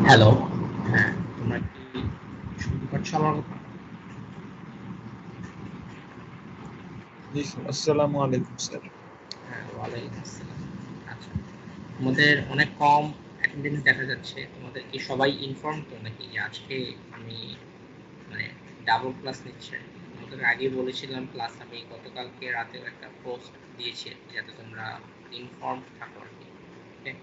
Hello. হ্যাঁ, তোমরা কি শুনতে পাচ্ছ আমার কথা? জি স্যার, আসসালামু আলাইকুম স্যার। হ্যাঁ, ওয়ালাইকুম আসসালাম। আচ্ছা, তোমাদের অনেক কম অ্যাটেন্ডেন্স দেখা যাচ্ছে। তোমাদের কি সবাই ইনফর্ম তো নাকি আজকে আমি মানে ডাবল ক্লাস নিচ্ছে? তোমাদের আগেই বলেছিলাম ক্লাস আমি গতকালকে রাতেও একটা পোস্ট দিয়েছি আর কি, যাতে তোমরা ইনফর্ম থাকো আর কি। ওকে?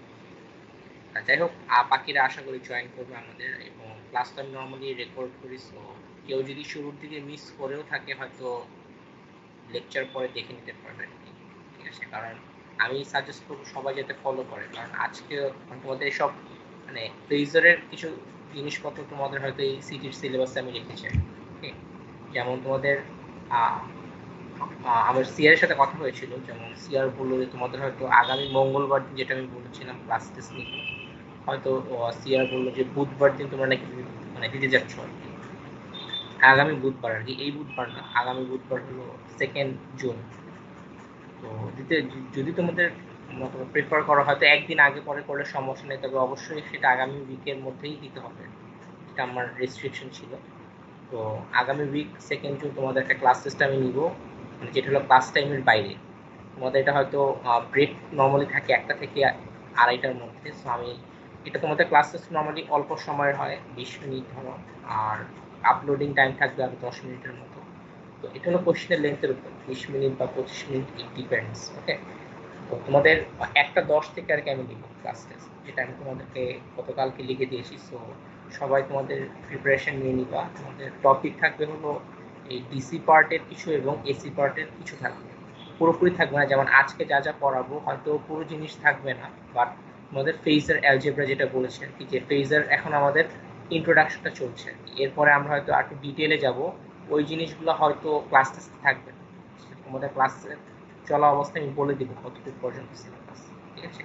যাই হোক, বাকিরা আশা করি জয়েন করবে আমাদের, এবং ক্লাস তো আমি নর্মালি রেকর্ড করি, সো কেউ যদি শুরুর দিকে মিস করেও থাকে হয়তো লেকচার পরে দেখে নিতে পারবেন। ঠিক আছে, কারণ আমি সাজেস্ট করবো সবাই যাতে ফলো করে, কারণ আজকে তোমাদের সব মানে ফ্রেজারের কিছু জিনিসপত্র তোমাদের হয়তো এই সিটির সিলেবাসে আমি রেখেছি। ঠিক, যেমন তোমাদের আহ, আমার সিআর এর সাথে কথা হয়েছিল, যেমন সিআর বললো যে তোমাদের হয়তো আগামী মঙ্গলবার দিন, যেটা আমি বলেছিলাম ক্লাস টেস্ট নিব, হয়তো সিআর বললো যে বুধবার দিন তোমরা নাকি মানে দিতে যাচ্ছ আর কি। আগামী বুধবার আর কি, এই বুধবার না, আগামী বুধবার হলো 2nd জুন। তো দিতে যদি তোমাদের প্রেফার করা হয়তো একদিন আগে পরে করলে সমস্যা নেই, তবে অবশ্যই সেটা আগামী উইকের মধ্যেই দিতে হবে, এটা আমার রেস্ট্রিকশন ছিল। তো আগামী উইক 2nd জুন তোমাদের একটা ক্লাস টেস্ট আমি নিব, মানে যেটা হলো ক্লাস টাইমের বাইরে। তোমাদের এটা হয়তো ব্রেক নর্মালি থাকে 1টা থেকে 2:30টার মধ্যে, সো আমি এটা তোমাদের ক্লাস টেস্ট নর্মালি অল্প সময়ের হয়, 20 মিনিট ধরো, আর আপলোডিং টাইম থাকবে আরো 10 মিনিটের মতো। তো এটা হলো কোশ্চেনের লেন্থের উপর, 20 মিনিট বা 25 মিনিট, ইট ডিপেন্ডস। ওকে? তো তোমাদের 1টা 10 থেকে আর কি আমি লিখবো ক্লাস টেস্ট, যেটা আমি তোমাদেরকে গতকালকে লিখে দিয়েছি। সো সবাই তোমাদের প্রিপারেশন নিয়ে নিবা। তোমাদের টপিক থাকবে হলো এই ডিসি পার্টের কিছু এবং এসি পার্টের কিছু থাকবে, পুরোপুরি থাকবে না। যেমন আজকে যা যা পড়াবো হয়তো পুরো জিনিস থাকবে না, বাট আমাদের ফেজার অ্যালজেব্রা যেটা বলেছে আর কি, যে ফেজার এখন আমাদের ইন্ট্রোডাকশনটা চলছে আর কি, এরপরে আমরা হয়তো একটু ডিটেলে যাব, ওই জিনিসগুলো হয়তো ক্লাস টেস্টে থাকবে না। তোমাদের ক্লাসে চলা অবস্থায় আমি বলে দিব কতটুকু পর্যন্ত সিলেবাস। ঠিক আছে?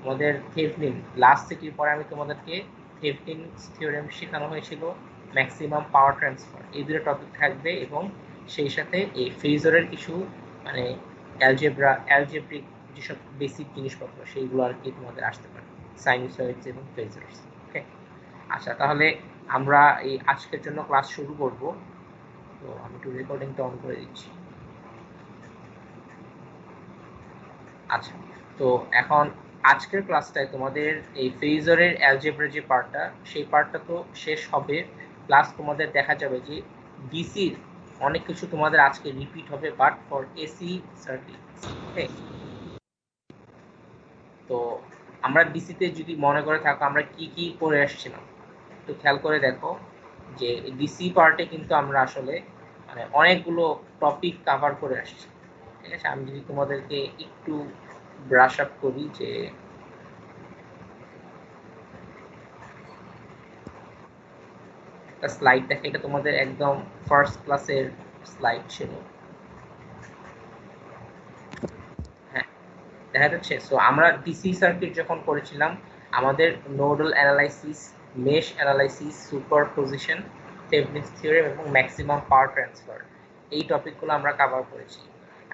তোমাদের থেভনিন লাস্ট সিটির পরে আমি তোমাদেরকে থেভনিন থিওরেম শেখানো হয়েছিল, ম্যাক্সিমাম পাওয়ার ট্রান্সফার, এই দুটো টপিক থাকবে, এবং সেই সাথে এই ফেজরের কিছু মানে অ্যালজেব্রিক যেসব বেসিক জিনিসপত্র সেইগুলো আর কি তোমাদের আসতে পারে, সাইনুসয়েডস এবং ফেজার্স। ওকে? আচ্ছা, তাহলে আমরা এই আজকের জন্য ক্লাস শুরু করব। তো আমি একটু রেকর্ডিংটা অন করে দিচ্ছি। আচ্ছা, তো এখন আজকের ক্লাসটায় তোমাদের এই ফেজরের অ্যালজেব্রা যে পার্টটা, সেই পার্টটা তো শেষ হবে, প্লাস তোমাদের দেখা যাবে যে ডিসির অনেক কিছু তোমাদের আজকে রিপিট হবে, বাট ফর এসি সার্কিট। ওকে? তো আমরা ডিসিতে যদি মনে করে থাকো আমরা কি কি পড়ে আসছিলাম, একটু খেয়াল করে দেখো যে ডিসি পার্টে কিন্তু আমরা আসলে মানে অনেকগুলো টপিক কাভার করে আসছি। ঠিক আছে, আমি যদি তোমাদেরকে একটু ব্রাশ আপ করি, যে একটা স্লাইড দেখে, এটা তোমাদের একদম ফার্স্ট ক্লাসের স্লাইড ছিল। হ্যাঁ, দেখা যাচ্ছে। সো আমরা ডিসি সার্কিট যখন করেছিলাম, আমাদের nodal analysis, mesh analysis, superposition, Thevenin's theorem এবং ম্যাক্সিমাম পাওয়ার ট্রান্সফার, এই টপিকগুলো আমরা কভার করেছি।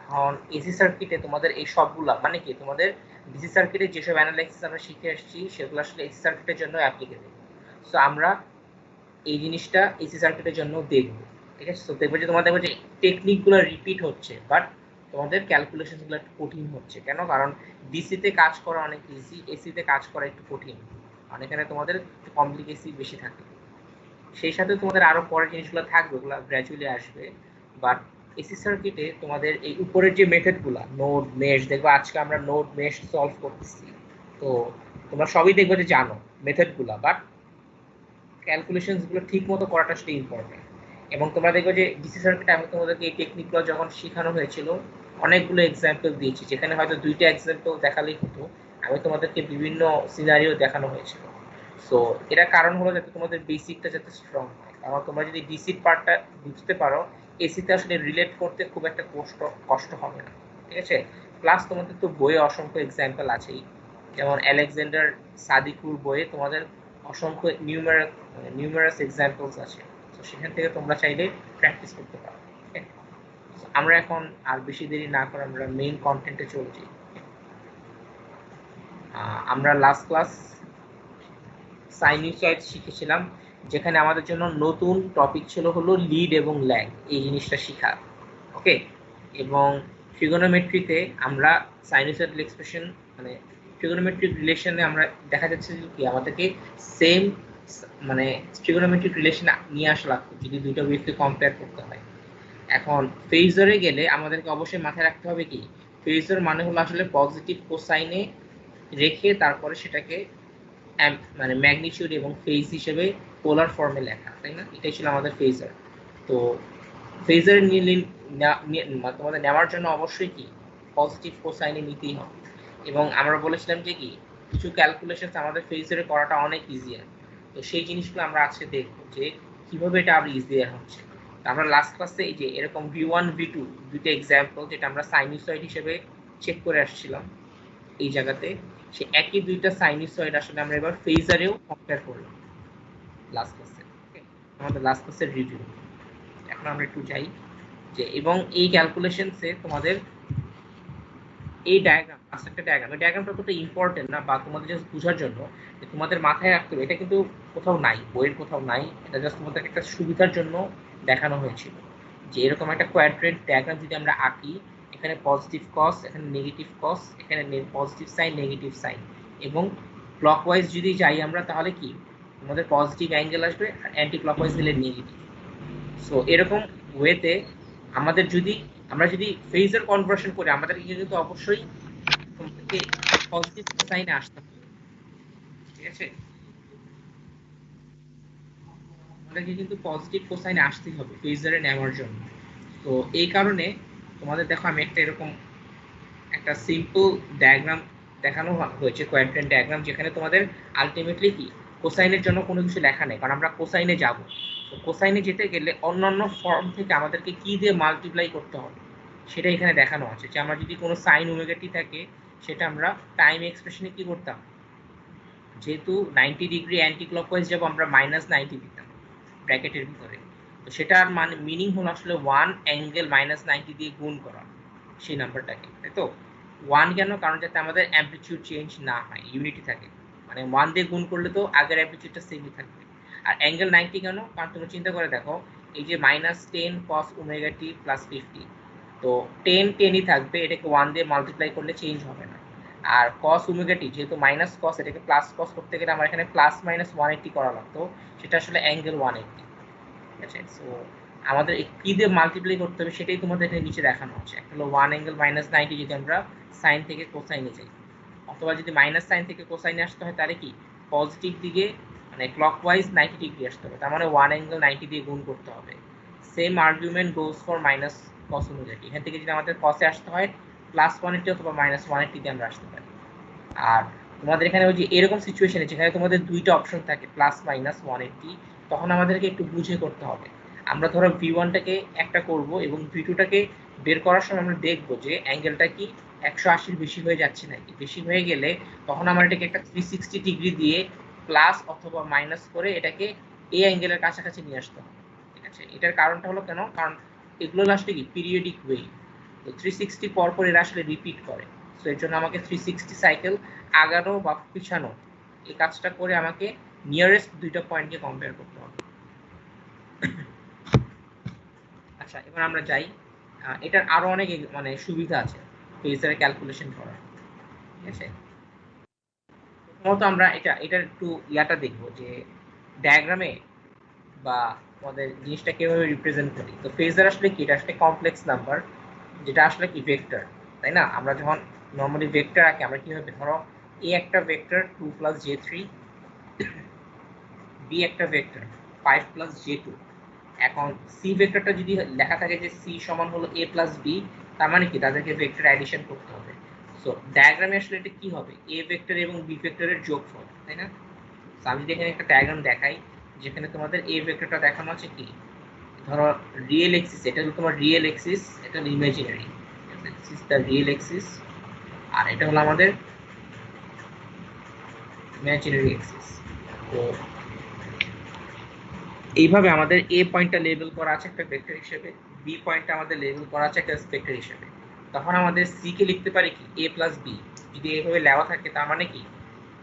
এখন এসি সার্কিটে তোমাদের এই সবগুলা মানে কি, তোমাদের ডিসি সার্কিটে যেসব অ্যানালাইসিস আমরা শিখে আসছি সেগুলো আসলে এসি সার্কিটের জন্য অ্যাপ্লিকেবল। সো আমরা এই জিনিসটা এসি সার্কিটের জন্য দেখব। ঠিক আছে? তো দেখবে যে তোমার দেখবে যে টেকনিকগুলো রিপিট হচ্ছে, বাট তোমাদের ক্যালকুলেশনগুলো একটু কঠিন হচ্ছে। কেন? কারণ ডিসিতে কাজ করা অনেক ইজি, এসিতে কাজ করা একটু কঠিন, কারণ এখানে তোমাদের একটু কমপ্লিকেসি বেশি থাকে। সেই সাথে তোমাদের আরো পরের জিনিসগুলো থাকবে, ওগুলো গ্র্যাজুয়ালি আসবে। বাট এসি সার্কিটে তোমাদের এই উপরের যে মেথডগুলো, নোড মেশ, দেখবে আজকে আমরা নোড মেশ সলভ করতেছি। তো তোমরা সবই দেখবে যে জানো মেথডগুলো, বাট ক্যালকুলেশনসগুলো ঠিক মতো করাটা আসলে ইম্পর্টেন্ট। এবং তোমরা দেখবে যে ডিসি সার্কিটে আমি তোমাদেরকে এই টেকনিকগুলো যখন শেখানো হয়েছিল, অনেকগুলো এক্সাম্পল দিয়েছি, যেখানে হয়তো 2টা এক্সাম্পল দেখালেই হতো, আমি তোমাদেরকে বিভিন্ন সিনারিও দেখানো হয়েছিল। সো এটা কারণ হলো যাতে তোমাদের বেসিকটা যাতে স্ট্রং হয়, কারণ তোমরা যদি ডিসির পার্টটা বুঝতে পারো, এসিতে আসলে রিলেট করতে খুব একটা কষ্ট হবে না। ঠিক আছে? প্লাস তোমাদের তো বইয়ে অসংখ্য এক্সাম্পল আছেই, যেমন আলেকজান্ডার সাদিকুর বইয়ে তোমাদের অসংখ্য নিউমারাস এক্সাম্পলস আছে। তো সেখান থেকে তোমরা চাইলে প্র্যাকটিস করতে পারো। আমরা এখন আর বেশি দেরি না করে আমরা মেইন কন্টেন্টে চলে যাই। আমরা লাস্ট ক্লাস সাইনুসয়েড শিখেছিলাম, যেখানে আমাদের জন্য নতুন টপিক ছিল হলো লিড এবং ল্যাগ, এই জিনিসটা শেখা। ওকে, এবং ট্রিগোনোমেট্রিতে আমরা সাইনুসয়েডাল এক্সপ্রেশন মানে ট্রিগোনোমেট্রিক রিলেশনে আমরা দেখা যাচ্ছে যে কি আমাদেরকে সেম মানে ট্রিগোনোমেট্রিক রিলেশন নিয়ে আসা লাগতো যদি দুইটা ওয়েভকে কম্পেয়ার করতে হয়। এখন ফেজরে গেলে আমাদেরকে অবশ্যই মাথায় রাখতে হবে কি ফেজর মানে হলো আসলে পজিটিভ কোসাইনে রেখে তারপরে সেটাকে মানে ম্যাগনিটিউড এবং ফেজ হিসেবে পোলার ফর্মে লেখা, তাই না? এটাই ছিল আমাদের ফেজর। তো ফেজর তোমাদের নেওয়ার জন্য অবশ্যই কি পজিটিভ কোসাইনে নিতেই হবে। এবং আমরা বলেছিলাম যে কি কিছু ক্যালকুলেশন আমাদের ফেজরে করাটা অনেক ইজিয়ার। তো সেই জিনিসগুলো আমরা আজকে দেখবো যে কিভাবে এটা আরো ইজিয়ার হচ্ছে। আমরা লাস্ট ক্লাসে এই যে এরকম v1 v2 দুইটা এক্সাম্পল যেটা আমরা সাইনুসয়েড হিসেবে চেক করে আসছিলাম এই জায়গাতে, সে একই দুইটা সাইনুসয়েড আসলে আমরা এবার ফেজারেও কম্পেয়ার করলাম লাস্ট ক্লাসে। আমাদের লাস্ট ক্লাসের রিভিউ। এখন আমরা একটু যাই যে এবং এই ক্যালকুলেশনসে তোমাদের এই ডায়াগ্রাম একটা ডায়াগ্রাম, এই ডায়াগ্রামটা ততটা ইম্পর্টেন্ট না, বা তোমাদের জাস্ট বোঝার জন্য তোমাদের মাথায় রাখতে হবে। এটা কিন্তু কোথাও নাই, বইয়ের কোথাও নাই, এটা জাস্ট তোমাদের একটা সুবিধার জন্য দেখানো হয়েছিল যে এরকম একটা কোয়াড্রেন্ট ডায়াগ্রাম যদি আমরা আঁকি, এখানে পজিটিভ কস, এখানে নেগেটিভ কস, এখানে পজিটিভ সাইন নেগেটিভ সাইন, এবং ক্লকওয়াইজ যদি যাই আমরা তাহলে কি আমাদের পজিটিভ অ্যাঙ্গেল আসবে, আর অ্যান্টি ক্লকওয়াইজ দিলে নেগেটিভ। সো এরকম ওয়েতে আমাদের যদি আমরা যদি ফেজর কনভার্সন করি আমাদেরকে কিন্তু অবশ্যই তোমাদেরকে পজিটিভ সাইনে আসতে হবে, ঠিক আছে? আমাদেরকে কিন্তু পজিটিভ কোসাইনে আসতেই হবে ফেজরে নেওয়ার জন্য। তো এই কারণে তোমাদের দেখো আমি একটা এরকম একটা সিম্পল ডায়াগ্রাম দেখানো হয়েছে, কোয়াড্রেন্ট ডায়াগ্রাম, যেখানে তোমাদের আলটিমেটলি কি কোসাইনের জন্য কোনো কিছু লেখা নেই, কারণ আমরা কোসাইনে যাব। তো কোসাইনে যেতে গেলে অন্যান্য ফর্ম থেকে আমাদেরকে কি দিয়ে মাল্টিপ্লাই করতে হবে সেটা এখানে দেখানো আছে। যে আমরা যদি কোনো সাইন ওমেগা টি থাকে সেটা আমরা টাইম এক্সপ্রেশনে কি করতাম, যেহেতু 90 ডিগ্রি অ্যান্টি ক্লকওয়াইজ যাব আমরা -90 দিতাম ব্র্যাকেটের ভিতরে। তো সেটার মানে মিনিং হলো আসলে 1 অ্যাঙ্গেল -90 দিয়ে গুণ করা সেই নাম্বারটাকে, তাই তো? 1 কেন? কারণ যাতে আমাদের অ্যামপ্লিটিউড চেঞ্জ না হয়, ইউনিটি থাকে, মানে 1 দিয়ে গুণ করলে তো আগের অ্যামপ্লিটিউডটা সেমই থাকবে। আর অ্যাঙ্গেল 90 কেন? কারণ তুমি চিন্তা করে দেখো এই যে -10 cos ওমেগা টি প্লাস 50, তো 10 10ই থাকবে, এটাকে 1 দিয়ে মাল্টিপ্লাই করলে চেঞ্জ হবে না। আর cos ওমেগা টি যেহেতু মাইনাস cos, এটাকে প্লাস cos করতে গেলে আমার এখানে প্লাস মাইনাস 180 করা লাগতো, সেটা আসলে অ্যাঙ্গেল 180, ঠিক আছে? সো আমাদের কি দিয়ে মাল্টিপ্লাই করতে হবে সেটাই তোমাদের এখানে নিচে দেখানো হচ্ছে। একটা হলো 1 অ্যাঙ্গেল -90 যদি আমরা সাইন থেকে কোসাইনে যাই, অথবা যদি মাইনাস সাইন থেকে কোসাইনে আসতে হয় তাহলে কি পজিটিভ দিকে মানে ক্লকওয়াইজ 90 ডিগ্রি আসতে হবে, তার মানে 1 অ্যাঙ্গেল 90 দিয়ে গুণ করতে হবে। Same argument goes for minus cos omega T. এখান থেকে যদি আমাদের cos-এ আসতে হয় প্লাস 180 অথবা মাইনাস 180 দিয়ে আমরা আসতে পারি। আর তোমাদের এখানে ওই যে এরকম সিচুয়েশনে যেখানে তোমাদের দুইটা অপশন থাকে প্লাস মাইনাস 180, তখন আমাদেরকে একটু বুঝে করতে হবে। আমরা ধরো v1টাকে একটা করব এবং v2টাকে বের করার সময় আমরা দেখব যে অ্যাঙ্গেলটা কি 180 বেশি হয়ে যাচ্ছে নাকি। বেশি হয়ে গেলে তখন আমরা এটাকে একটা 360 ডিগ্রি দিয়ে প্লাস অথবা মাইনাস করে এটাকে এই অ্যাঙ্গেলের কাছাকাছি নিয়ে আসতে হবে, ঠিক আছে? এটার কারণটা হলো কেন, কারণ এগুলো আসলে কি পিরিয়ডিক ওয়েভ, তো 360 পর পর এরা আসলে রিপিট করে। সো এর জন্য আমাকে 360 সাইকেল আগানো বা পিছানো এই কাজটা করে আমাকে নিয়ারেস্ট দুইটা পয়েন্টকে কম্পেয়ার করতে হবে। আচ্ছা, এবার আমরা যাই, এটার আরো অনেক মানে সুবিধা আছে ফেজারে ক্যালকুলেশন করার, ঠিক আছে? প্রথমত আমরা এটার একটু ইয়াটা দেখবো যে ডায়াগ্রামে বা আমাদের জিনিসটা কিভাবে রিপ্রেজেন্ট করি। তো ফেজার আসলে কি, এটা আসলে কমপ্লেক্স নাম্বার, যেটা আসলে কি ভেক্টর, তাই না? আমরা যখন নর্মালি ভেক্টর আঁকি আমরা কিভাবে, ধরো এ একটা ভেক্টর 2 + j3, বি একটা ভেক্টর 5 + j2। এখন সি ভেক্টরটা যদি লেখা থাকে যে সি সমান হলো a + b, তার মানে কি তাদেরকে ভেক্টর অ্যাডিশন করতে হবে। সো ডায়াগ্রামে আসলে এটা কি হবে, এ ভেক্টর এবং বি ভেক্টরের যোগফল, তাই না? তো আমি এখানে একটা ডায়াগ্রাম দেখাই যেখানে তোমাদের এ ভেক্টরটা দেখানো আছে কি, ধরো রিয়েল এক্সিস, এটা হলো তোমার রিয়েল এক্সিস, এটা হলো imaginary, this is the real axis, আর এটা হলো আমাদের ইমাজিনারি এক্সিস। তো এইভাবে আমাদের এ পয়েন্টটা লেবেল করা আছে একটা ভেক্টর হিসেবে, বি পয়েন্টটা আমাদের লেবেল করা আছে একটা ভেক্টর হিসেবে। তখন আমাদের সি কে লিখতে পারি কি a + b, যদি এইভাবে লেওয়া থাকে তার মানে কি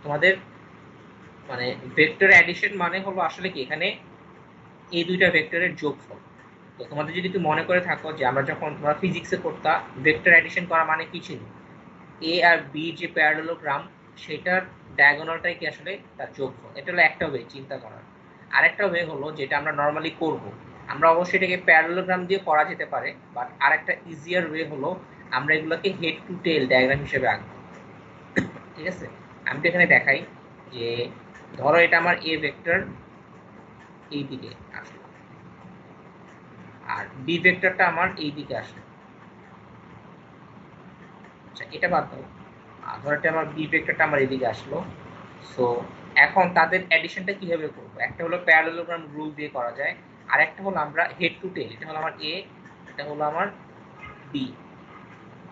তোমাদের মানে ভেক্টর অ্যাডিশন মানে হলো আসলে কি এখানে এই দুইটা ভেক্টরের যোগফল। তো তোমাদের যদি তুমি মনে করে থাকো যে আমরা যখন তোমরা ফিজিক্সে করতা ভেক্টর অ্যাডিশন করা মানে কি ছিল, এ আর বি যে প্যারালেলোগ্রাম সেটার ডায়াগোনালটাই কি আসলে তার যোগফল। এটা হলো একটা ওয়ে চিন্তা করার। আরেকটা ওয়ে হলো যেটা আমরা নর্মালি করব, আমরা অবশ্যই এটাকে প্যারালেলোগ্রাম দিয়ে করা যেতে পারে, বাট আরেকটা ইজিয়ার ওয়ে হলো আমরা এগুলোকে হেড টু টেল ডায়াগ্রাম হিসেবে আঁকবো। ঠিক আছে, আমি তো এখানে দেখাই যে ধরো এটা আমার এ ভেক্টর এই দিকে আসলো আর বি ভেক্টরটা আমার এই দিকে আসলো। আচ্ছা এটা বাদ দাও, ধরো এটা আমার বি ভেক্টরটা আমার এদিকে আসলো। সো এখন তাদের অ্যাডিশনটা কিভাবে করবো, একটা হলো প্যারালেলোগ্রাম রুল দিয়ে করা যায়, আর একটা হলো আমরা হেড টু টেল, এটা হলো আমার এ, এটা হলো আমার B.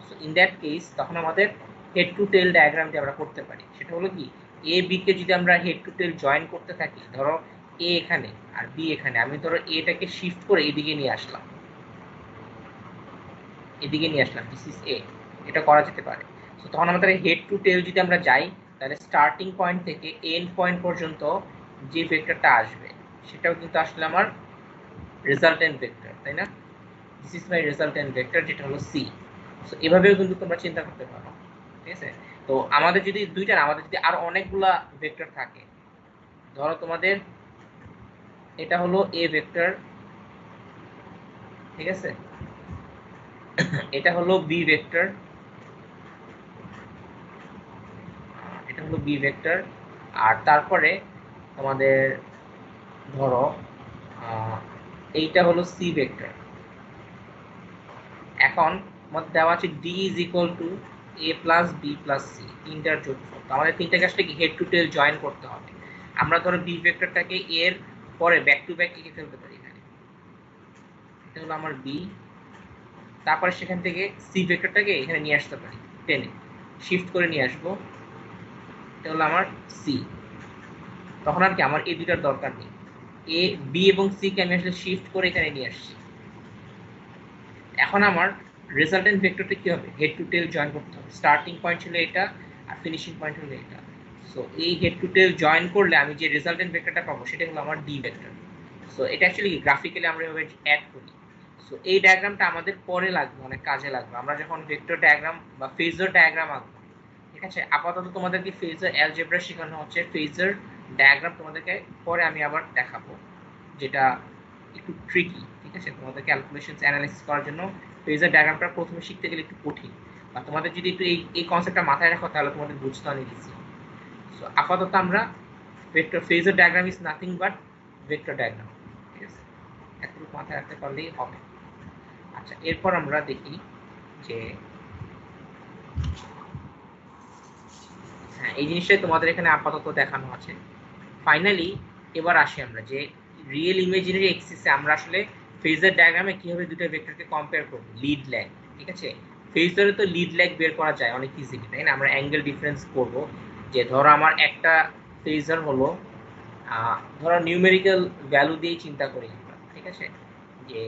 So in that case তখন আমাদের হেড টু টেল ডায়াগ্রাম দিয়ে আমরা করতে পারি। সেটা হলো কি, এ বি কে যদি আমরা হেড টু টেল জয়েন করতে থাকি, ধরো এ এখানে আর বি এখানে, আমি ধরো এটাকে শিফট করে এদিকে নিয়ে আসলাম, এদিকে নিয়ে আসলাম, দিস ইজ এ, এটা করা যেতে পারে। তো তখন আমাদের হেড টু টেল যদি আমরা যাই, তাহলে স্টার্টিং পয়েন্ট থেকে এন্ড পয়েন্ট পর্যন্ত যে ভেক্টরটা আসবে সেটাও কিন্তু আসলে আমার রেজাল্টেন্ট ভেক্টর, তাই না? This is my resultant vector, যেটা হলো সি। সো এভাবেও কিন্তু তোমরা চিন্তা করতে পারো। ঠিক আছে, তো আমাদের যদি দুইটা না, আমাদের যদি আরো অনেকগুলা ভেক্টর থাকে, ধরো তোমাদের এটা হলো এ ভেক্টর, ঠিক আছে, এটা হলো বি ভেক্টর, এটা হলো বি ভেক্টর, আর তারপরে তোমাদের ধরো এইটা হলো সি ভেক্টর। এখন আমাদের দেওয়া আছে D is equal to A plus B plus C, তিনটার যোগফল। তো আমাদের তিনটাকে আসলে কি হেড টু টেল জয়েন করতে হবে। আমরা ধরো বি ভেক্টরটাকে এর পরে ব্যাক টু ব্যাক এঁকে ফেলতে পারি এখানে, এটা হলো আমার বি, তারপরে সেখান থেকে সি ভেক্টরটাকে এখানে নিয়ে আসতে পারি, টেনে শিফট করে নিয়ে আসবো, এটা হলো আমার সি। তখন আর কি আমার এই দুটার দরকার নেই, এ বি এবং সি কে আমি আসলে শিফট করে এখানে নিয়ে আসছি। এখন আমার রেজাল্টেন্ট ভেক্টরটা কি হবে, হেড টু টেল জয়েন করতে হবে। স্টার্টিং পয়েন্ট ছিল এটা আর ফিনিশিং পয়েন্ট হলো এটা। সো এই হেড টু টেল জয়েন করলে আমি যে রেজাল্টেন্ট ভেক্টরটা পাবো সেটা হলো আমার ডি ভেক্টর। সো এটা অ্যাকচুয়ালি গ্রাফিক্যালি আমরা এভাবে অ্যাড করি। সো এই ডায়াগ্রামটা আমাদের পরে লাগবে, অনেক কাজে লাগবে আমরা যখন ভেক্টর ডায়াগ্রাম বা ফেজর ডায়াগ্রাম আঁকবো। ঠিক আছে, আপাতত তোমাদেরকে ফেজর অ্যালজেব্রা শেখানো হচ্ছে, ফেজর ডায়াগ্রাম তোমাদেরকে পরে আমি আবার দেখাবো, যেটা একটু ট্রিকি। ঠিক আছে, তোমাদের ক্যালকুলেশনস অ্যানালাইসিস করার জন্য ফেজর ডায়াগ্রামটা প্রথমে শিখতে গেলে একটু কঠিন, বা তোমাদের যদি একটু এই কনসেপ্টটা মাথায় রাখো তাহলে তোমাদের বুঝতে অনেক ইজি। সো আপাতত আমরা vector phasor diagram is nothing but vector diagram. ঠিক আছে, এতটুকু মাথায় রাখতে পারলেই হবে। আচ্ছা এরপর আমরা দেখি যে হ্যাঁ এই জিনিসটাই তোমাদের এখানে আপাতত দেখানো আছে। ফাইনালি এবার আসি আমরা যে রিয়েল ইমেজিনারি এক্সিসে আমরা আসলে ফেজার ডায়াগ্রামে কিভাবে দুটো ভেক্টরকে কম্পেয়ার করব, লিড ল্যাগ। ঠিক আছে, ফেজারে তো লিড ল্যাগ বের করা যায় অনেক ইজিলি, তাই না? আমরা অ্যাঙ্গেল ডিফারেন্স করব, যে ধরো আমার একটা ফেজার হলো ধরো নিউমেরিক্যাল ভ্যালু দিয়েই চিন্তা করি আমরা। ঠিক আছে, যে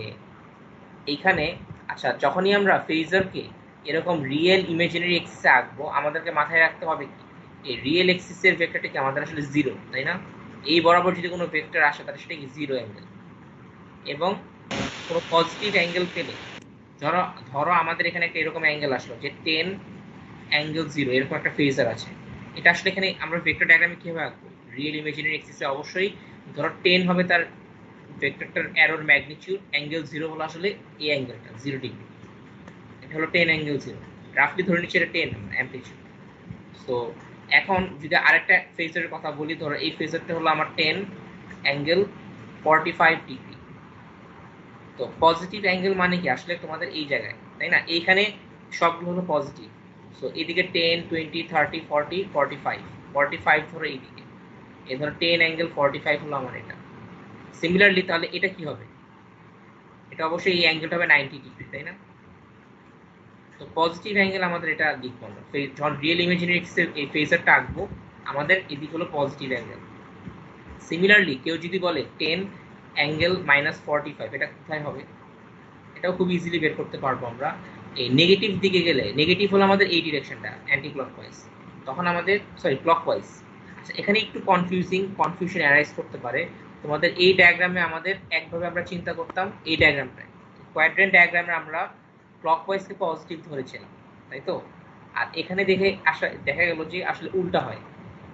এইখানে আচ্ছা যখনই আমরা ফেজারকে এরকম রিয়েল ইমেজিনারি এক্সিসে আঁকবো, আমাদেরকে মাথায় রাখতে হবে কি এই রিয়েল এক্সিসের ভেক্টরটা কি আমাদের আসলে জিরো, তাই না? এই বরাবর যদি কোনো ভেক্টর আসে তাহলে সেটা কি জিরো অ্যাঙ্গেল, এবং কোনো পজিটিভ অ্যাঙ্গেল পেলে ধরো ধরো আমাদের এখানে একটা এরকম অ্যাঙ্গেল আসলো যে 10 অ্যাঙ্গেল 0, এরকম একটা ফেজার আছে। এটা আসলে এখানে আমরা ভেক্টর ডায়াগ্রামে কিভাবে আঁকবো, রিয়েল ইমেজিনারি এক্সিসে অবশ্যই ধরো 10 হবে তার ভেক্টরটার অ্যারোর ম্যাগনিটিউড, অ্যাঙ্গেল 0 হলো আসলে এই অ্যাঙ্গেলটা 0 ডিগ্রি, এটা হলো 10 অ্যাঙ্গেল 0, রাফলি ধরে নিচ্ছি এটা 10 অ্যাম্পলিটিউড। সো এখন যদি আরেকটা ফেজারের কথা বলি, ধরো এই ফেজারটা হলো আমার 10 অ্যাঙ্গেল 45 ডিগ্রি। তো পজিটিভ অ্যাঙ্গেল মানে কি আসলে তোমাদের এই জায়গায়, তাই না? এইখানে সবগুলো হলো পজিটিভ। সো এদিকে 10 20 30 40 45 45 ধরো এইদিকে, এই ধরো 10 অ্যাঙ্গেল 45 হলো আমার এটা। সিমিলারলি তাহলে এটা কি হবে, এটা অবশ্যই এই অ্যাঙ্গেলটা হবে 90 ডিগ্রি, তাই না? তো পজিটিভ অ্যাঙ্গেল আমাদের এটা লিখবো আমরা, যখন রিয়েল ইমেজিনারি এক্সিসের এই ফেজারটা আঁকবো আমাদের এদিক হলো পজিটিভ অ্যাঙ্গেল। সিমিলারলি কেউ যদি বলে 10 অ্যাঙ্গেল -45, এটা কোথায় হবে, এটাও খুব ইজিলি বের করতে পারবো আমরা। এই নেগেটিভ দিকে গেলে, নেগেটিভ হলো আমাদের এই ডিরেকশনটা অ্যান্টি ক্লকওয়াইজ, তখন আমাদের সরি ক্লকওয়াইজ, আচ্ছা, এখানে একটু কনফিউশন অ্যারাইজ করতে পারে। তোমাদের এই ডায়াগ্রামে আমাদের একভাবে আমরা চিন্তা করতাম, এই ডায়াগ্রামটা কোয়াড্রেন্ট ডায়াগ্রামে আমরা ক্লকওয়াইজকে পজিটিভ ধরেছিলাম, তাই তো? আর এখানে দেখা গেল যে আসলে উল্টা হয়।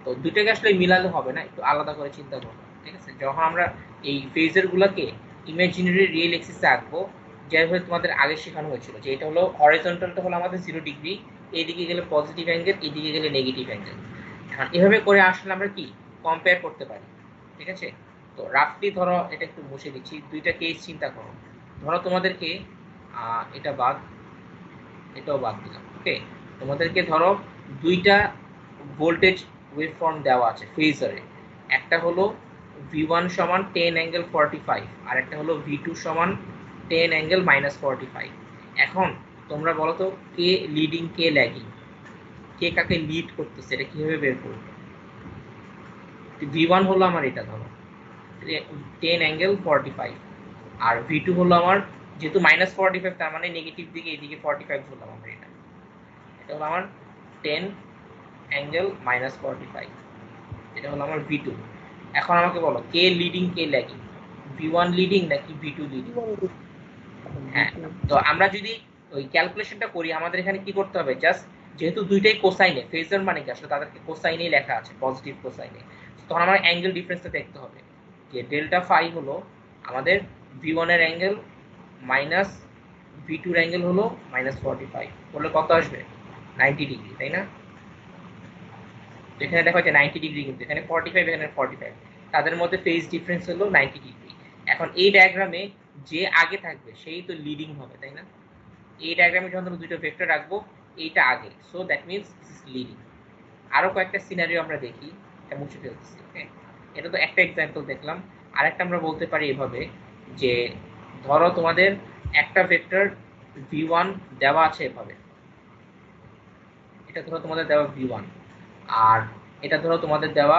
তো দুটোকে আসলে মিলালে হবে না, একটু আলাদা করে চিন্তা করবো, ঠিক আছে? যখন আমরা এই ফেজার গুলাকে ইমাজিনারি রিয়েল এক্সিসে আঁকবো, যেভাবে তোমাদের আগে শেখানো হয়েছিল যে এটা হলো হরিজন্টালটা হলো আমাদের 0 ডিগ্রি, এইদিকে গেলে পজিটিভ অ্যাঙ্গেল, এইদিকে গেলে নেগেটিভ অ্যাঙ্গেল। এখন এভাবে করে আসলে আমরা কি কম্পেয়ার করতে পারি, ঠিক আছে? তো রাফলি ধরো এটা একটু মুছে দিচ্ছি, দুইটা কেস চিন্তা করো। ধরো তোমাদেরকে এটা বাদ, এটাও বাদ দিলাম, ওকে? তোমাদেরকে ধরো দুইটা ভোল্টেজ ওয়েভফর্ম দেওয়া আছে ফেজারে, একটা হলো V1 সমান 10 অ্যাঙ্গেল 45, আর একটা হলো V2 সমান 10 অ্যাঙ্গেল -45। এখন তোমরা বলো তো কে লিডিং কে ল্যাগিং, কে কাকে লিড করতেছে, এটা কিভাবে বের করবে? V1 হলো আমার এটা ধরো 10 অ্যাঙ্গেল 45, আর V2 হলো আমার যেহেতু -45, তার মানে নেগেটিভ দিকে এইদিকে 45 ধরলাম আমরা, এটা হলো আমার 10 অ্যাঙ্গেল -45, এটা হলো আমার V2। এখন আমাকে বলো কে লিডিং কে ল্যাগিং, V1 লিডিং নাকি V2 লিডিং? হ্যাঁ, তো আমরা যদি ওই ক্যালকুলেশনটা করি, আমাদের এখানে কি করতে হবে, জাস্ট যেহেতু দুইটাই কোসাইনে, ফেজার মানে কি আসলে তাদেরকে কোসাইনেই লেখা আছে, পজিটিভ কোসাইনে, তখন আমার অ্যাঙ্গেল ডিফারেন্সটা দেখতে হবে যে ডেল্টা ফাই হলো আমাদের V1 এর অ্যাঙ্গেল মাইনাস V2 এর অ্যাঙ্গেল হলো -45, বললে কত আসবে? 90 ডিগ্রি, তাই না? এখানে দেখো যে 90 ডিগ্রি, কিন্তু এখানে 45, এখানে 45, তাদের মধ্যে ফেজ ডিফারেন্স হলো 90 ডিগ্রি। এখন এই ডায়াগ্রামে যে আগে থাকবে সেই তো লিডিং হবে, তাই না? এই ডায়াগ্রামে যখন আমরা দুটো ভেক্টর রাখবো, এইটা আগে, so that means this is leading. আরো কয়েকটা সিনারিও আমরা দেখি, এটা মুছে ফেলতেছি, ওকে? এটা তো একটা এক্সাম্পল দেখলাম। আরেকটা আমরা বলতে পারি এভাবে যে ধরো তোমাদের একটা ভেক্টর V1 দেওয়া আছে এভাবে, এটা ধরো তোমাদের দেওয়া V1, আর এটা ধরো তোমাদের দেওয়া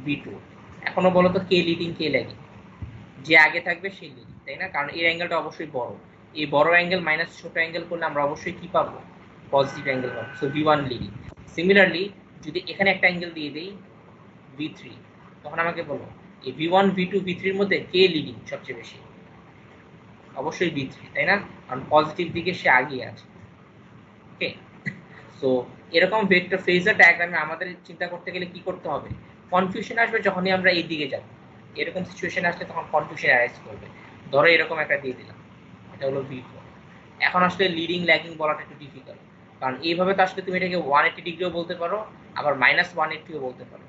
V2। এখনো বলো তো কে লিডিং কে ল্যাগিং? যে আগে থাকবে সেই লিডিং, তাই না? কারণ এর অ্যাঙ্গেলটা অবশ্যই বড়, এই বড় অ্যাঙ্গেল মাইনাস ছোট অ্যাঙ্গেল করলে আমরা অবশ্যই কি পাবো? পজিটিভ অ্যাঙ্গেল পাবো, সো V1 লিডিং। সিমিলারলি যদি এখানে একটা অ্যাঙ্গেল দিয়ে দেই V3, তখন আমাকে বলো এই V1 V2 V3 এর মধ্যে কে লিডিং সবচেয়ে বেশি? অবশ্যই V3, তাই না? কারণ পজিটিভ দিকে সে আগিয়ে আছে, ওকে? সো এরকম ভেক্টর ফেজার ডায়াগ্রামে আমাদের চিন্তা করতে গেলে কি করতে হবে? কনফিউশন আসবে যখনই আমরা এই দিকে যাব, এরকম সিচুয়েশন আসলে তখন কনফিউশন অ্যারাইজ করবে। ধরো এরকম একটা দিয়ে দিলাম, এটা হলো V4। এখন আসলে লিডিং ল্যাগিং বলাটা একটু ডিফিকাল্ট, কারণ এইভাবে তো আসলে তুমি এটাকে 180 ডিগ্রিও বলতে পারো, আবার -180ও বলতে পারো।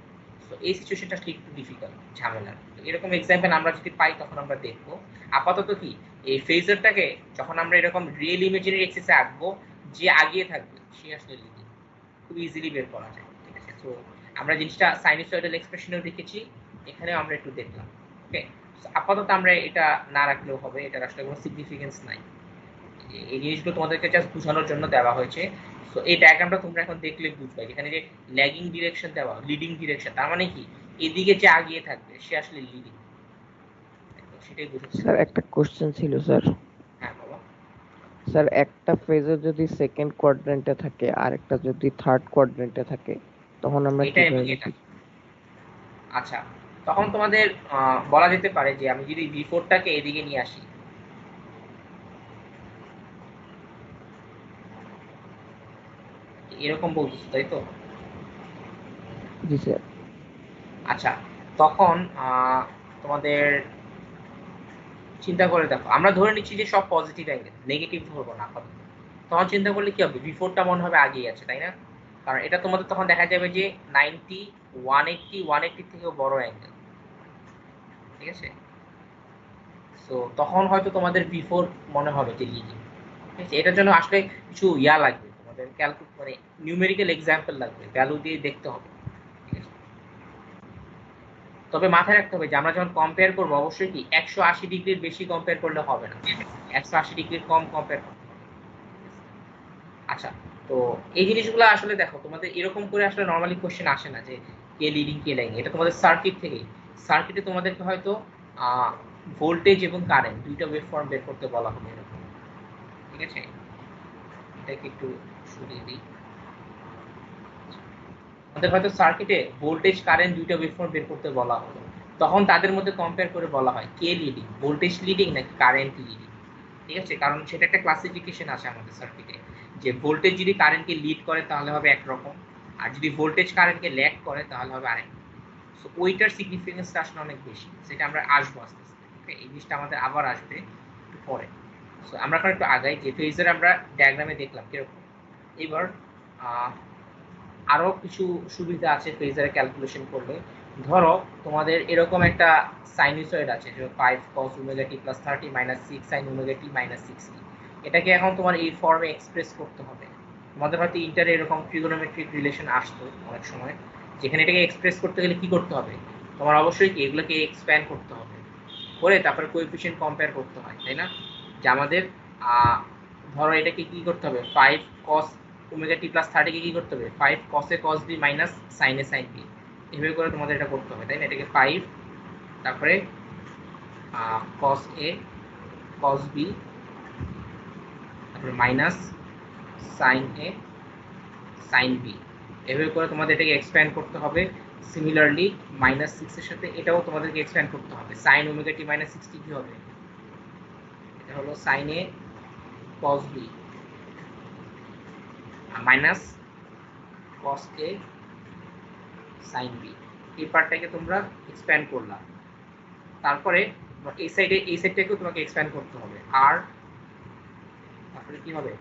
তো এই সিচুয়েশনটা আসলে একটু ডিফিকাল্ট, ঝামেলা। এরকম এক্সাম্পল আমরা যদি পাই তখন আমরা দেখবো। আপাতত কি এই ফেজারটাকে যখন আমরা এরকম রিয়েল ইমেজিনারি এক্সিসে আঁকবো, যে আগিয়ে থাকবে সে আসলে লিডিং, খুব ইজিলি বের করা যায়, ঠিক আছে? তো আমরা জিনিসটা সাইনুসয়েডাল এক্সপ্রেশনেও দেখেছি, এখানেও আমরা একটু দেখলাম, ওকে? আপাতত আমরা এটা না রাখলেও হবে, এটার আসলে কোনো সিগনিফিকেন্স নাই। এই জিনিসগুলো তোমাদেরকে জাস্ট বোঝানোর জন্য দেওয়া হয়েছে। সো এই ডায়াগ্রামটা তোমরা এখন দেখলে বুঝবে, এখানে যে ল্যাগিং ডিরেকশন দেওয়া, লিডিং ডিরেকশন, তার মানে কি এদিকে যে আগিয়ে থাকবে সে আসলে লিডিং, সেটাই বুঝাচ্ছে। স্যার একটা কোশ্চেন ছিল স্যার। হ্যাঁ বাবা। স্যার একটা ফেজে যদি সেকেন্ড কোয়াড্রেন্টে থাকে আর একটা যদি থার্ড কোয়াড্রেন্টে থাকে, তখন আমরা এটা এবং কিভাবে এটা, আচ্ছা, তখন তোমাদের বলা যেতে পারে যে আমি যদি V4টাকে এদিকে নিয়ে আসি, এরকম বলতেছো তাই তো? জি স্যার। আচ্ছা, তখন তোমাদের চিন্তা করে দেখো, আমরা ধরে নিচ্ছি যে সব পজিটিভ অ্যাঙ্গেল, নেগেটিভ ধরবো না আপাতত। তখন চিন্তা করলে কি হবে, V4টা মনে হবে আগেই আছে, তাই না? কারণ এটা তোমাদের তখন দেখা যাবে যে 90, 180 থেকেও বড় অ্যাঙ্গেল, ঠিক আছে? সো তখন হয়তো তোমাদের V4 মনে হবে যে লিডিং, ঠিক আছে? এটার জন্য আসলে কিছু ইয়া লাগবে, তোমাদের ক্যালকুলেট মানে নিউমেরিক্যাল এক্সাম্পল লাগবে, ভ্যালু দিয়ে দেখতে হবে, ঠিক আছে? তবে মাথায় রাখতে হবে যে আমরা যখন কম্পেয়ার করবো, অবশ্যই কি 180 ডিগ্রির বেশি কম্পেয়ার করলে হবে না, 180 ডিগ্রির কম কম্পেয়ার করতে হবে। আচ্ছা, তো এই জিনিসগুলো আসলে দেখো তোমাদের এরকম করে আসলে নরমালি কোশ্চেন আসে না যে কে লিডিং কে ল্যাগিং, এটা তোমাদের সার্কিট থেকেই, সার্কিটে তোমাদেরকে হয়তো ভোল্টেজ এবং কারেন্ট দুইটা ওয়েভ ফর্ম বের করতে বলা হবে এরকম, ঠিক আছে? এটাকে একটু সরিয়ে দিই। আমাদের হয়তো সার্কিটে ভোল্টেজ কারেন্ট দুইটা ওয়েভফর্ম বের করতে বলা হলো, তখন তাদের মধ্যে কম্পেয়ার করে বলা হয় কে লিডিং, ভোল্টেজ লিডিং নাকি কারেন্ট লিডিং। ঠিক আছে, কারণ সেটা একটা ক্লাসিফিকেশন আছে আমাদের সার্কিটে, যে ভোল্টেজ যদি কারেন্টকে লিড করে তাহলে হবে একরকম, আর যদি ভোল্টেজ কারেন্টকে ল্যাগ করে তাহলে হবে আরেক। সো ওইটার সিগনিফিকেন্সটা আসলে অনেক বেশি, সেটা আমরা আসবো আস্তে আস্তে। ওকে, এই জিনিসটা আমাদের আবার আসবে একটু পরে। সো আমরা এখন একটু আগাই, যে ফেজার আমরা ডায়াগ্রামে দেখলাম কিরকম। এবার আরো কিছু সুবিধা আছে ফেজারে ক্যালকুলেশন করলে। ধরো তোমাদের এরকম একটা সাইনুসয়েড আছে, যে 5 cos omega t + 30 - 6 sin omega t - 60। এটাকে এখন তোমার এই ফর্মে এক্সপ্রেস করতে হবে। তোমাদের হয়তো ইন্টারে এরকম ট্রিগোনোমেট্রিক রিলেশন আসতো অনেক সময়, যেখানে এটাকে এক্সপ্রেস করতে গেলে কি করতে হবে, তোমার অবশ্যই কি এগুলোকে এক্সপ্যান্ড করতে হবে, করে তারপরে কোএফিশিয়েন্ট কম্পেয়ার করতে হয়, তাই না? যে আমাদের ধরো এটাকে কি করতে হবে, 5 cos ওমেগা t + 30 কে কি করতে হবে, 5 cos a cos b - sin a sin b, এভাবে করে তোমাদের এটা করতে হবে, তাই না? এটাকে 5 তারপরে cos a cos b তারপরে minus sin a sin b, এভাবে করে তোমাদের এটাকে এক্সপ্যান্ড করতে হবে। সিমিলারলি -6 এর সাথে এটাও তোমাদেরকে এক্সপ্যান্ড করতে হবে। sin ওমেগা t - 60 কি হবে, এটা হলো sin a cos b minus cos a sin b। এই পার্টটাকে তোমরা এক্সপ্যান্ড করলা, তারপরে এই সাইডটাকেও তোমাকে এক্সপ্যান্ড করতে হবে। আর তারপরে কি হবে,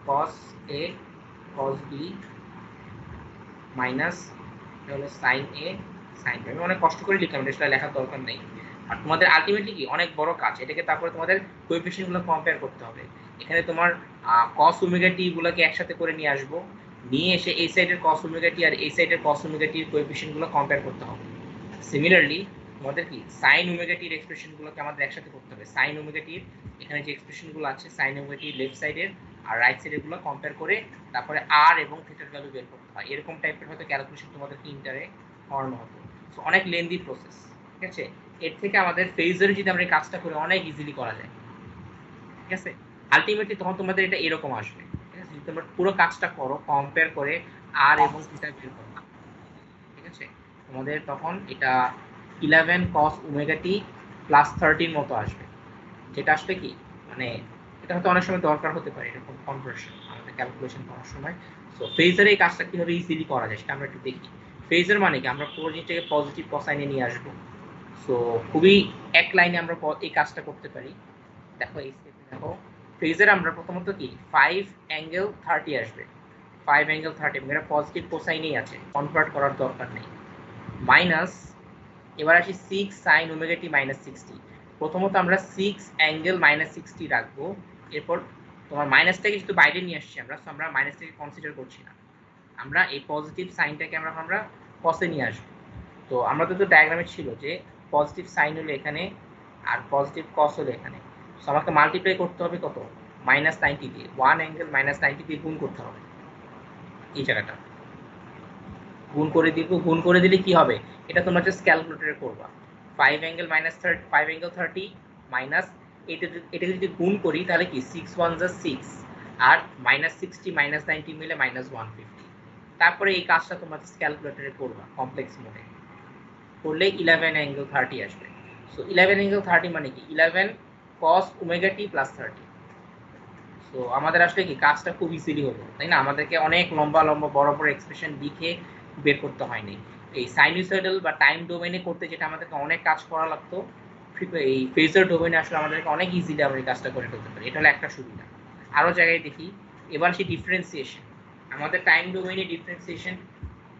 cos a cos b minus এটা হলো sin a sin b। আমি অনেক কষ্ট করে লিখলাম, এটা লেখার দরকার নেই। আর তোমাদের আলটিমেটলি কি অনেক বড় কাজ, এটাকে তারপরে তোমাদের কোএফিশিয়েন্টগুলো কম্পেয়ার করতে হবে। এখানে তোমার cos ওমেগা t গুলোকে একসাথে করে নিয়ে আসবো, নিয়ে এসে এই সাইডের cos ওমেগা t আর এই সাইডের cos ওমেগা t এর কোএফিশিয়েন্টগুলো কম্পেয়ার করতে হবে। সিমিলারলি তোমাদের কি sin ওমেগা t এর এক্সপ্রেশনগুলোকে আমাদের একসাথে করতে হবে। sin ওমেগা t এর এখানে যে এক্সপ্রেশনগুলো আছে sin ওমেগা t লেফট সাইডের আর রাইট সাইডের গুলো কম্পেয়ার করে তারপরে r এবং থিটার ভ্যালু বের করতে হয়। এরকম টাইপের হয়তো ক্যালকুলেশন তোমাদের ইন্টারে করানো হতো। সো অনেক লেন্দি প্রসেস, ঠিক আছে? এর থেকে আমাদের ফেজারে যদি আমরা এই কাজটা করে অনেক ইজিলি করা যায়, ঠিক আছে? আলটিমেটলি তখন তোমাদের এটা এরকম আসবে, ঠিক আছে? যদি তোমরা পুরো কাজটা করো কম্পেয়ার করে r এবং থিটা বের করো, ঠিক আছে, তোমাদের তখন এটা 11 cos ওমেগা t + 30 মতো আসবে, যেটা আসলে কি মানে এটা হয়তো অনেক সময় দরকার হতে পারে এরকম কনভার্সন আমাদের ক্যালকুলেশন করার সময়। সো ফেজারে এই কাজটা কিভাবে ইজিলি করা যায় সেটা আমরা একটু দেখি। ফেজার মানে কি, আমরা পুরো জিনিসটাকে পজিটিভ কোসাইনে নিয়ে আসবো। সো খুবই এক লাইনে আমরা এই কাজটা করতে পারি। দেখো এই স্টেপে দেখো, ফেজারে আমরা প্রথমত কি 5 অ্যাঙ্গেল 30 আসবে, 5 অ্যাঙ্গেল 30 এটা পজিটিভ কোসাইনেই আছে, কনভার্ট করার দরকার নেই। মাইনাস এবার আসি 6 sin ওমেগা t - 60। প্রথমত আমরা 6 অ্যাঙ্গেল -60 রাখবো, এরপর তোমার মাইনাসটাকে যেহেতু বাইরে নিয়ে আসছি আমরা, সো আমরা মাইনাসটাকে কনসিডার করছি না, আমরা এই পজিটিভ সাইনটাকে আমরা কসে নিয়ে আসবো। তো আমরা তো ডায়াগ্রামে ছিল যে পজিটিভ সাইন হলো এখানে আর পজিটিভ কস হলো এখানে। সো আমাকে মাল্টিপ্লাই করতে হবে কত, -90 দিয়ে, 1 অ্যাঙ্গেল -90 দিয়ে গুণ করতে হবে এই জায়গাটা, গুণ করে দিব। গুণ করে দিলে কি হবে, এটা তোমরা জাস্ট ক্যালকুলেটরে করবা। 5 অ্যাঙ্গেল -30 মাইনাস এটা যদি গুণ করি তাহলে কি 6 1 যা 6 আর -60 -90 মিলে -150। তারপরে এই কাজটা তোমরা জাস্ট ক্যালকুলেটরে করবা কমপ্লেক্স মোডে, করলে 11 অ্যাঙ্গেল 30 আসবে। সো 11 অ্যাঙ্গেল 30 মানে কি 11 cos ওমেগা t + 30। সো আমাদের আসলে কি কাজটা খুব ইজিলি হলো, তাই না? আমাদেরকে অনেক লম্বা লম্বা বড় বড় এক্সপ্রেশন লিখে বের করতে হয়নি। এই সাইনুসয়েডাল বা টাইম ডোমেইনে করতে যেটা আমাদেরকে অনেক কাজ করা লাগতো, এই ফেজার ডোমেইনে আসলে আমাদেরকে অনেক ইজিলি আমরা এই কাজটা করে ফেলতে পারি। এটা হলো একটা সুবিধা। আরো জায়গায় দেখি, এবার সেই ডিফারেন্সিয়েশন, আমাদের টাইম ডোমেইনে ডিফারেন্সিয়েশন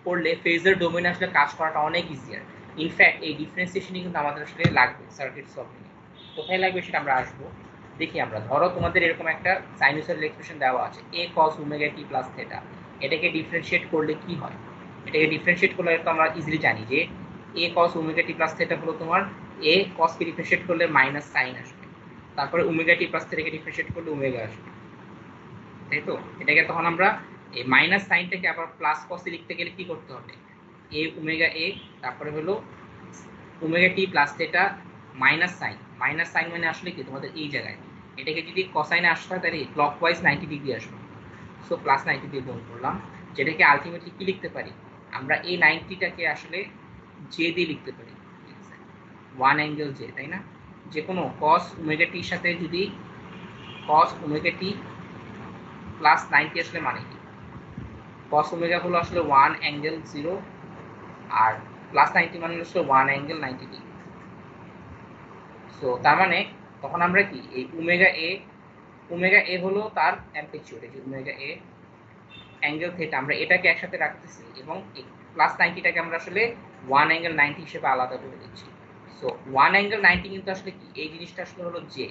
করলে ফেজার ডোমেইনে আসলে কাজ করাটা অনেক ইজিয়ার। ইনফ্যাক্ট এই ডিফারেন্সিয়েশনই কিন্তু আমাদের আসলে লাগবে সার্কিট সলভিং এ। কোথায় লাগবে সেটা আমরা আসবো, দেখি আমরা। ধরো তোমাদের এরকম একটা সাইনুসয়েডাল এক্সপ্রেশন দেওয়া আছে a cos ওমেগা t + θ, এটাকে ডিফারেন্সিয়েট করলে কি হয়, এটাকে ডিফারেন্সিয়েট করলে তো আমরা ইজিলি জানি যে a cos ওমেগা t + θ হলো তোমার a cos কে ডিফারেন্সিয়েট করলে মাইনাস সাইন আসবে, তারপরে ওমেগা t + θ কে ডিফারেন্সিয়েট করলে ওমেগা আসবে, তাই তো? এটাকে তখন আমরা এই মাইনাস সাইনটাকে আবার প্লাস কসে লিখতে গেলে কি করতে হবে, a ওমেগা a তারপরে হলো ওমেগা t + θ মাইনাস সাইন মানে আসলে কি তোমাদের এই জায়গায় এটাকে যদি কোসাইনে আসতে হয় তাহলে ক্লকওয়াইজ 90 ডিগ্রি আসবে। সো +90 দিয়ে গুণ করলাম, যেটাকে আলটিমেটলি কি লিখতে পারি, আমরা এই 90টাকে আসলে জে দিয়ে লিখতে পারি, 1 অ্যাঙ্গেল জে, তাই না? যে কোনো cos ওমেগা টির সাথে যদি cos ওমেগা টি প্লাস 90 আসলে মানে কি? cos ওমেগা হলো আসলে 1 অ্যাঙ্গেল 0 আর প্লাস 90 মানে হলো 1 অ্যাঙ্গেল 90 ডিগ্রি। সো তার মানে তখন আমরা কি এই ওমেগা এ হলো তার অ্যামপ্লিটিউড, এই যে ওমেগা এ অ্যাঙ্গেল থিটা, আমরা এটাকে একসাথে রাখতেছি এবং প্লাস 90টাকে আমরা আসলে 1 অ্যাঙ্গেল 90 হিসেবে আলাদা করে দিচ্ছি। সো 1 অ্যাঙ্গেল 90 কিন্তু আসলে কি, এই জিনিসটা আসলে হলো জে।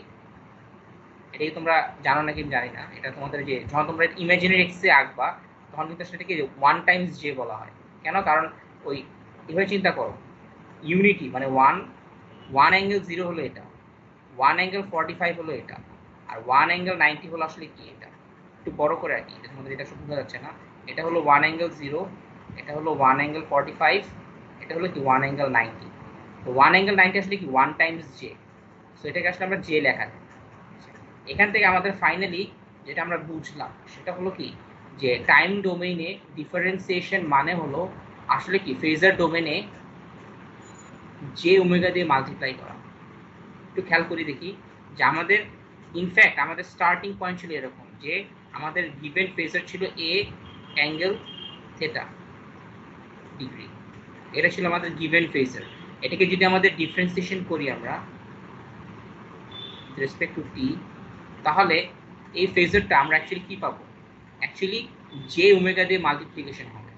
এটাকে তোমরা জানো নাকি জানি না, এটা তোমাদের যে যখন তোমরা ইমাজিনারি এক্সে আঁকবা তখন কিন্তু সেটাকে 1 টাইমস জে বলা হয়। কেন? কারণ ওই এভাবে চিন্তা করো, ইউনিটি মানে 1 অ্যাঙ্গেল 0 হলো এটা, 1 অ্যাঙ্গেল 45 হলো এটা, আর 1 অ্যাঙ্গেল 90 হলো আসলে কি এটা। একটু বড় করে আর কি, তোমাদের এটা সব বোঝা যাচ্ছে না। এটা হলো 1 অ্যাঙ্গেল 0, এটা হলো 1 অ্যাঙ্গেল 45, এটা হলো কি 1 অ্যাঙ্গেল 90। তো 1 অ্যাঙ্গেল 90 আসলে কি 1 টাইমস জে, সো এটাকে আসলে আমরা জে লেখা যায়। এখান থেকে আমাদের ফাইনালি যেটা আমরা বুঝলাম সেটা হলো কি, যে টাইম ডোমেইনে ডিফারেন্সিয়েশন মানে হলো আসলে কি ফেজার ডোমেইনে জে ওমেগা দিয়ে মাল্টিপ্লাই করা। একটু খেয়াল করে দেখি যে আমাদের ইনফ্যাক্ট আমাদের স্টার্টিং পয়েন্ট ছিল এরকম যে আমাদের গিভেন ফেজার ছিল এ অ্যাঙ্গেল থেটা ডিগ্রি, এটা ছিল আমাদের গিভেন ফেজার। এটাকে যদি আমাদের ডিফারেন্সিয়েশন করি আমরা রেসপেক্ট টু টি, তাহলে এই ফেজারটা আমরা অ্যাকচুয়ালি কি পাবো, অ্যাকচুয়ালি জে ওমেগা দিয়ে মাল্টিপ্লিকেশন হবে,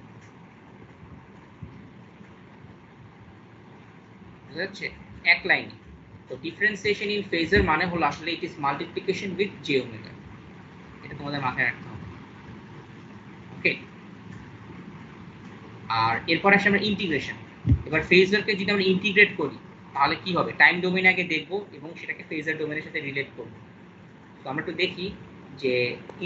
বুঝা যাচ্ছে এক লাইনে। তো ডিফারেন্সিয়েশন ইন ফেজার মানে হলো আসলে it is multiplication with J omega, এটা তোমাদের মাথায় রাখতে হবে। ওকে, আর এরপর আসে আমরা ইন্টিগ্রেশন। এবার ফেজারকে যদি আমরা ইন্টিগ্রেট করি তাহলে কি হবে, টাইম ডোমেইন আগে দেখবো এবং সেটাকে ফেজার ডোমেইনের সাথে রিলেট করবো। তো আমরা একটু দেখি যে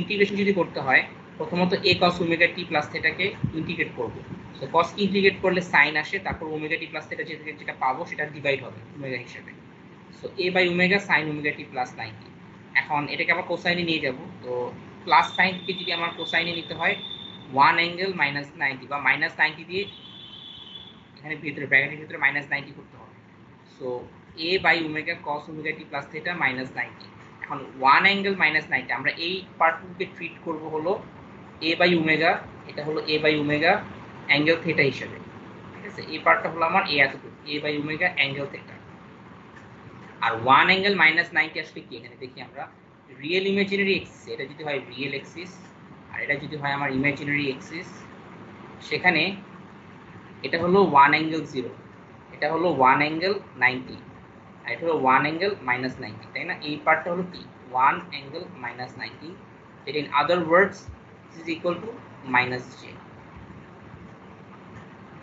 ইন্টিগ্রেশন যদি করতে হয় প্রথমত এ cos omega T plus থেটাকে integrate করব। তো cos কে ইন্টিগ্রেট করলে সাইন আসে, তারপর ওমেগা টি প্লাস থেটা যেটা পাবো সেটা ডিভাইড হবে ওমেগা হিসেবে। So A by omega sine omega T plus 90। এখন এটাকে আমরা কোসাইনে নিয়ে যাব, তো প্লাস সাইনকে যদি আমার কোসাইনে নিতে হয় 1 অ্যাঙ্গেল মাইনাস 90 বা মাইনাস 90 দিয়ে এখানে ভিতরে ব্র্যাকেটের ভিতরে মাইনাস 90 করতে হবে। So A by omega cos omega T plus theta minus 90। এখন 1 অ্যাঙ্গেল মাইনাস 90 আমরা এই পার্টগুলোকে ট্রিট করব হলো এ বাই ওমেগা, এটা হলো A by omega angle theta হিসেবে, ঠিক আছে? এই পার্টটা হলো আমার এ এতটুকু A by omega angle theta. আর 1 অ্যাঙ্গেল মাইনাস 90 আসলে কি, এখানে দেখি আমরা রিয়েল ইমাজিনারি এক্সিস, এটা যদি হয় রিয়েল এক্সিস আর এটা যদি হয় আমার ইমাজিনারি এক্সিস, সেখানে এটা হলো 1 অ্যাঙ্গেল 0, এটা হলো 1 অ্যাঙ্গেল 90 আর এটা হলো 1 অ্যাঙ্গেল মাইনাস 90, তাই না? এই পার্টটা হলো কি 1 অ্যাঙ্গেল মাইনাস 90, এটা in other words is equal two minus J,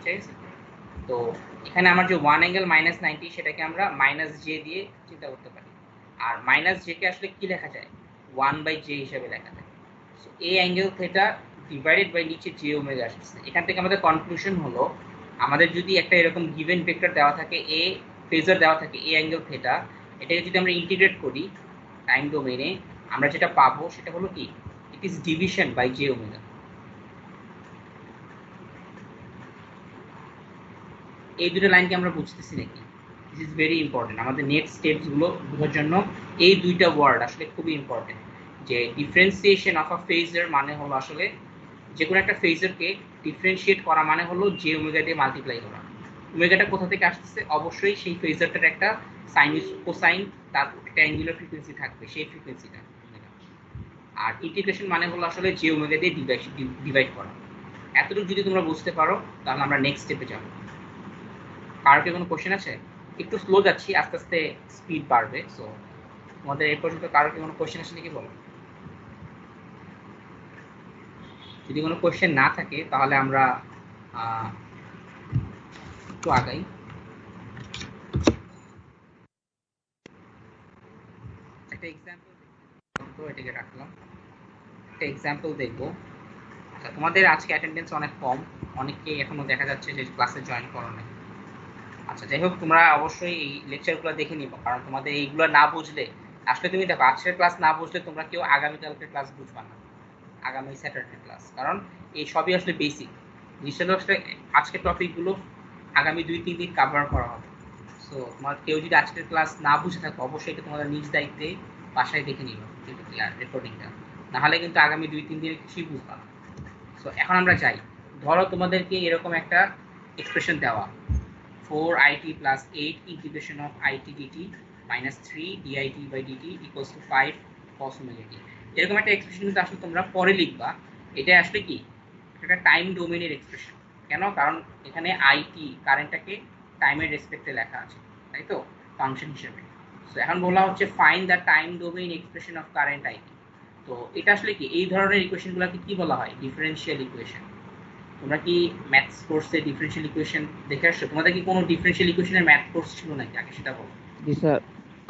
ঠিক আছে? তো এখানে আমার যে 1 অ্যাঙ্গেল মাইনাস 90 সেটাকে আমরা মাইনাস জে দিয়ে চিন্তা করতে পারি, আর মাইনাস জে কে আসলে কি লেখা যায় 1 বাই জে হিসেবে লেখা যায়। So A angle theta divided by নিচে জে ওমেগা আসছে। এখান থেকে আমাদের কনক্লুশন হলো আমাদের যদি একটা এরকম গিভেন ভেক্টর দেওয়া থাকে, এ ফেজার দেওয়া থাকে এ অ্যাঙ্গেল থেটা, এটাকে যদি আমরা ইন্টিগ্রেট করি টাইম ডোমেইনে আমরা যেটা পাবো সেটা হলো কি it is division by J omega. এই দুটো লাইনকে আমরা বুঝতেছি নাকি? দিস ইজ ভেরি ইম্পর্টেন্ট, আমাদের নেক্সট স্টেপসগুলো বোঝার জন্য এই দুইটা ওয়ার্ড আসলে খুবই ইম্পর্টেন্ট। যে ডিফারেন্সিয়েশন অফ আ ফেজার মানে হলো আসলে যে কোনো একটা ফেজারকে ডিফারেন্সিয়েট করা মানে হলো জে ওমেগা দিয়ে মাল্টিপ্লাই করা। ওমেগাটা কোথা থেকে আসতেছে, অবশ্যই সেই ফেজারটার একটা সাইন কোসাইন তার একটা অ্যাঙ্গুলার ফ্রিকোয়েন্সি থাকবে, সেই ফ্রিকোয়েন্সিটা। আর ইন্টিগ্রেশন মানে হলো আসলে জে ওমেগা দিয়ে ডিভাইড করা। এতটুকু যদি তোমরা বুঝতে পারো তাহলে আমরা নেক্সট স্টেপে যাব। কার কি কোনো কোশ্চেন আছে? একটু স্লো যাচ্ছি, আস্তে আস্তে স্পিড বাড়বে। সো তোমাদের এই পর্যন্ত কারো কি কোনো কোশ্চেন আছে নাকি বলো। যদি কোনো কোশ্চেন না থাকে তাহলে আমরা একটু আগাই। একটা এক্সাম্পল তো এটাকে রাখলাম, একটা এক্সাম্পল দেখবো। আচ্ছা, তোমাদের আজকে অ্যাটেন্ডেন্স অনেক কম, অনেককেই এখনো দেখা যাচ্ছে যে ক্লাসে জয়েন করো না। আচ্ছা যাই হোক, তোমরা অবশ্যই এই লেকচারগুলো দেখে নিবো, কারণ তোমাদের এইগুলো না বুঝলে আসলে তুমি দেখো আজকের ক্লাস না বুঝলে তোমরা কেউ আগামীকালকের ক্লাস বুঝবা না, আগামী স্যাটারডে ক্লাস, কারণ এই সবই আসলে বেসিক। জিনিসটা আসলে আজকের টপিকগুলো আগামী 2-3 দিন কভার করা হবে। সো তোমার কেউ যদি আজকের ক্লাস না বুঝে থাকো অবশ্যই এটা তোমাদের নিজ দায়িত্বে বাসায় দেখে নিও রেকর্ডিংটা, নাহলে কিন্তু আগামী 2-3 দিনে কিছুই বুঝবা না। সো এখন আমরা যাই, ধরো তোমাদেরকে এরকম একটা এক্সপ্রেশন দেওয়া 4it plus 8 integration of it dt minus 3 dit by dt equals to 5 cos omega t। এরকম একটা এক্সপ্রেশন কিন্তু আসলে তোমরা পরে লিখবা। এটা আসলে কি একটা টাইম ডোমেইনের এক্সপ্রেশন। কেন? কারণ এখানে it কারেন্টটাকে টাইমের রেসপেক্টে লেখা আছে, তাই তো, ফাংশন হিসেবে। সো এখন বলা হচ্ছে find the time domain expression of current it। তো এটা আসলে কি এই ধরনের ইকুয়েশনগুলোকে কি বলা হয়? Differential equation. তোমরা কি ম্যাথস কোর্সে ডিফারেনশিয়াল ইকুয়েশন দেখে আসছো? তোমাদের কি কোনো ডিফারেনশিয়াল ইকুয়েশনের ম্যাথ কোর্স ছিল নাকি আগে, সেটা বলো। জি স্যার,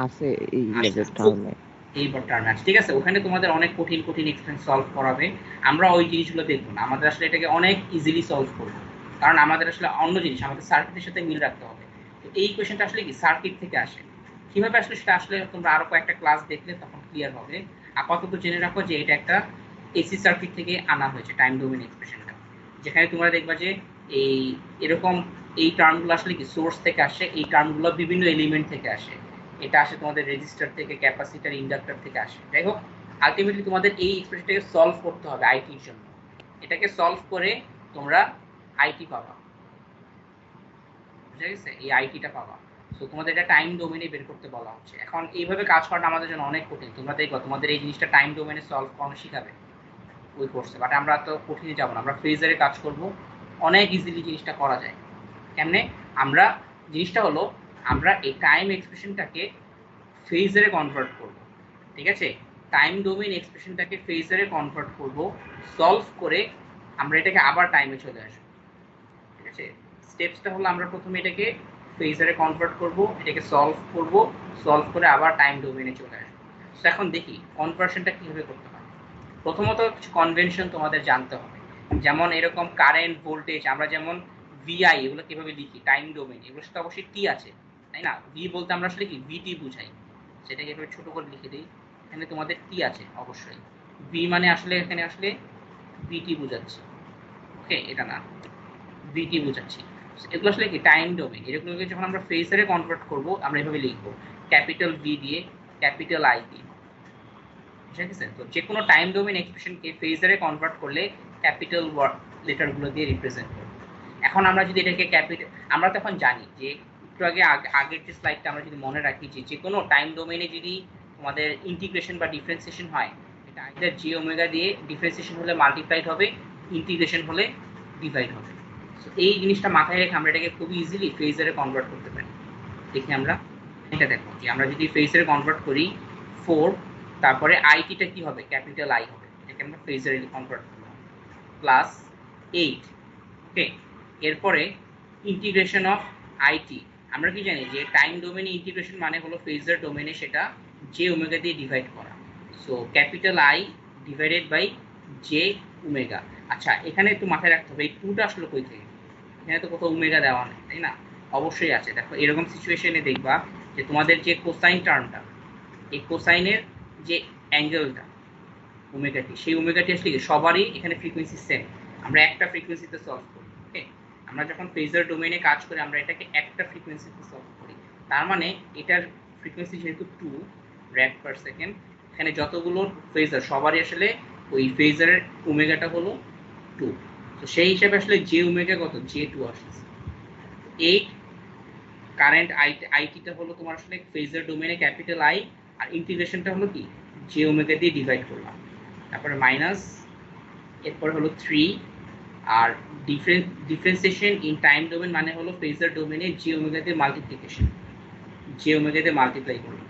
আছে এই লেভেল টার্মে। এই টার্মে আছে, ঠিক আছে। ওখানে তোমাদের অনেক কঠিন কঠিন এক্সপ্রেশন সলভ করাবে, আমরা ওই জিনিসগুলো দেখবো না। আমাদের আসলে এটাকে অনেক ইজিলি সলভ করবো, কারণ আমাদের আসলে অন্য জিনিস, আমাদের সার্কিটের সাথে মিল রাখতে হবে। তো এই ইকুয়েশনটা আসলে কি সার্কিট থেকে আসে, কিভাবে আসলে সেটা আসলে তোমরা আরো কয়েকটা ক্লাস দেখলে তখন ক্লিয়ার হবে। আপাতত জেনে রাখো যে এটা একটা এসি সার্কিট থেকে আনা হয়েছে টাইম ডোমেইন এক্সপ্রেশনটা, যেখানে তোমরা দেখবা যে এই এরকম এই টার্মগুলো আসলে কি সোর্স থেকে আসে, এই টার্মগুলো বিভিন্ন এলিমেন্ট থেকে আসে। এটা আসে তোমাদের রেজিস্টার থেকে, ক্যাপাসিটর, ইন্ডাক্টর থেকে আসে। যাই হোক, আলটিমেটলি তোমাদের এই এক্সপ্রেশনটাকে সলভ করতে হবে আইটির জন্য। এটাকে সলভ করে তোমরা আইটি পাবা, বুঝা গেছে? এই আইটিটা পাবা। সো তোমাদের এটা টাইম ডোমেইনে বের করতে বলা হচ্ছে। এখন এইভাবে কাজ করাটা আমাদের জন্য অনেক কঠিন। তোমরা দেখবা তোমাদের এই জিনিসটা টাইম ডোমেইনে সলভ করানো শিখাবে ওই কোর্সে, বাট আমরা তো কঠিনে যাব না, আমরা ফেজারে কাজ করব। অনেক ইজিলি জিনিসটা করা যায়। কেমনে? আমরা জিনিসটা হলো আমরা এই টাইম এক্সপ্রেশনটাকে ফেজারে কনভার্ট করব, ঠিক আছে? টাইম ডোমেইন এক্সপ্রেশনটাকে ফেজারে কনভার্ট করব, সলভ করে আমরা এটাকে আবার টাইমে চলে আসবো, ঠিক আছে? স্টেপসটা হলো আমরা প্রথমে এটাকে ফেজারে কনভার্ট করব, এটাকে সলভ করব, সলভ করে আবার টাইম ডোমেইনে চলে আসবো। তো এখন দেখি কনভার্সনটা কিভাবে করতে হয়। প্রথমত কিছু কনভেনশন তোমাদের জানতে হবে, যেমন এরকম কারেন্ট, ভোল্টেজ, আমরা যেমন ভিআই এগুলো কিভাবে লিখি টাইম ডোমেইন, এগুলোর সাথে অবশ্যই টি আছে, তাই না? ভি বলতে আমরা আসলে কি ভিটি বুঝাই, সেটাকে এভাবে ছোট করে লিখে দিই। এখানে তোমাদের টি আছে অবশ্যই, ভি মানে আসলে এখানে আসলে ভিটি বোঝাচ্ছি, ওকে, এটা না, ভিটি বোঝাচ্ছি। এগুলো আসলে কি টাইম ডোমেইন। এগুলোকে যখন আমরা ফেজারে কনভার্ট করব আমরা এভাবে লিখবো, ক্যাপিটাল ভি দিয়ে, ক্যাপিটাল আই দিয়ে, ঠিক আছে? তো যে কোনো টাইম ডোমেইন এক্সপ্রেশনকে ফেজারে কনভার্ট করলে ক্যাপিটাল লেটারগুলো দিয়ে রিপ্রেজেন্ট করব। এখন আমরা যদি এটাকে ক্যাপিটাল, আমরা তখন জানি যে একটু আগে আগের যে স্লাইডটা আমরা যদি মনে রাখি যে কোনো টাইম ডোমেইনে যদি আমাদের ইন্টিগ্রেশন বা ডিফারেন্সিয়েশন হয়, এটা আইদার জে ওমেগা দিয়ে ডিফারেন্সিয়েশন হলে মাল্টিপ্লাইড হবে, ইন্টিগ্রেশন হলে ডিভাইড হবে। সো এই জিনিসটা মাথায় রেখে আমরা এটাকে খুব ইজিলি ফেজারে কনভার্ট করতে পারি। দেখি আমরা এটা দেখো যে আমরা যদি ফেজারে কনভার্ট করি 4, তারপরে আইটিটা কি হবে? ক্যাপিটাল আই হবে, এটাকে আমরা ফেজারে কনভার্ট করলাম, প্লাস 8, ওকে। এরপরে ইন্টিগ্রেশন অফ আইটি, আমরা কি জানি যে টাইম ডোমেইনে ইন্টিগ্রেশন মানে হলো ফেজার ডোমেইনে সেটা জে ওমেগা দিয়ে ডিভাইড করা। So capital I divided by J omega. আচ্ছা, এখানে একটু মাথায় রাখতে হবে এই 2টা আসলে কই থেকে, এখানে তো কোথাও ওমেগা দেওয়া নেই, তাই না? অবশ্যই আছে। দেখো এরকম সিচুয়েশনে দেখবা যে তোমাদের যে কোসাইন টার্মটা, এই কোসাইনের যে অ্যাঙ্গেলটা ওমেগাটি, সেই ওমেগাটি আসলে সবারই এখানে ফ্রিকোয়েন্সি সেম, আমরা একটা ফ্রিকোয়েন্সিতে সলভ করি, ওকে। আমরা যখন ফেজার ডোমেইনে কাজ করি আমরা এটাকে একটা ফ্রিকোয়েন্সিতে সলভ করি, তার মানে এটার ফ্রিকোয়েন্সি যেহেতু 2 রেড পার সেকেন্ড, এখানে যতগুলো ফেজার সবারই আসলে ওই ফেজারের ওমেগাটা হলো 2। তো সেই হিসাবে আসলে জে ওমেগা কত? জে 2 আসছে। 8 কারেন্ট আইটিটা হলো তোমার আসলে ফেজার ডোমেইনে ক্যাপিটাল আই, আর ইন্টিগ্রেশনটা হলো কি জে ওমেগা দিয়ে ডিভাইড করলাম, তারপরে মাইনাস, এরপর হলো 3, আর ডিফারেন্সিয়েশন ইন টাইম ডোমেইন মানে হলো ফেজার ডোমেইনে জে ওমেগা দিয়ে মাল্টিপ্লিকেশন, জে ওমেগা দিয়ে মাল্টিপ্লাই করলাম,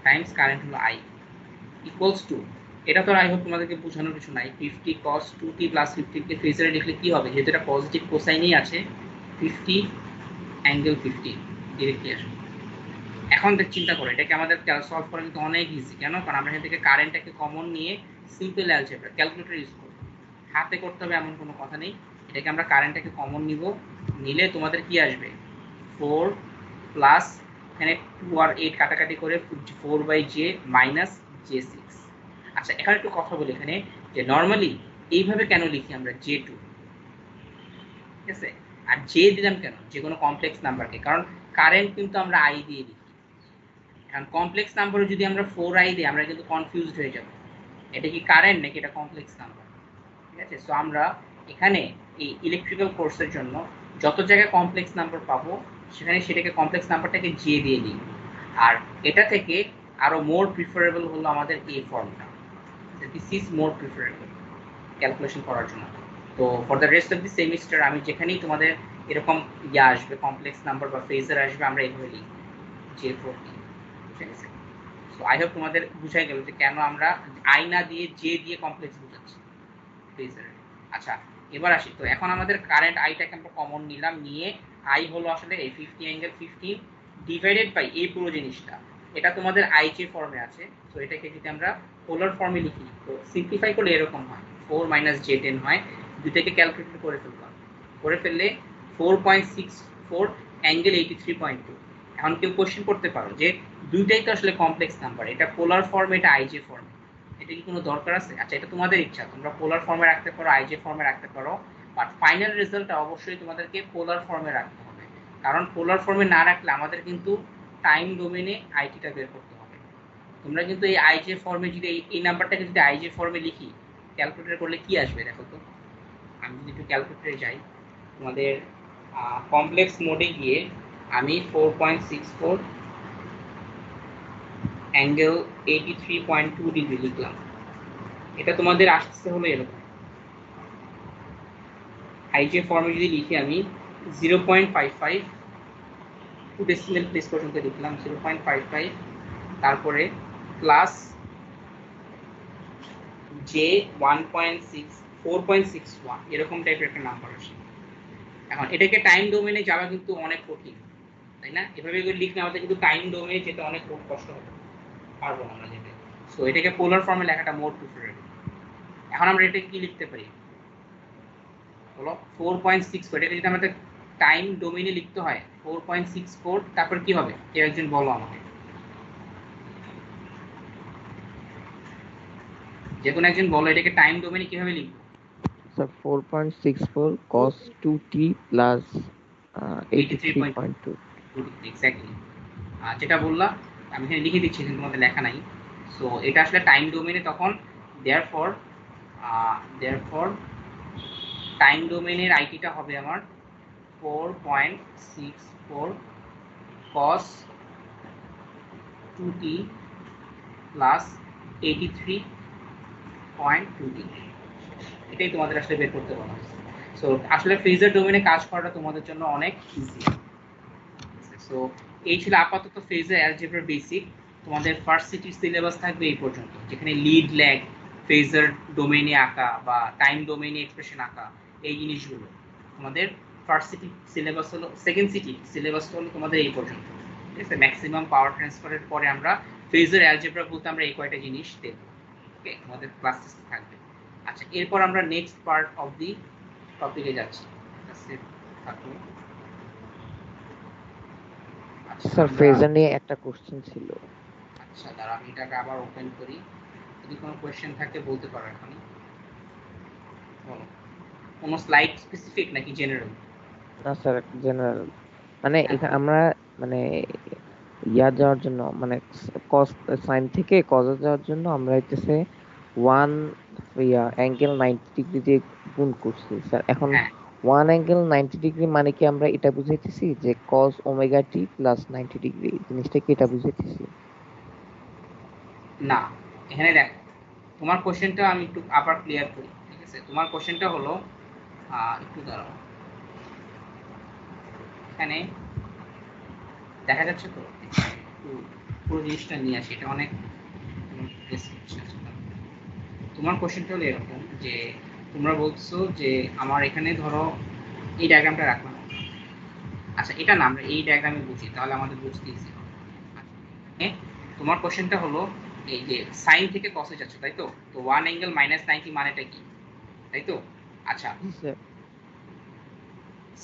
টাইমস কারেন্ট হলো আই ইকুয়ালস টু, এটা তো আই হোপ তোমাদেরকে বোঝানোর কিছু নাই, 50 cos 2t প্লাস 15 কে ফেজারে লিখলে কি হবে? যেহেতু এটা পজিটিভ কোসাইনেই আছে, 50 অ্যাঙ্গেল 50 ডিরেক্টলি আসবে। এখন চিন্তা করো এটাকে আমাদের সলভ করা কিন্তু অনেক ইজি। কেন? কারণ আমরা এখান থেকে কারেন্টটাকে কমন নিয়ে সিম্পল অ্যালজেব্রা ক্যালকুলেটর ইউজ করব, হাতে করতে হবে এমন কোনো কথা নেই। এটাকে আমরা কারেন্টটাকে কমন নিব, নিলে তোমাদের কি আসবে? 4 প্লাস এখানে 2 আর 8 কাটাকাটি করে 4/j মাইনাস j6। আচ্ছা, এখানে একটু কথা বলি এখানে যে নর্মালি এইভাবে কেন লিখি আমরা J2? ঠিক আছে। আর জে দিলাম কেন, যে কোনো কমপ্লেক্স নাম্বারকে, কারণ কারেন্ট কিন্তু আমরা আই দিয়ে লিখি। এখন কমপ্লেক্স নাম্বারে যদি আমরা 4i দিই আমরা কিন্তু কনফিউজড হয়ে যাব, এটা কি কারেন্ট নাকি এটা কমপ্লেক্স নাম্বার। ঠিক আছে, সো আমরা এখানে এই ইলেকট্রিক্যাল কোর্সের জন্য যত জায়গায় কমপ্লেক্স নাম্বার পাবো সেখানে সেটাকে কমপ্লেক্স নাম্বারটাকে জে দিয়ে দিই। আর এটা থেকে আরো মোর প্রিফারেবল হলো আমাদের এই ফর্মটা, this is more preferable calculation করার জন্য। তো for the rest of the semester আমি যেখানেই তোমাদের এরকম ইয়ে আসবে কমপ্লেক্স নাম্বার বা ফেজার আসবে আমরা এইভাবে লিখব জে 14। ঠিক আছে, সো আই হোপ তোমাদের বুঝাই গেল যে কেন আমরা আই না দিয়ে জে দিয়ে কমপ্লেক্স বুঝাচ্ছি ফেজার। আচ্ছা এবার আসি, তো এখন আমাদের কারেন্ট আইটাকে আমরা কমন নিলাম, নিয়ে আই হলো আসলে এই 50 অ্যাঙ্গেল 15 ডিভাইডেড বাই এই পুরো জিনিসটা, এটা তোমাদের আই জে ফর্মে আছে। তো এটাকে যদি আমরা পোলার ফর্মে লিখি তো সিম্পলিফাই করলে এরকম হয় 4 মাইনাস জে 10 হয়, দুইটাকে ক্যালকুলেট করে ফেললাম, করে ফেললে 4.64 অ্যাঙ্গেল 83.2। এখন কেউ কোশ্চেন করতে পারো যে দুইটাই তো আসলে কমপ্লেক্স নাম্বার, এটা পোলার ফর্মে এটা আইজে ফর্মে, এটা কি কোনো দরকার আছে? আচ্ছা এটা তোমাদের ইচ্ছা, তোমরা পোলার ফর্মে রাখতে পারো আইজে ফর্মে রাখতে পারো, বাট ফাইনাল রেজাল্টটা অবশ্যই তোমাদেরকে পোলার ফর্মে রাখতে হবে, কারণ পোলার ফর্মে না রাখলে আমাদের কিন্তু টাইম ডোমেনে আইটিটা বের করতে হবে। তোমরা কিন্তু এই আইজে ফর্মে যদি এই নাম্বারটাকে যদি আইজে ফর্মে লিখি ক্যালকুলেটর করলে কি আসবে দেখো তো। আমি যদি একটু ক্যালকুলেটরে যাই, তোমাদের কমপ্লেক্স মোডে গিয়ে আমি 4.64 অ্যাঙ্গেল 83.2 ডিগ্রি লিখলাম, এটা তোমাদের আসতে হলো এরকম। আইজে ফর্মে যদি লিখি আমি 0.55 টু ডেসিমেল প্লেস পর্যন্ত লিখলাম 0.55, তারপরে প্লাস জে 4.61 এরকম টাইপের একটা নাম্বার আসে। এখন এটাকে টাইম ডোমেনে যাওয়া কিন্তু অনেক কঠিন, তাই না? এভাবে লিখলে আমাদের কিন্তু টাইম ডোমেনে যেতে অনেক কষ্ট হবে, পারবো না আমরা যেতে। সো এটাকে পোলার ফর্মে লেখাটা মোর প্রিফারেবল। এখন আমরা এটাকে কি লিখতে পারি বলো, 4.64, এটাকে যদি আমাদের টাইম ডোমেনে লিখতে হয় 4.64, তারপর কি হবে কেউ একজন বলো আমাকে, যে কোনো একজন বলো এটাকে টাইম ডোমেনে কিভাবে লিখবো। Sir 4.64 cos 2t plus 83.2। Exactly যেটা বললাম আমি এখানে লিখে দিচ্ছি কিন্তু তোমাদের লেখা নাই। সো এটা আসলে টাইম ডোমেনে তখন দেয়ারফর টাইম ডোমেনের আইটিটা হবে আমার 4.64 cos 2t plus 83.2 ডিগ্রি, এটাই তোমাদের আসলে বের করতে বলা হয়েছে। সো আসলে ফেজার ডোমেনে কাজ করাটা তোমাদের জন্য অনেক ইজি। সো এই ছিল আপাতত ফেজার অ্যালজেব্রা বেসিক। তোমাদের ভার্সিটির সিলেবাস থাকবে এই পর্যন্ত, যেখানে লিড ল্যাগ, ফেজার ডোমেনে আঁকা বা টাইম ডোমেনে এক্সপ্রেশন আঁকা, এই জিনিসগুলো তোমাদের ভার্সিটি সিলেবাস হলো, সেকেন্ড সিটি সিলেবাস হলো তোমাদের এই পর্যন্ত। ঠিক আছে, ম্যাক্সিমাম পাওয়ার ট্রান্সফারের পরে আমরা ফেজার অ্যালজেব্রা বলতে আমরা এই কয়টা জিনিস দেব। ওকে, আমাদের ক্লাস থাকবে। আচ্ছা এরপর আমরা নেক্সট পার্ট অফ দি টপিকে যাচ্ছি। স্যার ফেজার নিয়ে একটা কোশ্চেন ছিল। আচ্ছা দাঁড়া আমি এটাকে আবার ওপেন করি, যদি কোনো কোয়েশ্চেন থাকে বলতে পারো এখনই। বলো, কোনো স্লাইড স্পেসিফিক নাকি জেনারেল? না স্যার জেনারেল, মানে হ্যাঁ, এখানে আমরা মানে ইয়া যাওয়ার জন্য মানে কস সাইন থেকে কজে যাওয়ার জন্য আমরা হইতেছে 1 অ্যাঙ্গেল 90 ডিগ্রি দিয়ে গুণ করছি স্যার। এখন হ্যাঁ 1 অ্যাঙ্গেল 90 ডিগ্রি মানে কি আমরা এটা বুঝাইতেছি যে cos omega T plus 90 degree, জিনিসটা কি এটা বুঝাইতেছি? না, এখানে দেখো তোমার কোশ্চেনটা আমি একটু আবার ক্লিয়ার করি। ঠিক আছে, তোমার কোশ্চেনটা হলো একটু দাঁড়াও, এখানে দেখা যাচ্ছে তো, একটু পুরো জিনিসটা নিয়ে আসি, এটা অনেক তোমার কোশ্চেনটা হলো এরকম যে তোমরা বলছো যে আমার এখানে ধরো এই ডায়াগ্রামটা রাখলাম। আচ্ছা এটা না আমরা এই ডায়াগ্রামে বুঝি তাহলে আমাদের বুঝতে ইজি হবে। তোমার কোশ্চেনটা হলো এই যে সাইন থেকে কসে যাচ্ছে তাই তো, তো 1 অ্যাঙ্গেল -90 মানেটা কি, তাই তো? আচ্ছা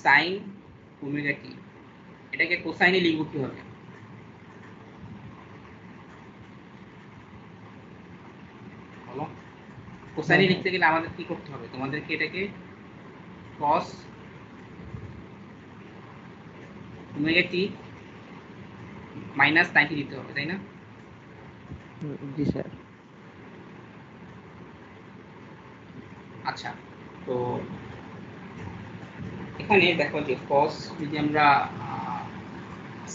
সাইন ওমেগা টি, এটাকে কোসাইনে লিখব কিভাবে বলো? কোসাইনে লিখতে গেলে আমাদের কি করতে হবে, তোমাদেরকে এটাকে cos ওমেগা টি মাইনাস 90 দিতে হবে, তাই না? জি স্যার। আচ্ছা, তো এখানে দেখো যে cos যদি আমরা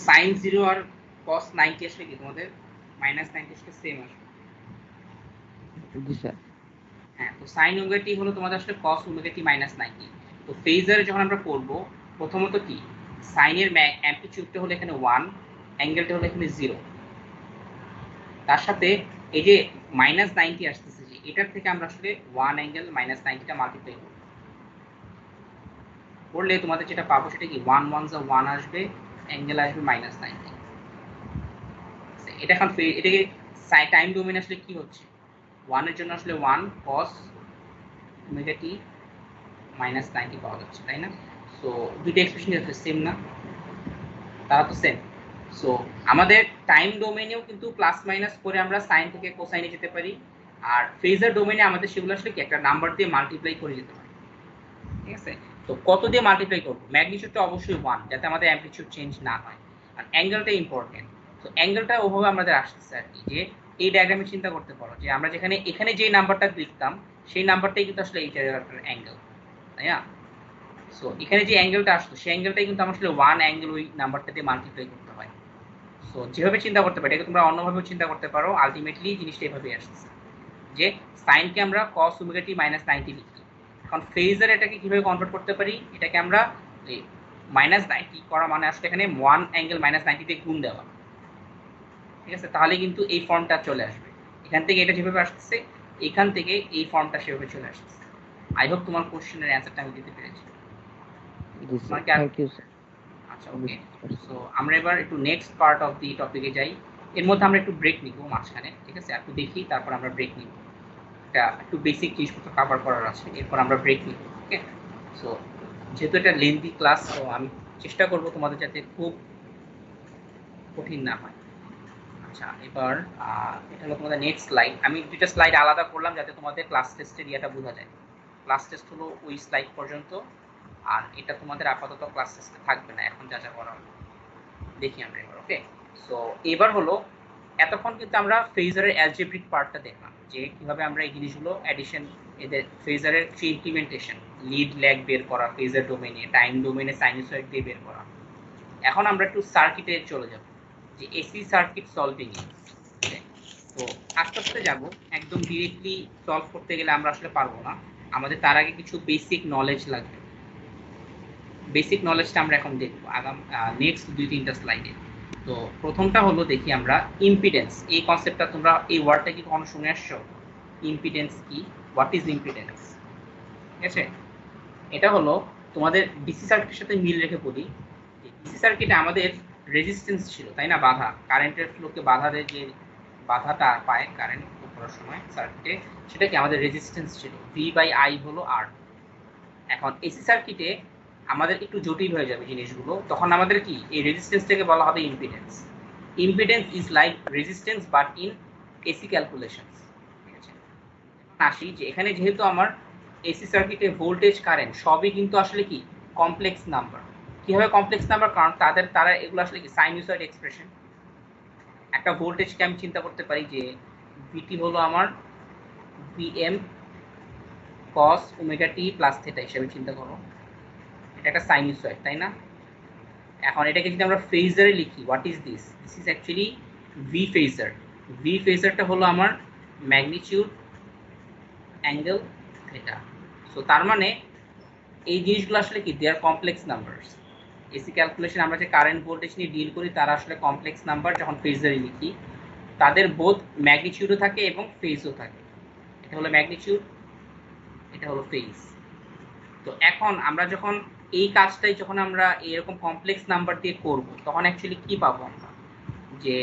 sin 0 আর cos 90 আসলে কি তোমাদের মাইনাস 90 আসলে সেম আসবে। জি স্যার। হ্যাঁ, তো sin ওমেগা টি হলো তোমাদের আসলে cos ওমেগা টি মাইনাস 90। তো ফেজারে যখন আমরা করব প্রথমত কি sin এর অ্যামপ্লিটিউডটা হলো এখানে 1, অ্যাঙ্গেলটা হলো এখানে 0, তার সাথে এই যে মাইনাস 90 আসতেছে, যে এটার থেকে আমরা আসলে 1 অ্যাঙ্গেল মাইনাস 90টা মাল্টিপ্লাই করব, করলে তোমাদের যেটা পাবো সেটা কি 1 1 যা 1 আসবে, অ্যাঙ্গেল আসবে মাইনাস 90। এটা এখন এটাকে টাইম ডোমেইন আসলে কি হচ্ছে, 1 এর জন্য আসলে 1 cos ওমেগা টি মাইনাস 90 পাওয়া যাচ্ছে, তাই না? সো দুইটা এক্সপ্রেশন হচ্ছে সেম না, তারা তো সেম। সো আমাদের টাইম ডোমেইনেও কিন্তু প্লাস মাইনাস করে আমরা সাইন থেকে কোসাইনে যেতে পারি, আর ফেজার ডোমেইনে আমাদের সেগুলো আসলে কি একটা নাম্বার দিয়ে মাল্টিপ্লাই করে যেতে পারি, ঠিক আছে? তো কত দিয়ে মাল্টিপ্লাই করবো? ম্যাগনিটিউডটা অবশ্যই 1, যাতে আমাদের অ্যামপ্লিটিউড চেঞ্জ না হয়, আর অ্যাঙ্গেলটা ইম্পর্টেন্ট। তো অ্যাঙ্গেলটা ওভাবে আমাদের আসতেছে আর কি, যে এই ডায়াগ্রামে চিন্তা করতে পারো যে আমরা যেখানে এখানে যে নাম্বারটা লিখতাম সেই নাম্বারটাই কিন্তু আসলে এই জায়গাটার অ্যাঙ্গেল, তাই না? সো এখানে যে অ্যাঙ্গেলটা আসতো সেই অ্যাঙ্গেলটাই কিন্তু আমার আসলে 1 অ্যাঙ্গেল ওই নাম্বারটা দিয়ে মাল্টিপ্লাই করতে হয়। সো যেভাবে চিন্তা করতে পারি, এটাকে তোমরা অন্যভাবেও চিন্তা করতে পারো, আলটিমেটলি জিনিসটা এভাবেই আসছে যে সাইনকে আমরা cos ওমেগা টি মাইনাস 90 লিখি। এখন ফেজার এটাকে কিভাবে কনভার্ট করতে পারি, এটাকে আমরা মাইনাস 90 করা মানে আসলে এখানে 1 অ্যাঙ্গেল মাইনাস 90 দিয়ে গুণ দেওয়া, ঠিক আছে? তাহলে কিন্তু এই ফর্মটা চলে আসবে, এখান থেকে এটা যেভাবে আসছে এখান থেকে এই ফর্মটা সেভাবে চলে আসছে। আই হোপ তোমার কোশ্চেনের অ্যান্সারটা আমি দিতে পেরেছি। জি স্যার, তোমার কি আর থ্যাংক ইউ স্যার। আচ্ছা, ওকে। সো আমরা এবার একটু নেক্সট পার্ট অফ দি টপিকে যাই। এর মধ্যে আমরা একটু ব্রেক নিব মাঝখানে, ঠিক আছে? একটু দেখি, তারপর আমরা ব্রেক নিব, এটা একটু বেসিক জিনিসপত্র কভার করার আছে, এরপর আমরা ব্রেক নিব, ওকে? সো যেহেতু এটা লেন্দি ক্লাস, তো আমি চেষ্টা করব তোমাদের যাতে খুব কঠিন না হয়। আচ্ছা, এবার এটা হলো তোমাদের নেক্সট স্লাইড। আমি দুইটা স্লাইড আলাদা করলাম যাতে তোমাদের ক্লাস টেস্টের ইয়েটা বোঝা যায়। ক্লাস টেস্ট হলো ওই স্লাইড পর্যন্ত, আর এটা তোমাদের আপাতত ক্লাস টেস্টে থাকবে না, এখন যা যা করা হবে দেখি আমরা এবার, ওকে? সো এবার হলো এতক্ষণ কিন্তু আমরা ফেজারের অ্যালজেব্রিক পার্টটা দেখলাম, যে কিভাবে আমরা এই জিনিসগুলো অ্যাডিশন, এদের ফেজারের যে ইমপ্লিমেন্টেশন, লিড ল্যাগ বের করা ফেজার ডোমেইনে, টাইম ডোমেইনে সাইনুসয়েড দিয়ে বের করা। এখন আমরা একটু সার্কিটে চলে যাব, যে এসি সার্কিট সলভিং এ। তো আস্তে আস্তে যাব, একদম ডিরেক্টলি সলভ করতে গেলে আমরা আসলে পারবো না, আমাদের তার আগে কিছু বেসিক নলেজ লাগবে। বেসিক নলেজটা আমরা এখন দেখবো আগাম নেক্সট 2-3টা স্লাইডে। তো প্রথমটা হলো দেখি আমরা ইম্পিডেন্স। এই কনসেপ্টটা তোমরা এই ওয়ার্ডটা কি কখনো শুনে আসছো? ইম্পিডেন্স কি, হোয়াট ইজ ইম্পিডেন্স, ঠিক আছে? এটা হলো তোমাদের ডিসি সার্কিটের সাথে মিল রেখে বলি, ডিসি সার্কিটে আমাদের রেজিস্ট্যান্স ছিল, তাই না? বাধা, কারেন্টের ফ্লোকে বাধা দেয়, যে বাধাটা পায় কারেন্ট করার সময় সার্কিটে, সেটা কি আমাদের রেজিস্ট্যান্স ছিল, ভি বাই আই হলো আর। এখন এসি সার্কিটে আমাদের একটু জটিল হয়ে যাবে জিনিসগুলো, তখন আমাদের কি এই রেজিস্ট্যান্সটাকে বলা হবে impedance. Impedance is like resistance but in AC calculations, ঠিক আছে? আসি যে এখানে যেহেতু আমার এসি সার্কিটে ভোল্টেজ কারেন্ট সবই কিন্তু আসলে কি কমপ্লেক্স নাম্বার। কিভাবে কমপ্লেক্স নাম্বার? কারণ তারা এগুলো আসলে কি সাইনুসয়েড এক্সপ্রেশন। একটা ভোল্টেজকে আমি চিন্তা করতে পারি যে ভিটি হলো আমার ভিএম কস ওমেগা টি প্লাস থিটা হিসেবে চিন্তা করো, এটা একটা সাইনুসয়েড, তাই না? এখন এটাকে যদি আমরা ফেজারে লিখি, what is this? This is actually V phasor. V ফেজারটা হলো আমার ম্যাগনিটিউড অ্যাঙ্গেল থিটা। সো তার মানে এই জিনিসগুলো আসলে কি দে আর কমপ্লেক্স নাম্বারস। এসি ক্যালকুলেশন আমরা যে কারেন্ট ভোল্টেজ নিয়ে ডিল করি তারা আসলে কমপ্লেক্স নাম্বার, যখন ফেজারে লিখি তাদের বোধ ম্যাগনিটিউডও থাকে এবং ফেজও থাকে। এটা হলো ম্যাগনিটিউড, এটা হলো ফেজ। তো এখন আমরা যখন এই কাজটাই যখন আমরা এরকম কমপ্লেক্স নাম্বার দিয়ে করব, তখন অ্যাকচুয়ালি কি পাবো আমরা, যে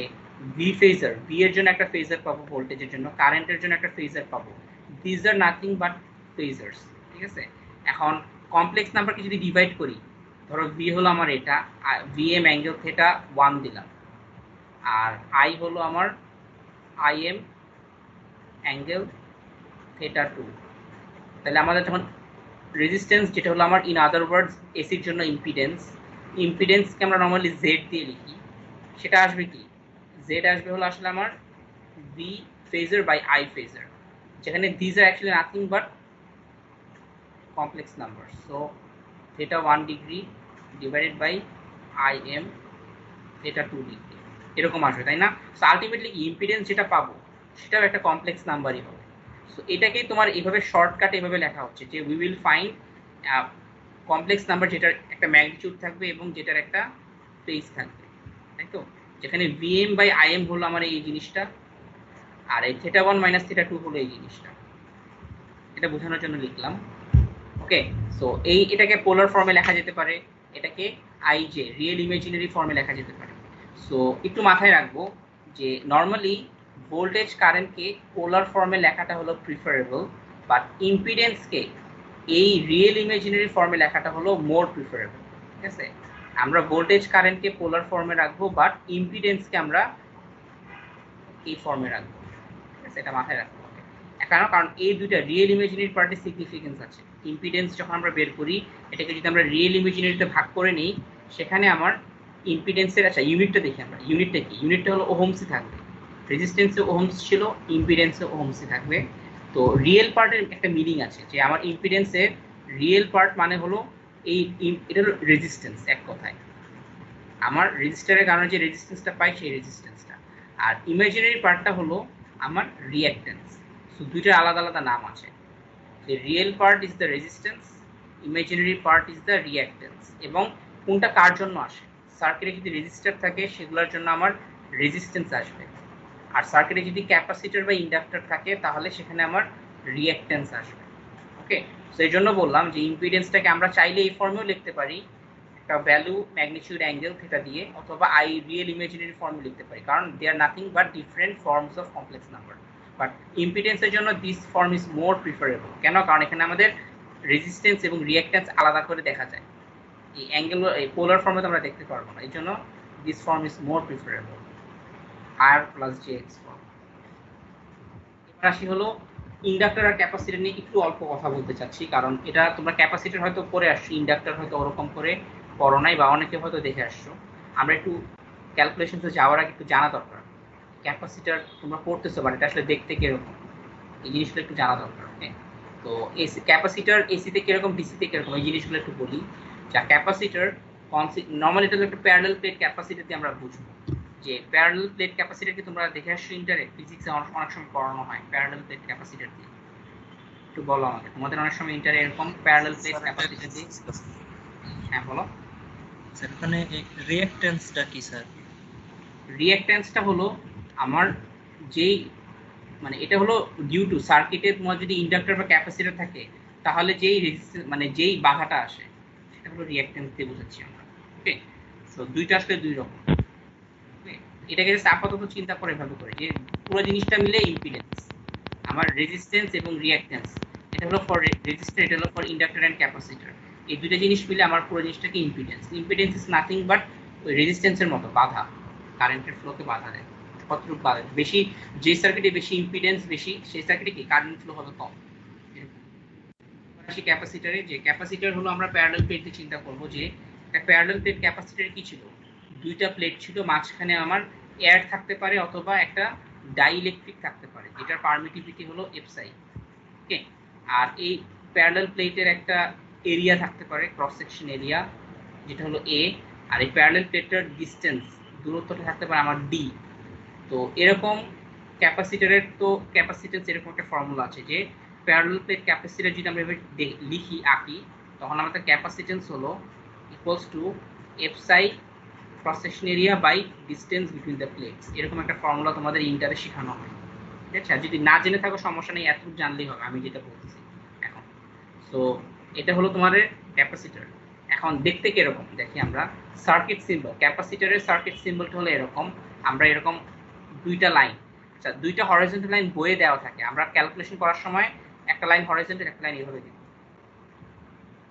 ভি ফেজার, ভি এর জন্য একটা ফেজার পাবো, ভোল্টেজের জন্য, কারেন্টের জন্য একটা ফেজার পাবো। দিস আর নাথিং বাট ফেজার্স, ঠিক আছে? এখন কমপ্লেক্স নাম্বারকে যদি ডিভাইড করি, ধরো ভি হলো আমার এটা, ভি এম অ্যাঙ্গেল থেটা 1 দিলাম, আর আই হলো আমার আই এম অ্যাঙ্গেল থেটা 2। তাহলে আমাদের যখন রেজিস্ট্যান্স, যেটা হলো আমার ইন আদার ওয়ার্ডস এসির জন্য ইম্পিডেন্স, ইম্পিডেন্সকে আমরা নর্মালি জেড দিয়ে লিখি, সেটা আসবে কি, জেড আসবে হলো আসলে আমার V phasor by I phasor, যেখানে these are actually nothing but complex number. So theta 1 degree divided by I M theta 2 degree, এরকম আসবে, তাই না? সো আলটিমেটলি ইম্পিডেন্স যেটা পাবো সেটাও একটা কমপ্লেক্স নাম্বারই হবে। সো এটাকেই তোমার এইভাবে শর্টকাট এভাবে লেখা হচ্ছে যে we will find complex number যেটার একটা ম্যাগনিটিউড থাকবে এবং যেটার একটা ফেজ থাকবে, তাই তো? যেখানে ভিএম বাই আইএম হলো আমার এই জিনিসটা, আর এই থিটা 1 মাইনাস থিটা 2 হলো এই জিনিসটা। এটা বোঝানোর জন্য লিখলাম। ওকে, সো এটাকে পোলার ফর্মে লেখা যেতে পারে, এটাকে আইজে রিয়েল ইমাজিনারি ফর্মে লেখা যেতে পারে। সো একটু মাথায় রাখবো যে নর্মালি ভোল্টেজ কারেন্টকে পোলার ফর্মে লেখাটা হলো প্রিফারেবল, বাট ইম্পিডেন্সকে এই রিয়েল ইমাজিনারি ফর্মে লেখাটা হলো মোর প্রিফারেবল। ঠিক আছে, আমরা ভোল্টেজ কারেন্টকে পোলার ফর্মে রাখবো, বাট ইম্পিডেন্সকে আমরা এই ফর্মে রাখবো। ঠিক আছে, এটা মাথায় রাখবো। কারণ এই দুইটা রিয়েল ইমাজিনারি পার্টের সিগনিফিকেন্স আছে। ইম্পিডেন্স যখন আমরা বের করি, এটাকে যদি আমরা রিয়েল ইমাজিনারিতে ভাগ করে নিই, সেখানে আমার ইম্পিডেন্সের, আচ্ছা ইউনিটটা দেখি আমরা, ইউনিটটা কি, ইউনিটটা হলো ওহমসই থাকবে, রেজিস্ট্যান্সে ওহমস ছিল, ইম্পিডেন্সে ওহমসই থাকবে। তো রিয়েল পার্টের একটা মিনিং আছে যে আমার ইম্পিডেন্সের রিয়েল পার্ট মানে হলো এই, এটা হলো রেজিস্ট্যান্স, এক কথায় আমার রেজিস্টারের কারণে যে রেজিস্ট্যান্সটা পাই সেই রেজিস্ট্যান্সটা, আর ইমাজিনারি পার্টটা হলো আমার রিঅ্যাক্ট্যান্স। সো দুইটার আলাদা আলাদা নাম আছে। The real part is the resistance, imaginary part is the reactance। এবং কোনটা কার জন্য আসে, সার্কিটে যদি রেজিস্টার থাকে সেগুলোর জন্য আমার রেজিস্ট্যান্স আসবে, আর সার্কিটে যদি ক্যাপাসিটর বা ইন্ডাক্টর থাকে তাহলে সেখানে আমার রিঅ্যাক্ট্যান্স আসবে। ওকে, সো এই জন্য বললাম যে ইম্পিডেন্সটাকে আমরা চাইলে এই ফর্মেও লিখতে পারি, একটা ভ্যালু ম্যাগনিটিউড অ্যাঙ্গেল থিটা দিয়ে, অথবা আই রিয়েল ইমাজিনারি ফর্মে লিখতে পারি, কারণ they are nothing but different forms of complex number. But ইম্পিডেন্সের জন্য this form is more preferable. কেন? কারণ এখানে আমাদের রেজিস্ট্যান্স এবং রিঅ্যাক্ট্যান্স আলাদা করে দেখা যায়, এই অ্যাঙ্গেল এই পোলার ফর্মে তো আমরা দেখতে পারবো না, এই জন্য this form is more preferable, আর প্লাস জে এক্স ফর্ম। এবার আসি হলো ইন্ডাক্টর আর ক্যাপাসিটর নিয়ে একটু অল্প কথা বলতে চাচ্ছি, কারণ এটা তোমরা ক্যাপাসিটর হয়তো পড়ে আসছো, ইন্ডাক্টর হয়তো ওরকম করে পড়ো নাই, বা অনেকে হয়তো দেখে আসছো। আমরা একটু ক্যালকুলেশনসে যাওয়ার আগে একটু জানা দরকার, ক্যাপাসিটর তোমরা পড়তেছো বাট এটা আসলে দেখতে কিরকম, এই জিনিসগুলো একটু জানা দরকার। হ্যাঁ, তো এসি ক্যাপাসিটর এসিতে কিরকম, ডিসিতে কিরকম, এই জিনিসগুলো একটু বলি। যা ক্যাপাসিটর নর্মালি এটা একটা প্যারালাল প্লেট ক্যাপাসিটর দিয়ে আমরা বুঝবো, যে প্যারালাল প্লেট ক্যাপাসিটরকে তোমরা দেখে আসছো ইন্টারে, ফিজিক্সে অনেক সময় পড়ানো হয় প্যারালাল প্লেট ক্যাপাসিটর দিয়ে। একটু বলো আমাকে, তোমাদের অনেক সময় ইন্টারে এরকম প্যারালাল প্লেট ক্যাপাসিটর দিয়ে। হ্যাঁ বলো স্যার, এখানে রিঅ্যাক্ট্যান্সটা কি স্যার? রিঅ্যাক্ট্যান্সটা হলো আমার যেই, মানে এটা হলো ডিউ টু সার্কিটে তোমার যদি ইন্ডাক্টর বা ক্যাপাসিটর থাকে তাহলে যেই রেজিস্ট্যান্স মানে যেই বাধাটা আসে সেটা হলো রিঅ্যাক্ট্যান্স দিয়ে বোঝাচ্ছি আমরা। ওকে, সো দুইটা আসলে দুই রকম। এটাকে জাস্ট আপাতত চিন্তা করে এভাবে করে যে পুরো জিনিসটা মিলে ইম্পিডেন্স, আমার রেজিস্ট্যান্স এবং রিঅ্যাক্ট্যান্স, এটা হলো ফর রেজিস্টর, এটা হলো ফর ইন্ডাক্টর অ্যান্ড ক্যাপাসিটর। এই দুইটা জিনিস মিলে আমার পুরো জিনিসটাকে impedance. Impedance is nothing but ওই রেজিস্ট্যান্সের মতো বাধা, কারেন্টের ফ্লোকে বাধা দেয়। কতটুকু বাধা বেশি, যে সার্কিটে বেশি ইম্পিডেন্স বেশি সেই সার্কিটে কি কারেন্ট ফ্লো হবে কম। আসি ক্যাপাসিটরে, যে ক্যাপাসিটর হলো আমরা প্যারালাল প্লেট দিয়ে চিন্তা করব, যে একটা প্যারালাল প্লেট ক্যাপাসিটরে কি ছিল, দুইটা প্লেট ছিল, মাঝখানে আমার এয়ার থাকতে পারে অথবা একটা ডাইইলেকট্রিক থাকতে পারে, যেটার পারমিটিভিটি হলো এপসাই। ওকে, আর এই প্যারালাল প্লেটের একটা এরিয়া থাকতে পারে, ক্রস সেকশন এরিয়া, যেটা হলো এ, আর এই প্যারালাল প্লেটটার ডিসটেন্স, দূরত্বটা থাকতে পারে আমার ডি। তো এরকম ক্যাপাসিটরের তো ক্যাপাসিটেন্স এরকম একটা ফর্মুলা আছে, যে প্যারালাল প্লেট ক্যাপাসিটর যদি আমরা লিখি আঁকি, তখন আমাদের ক্যাপাসিটেন্স হলো ইকুয়ালস টু এফসাই cross section area by distance between the plates. এরকম একটা ফর্মুলা তোমাদের ইন্টারে শেখানো হয়, ঠিক আছে? আর যদি না জেনে থাকো সমস্যা নেই, এতটুকু জানলেই হবে আমি যেটা বলতেছি এখন। সো এটা হলো তোমাদের ক্যাপাসিটর। এখন দেখতে কিরকম দেখি আমরা, সার্কিট সিম্বল, ক্যাপাসিটরের সার্কিট সিম্বলটা হলো এরকম, আমরা এরকম দুইটা লাইন, আচ্ছা দুইটা হরাইজন্টাল লাইন বয়ে দেওয়া থাকে, আমরা ক্যালকুলেশন করার সময় একটা লাইন হরাইজন্টাল একটা লাইন এইভাবে দিব।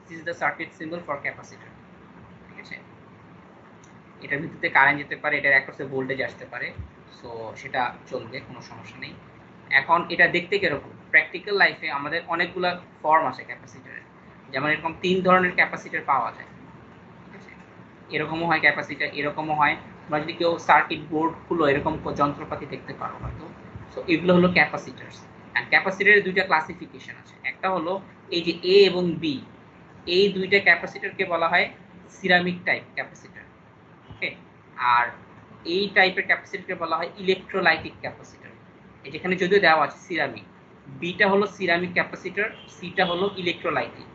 This is the circuit symbol for capacitor, ঠিক আছে? এটার ভিত্তিতে কারেন্ট যেতে পারে, এটার অ্যাক্রসে ভোল্টেজ আসতে পারে, সো সেটা চলবে, কোনো সমস্যা নেই। এখন এটা দেখতে কিরকম, প্র্যাকটিক্যাল লাইফে আমাদের অনেকগুলো ফর্ম আছে ক্যাপাসিটরের, যেমন এরকম 3 ধরনের ক্যাপাসিটর পাওয়া যায়, ঠিক আছে? এরকমও হয় ক্যাপাসিটার, এরকমও হয়। তোমরা যদি কেউ সার্কিট বোর্ড খুলো এরকম যন্ত্রপাতি দেখতে পারো হয়তো। সো এগুলো হলো ক্যাপাসিটার্স। অ্যান্ড ক্যাপাসিটারের দুইটা ক্লাসিফিকেশন আছে, একটা হলো এই যে এ এবং বি, এই দুইটা ক্যাপাসিটরকে বলা হয় সিরামিক টাইপ ক্যাপাসিটর। ওকে, আর এই টাইপের ক্যাপাসিটরকে বলা হয় ইলেকট্রোলাইটিক ক্যাপাসিটর। যেখানে যদিও দেওয়া আছে সিরামিক, বিটা হলো সিরামিক ক্যাপাসিটর, সিটা হলো ইলেকট্রোলাইটিক।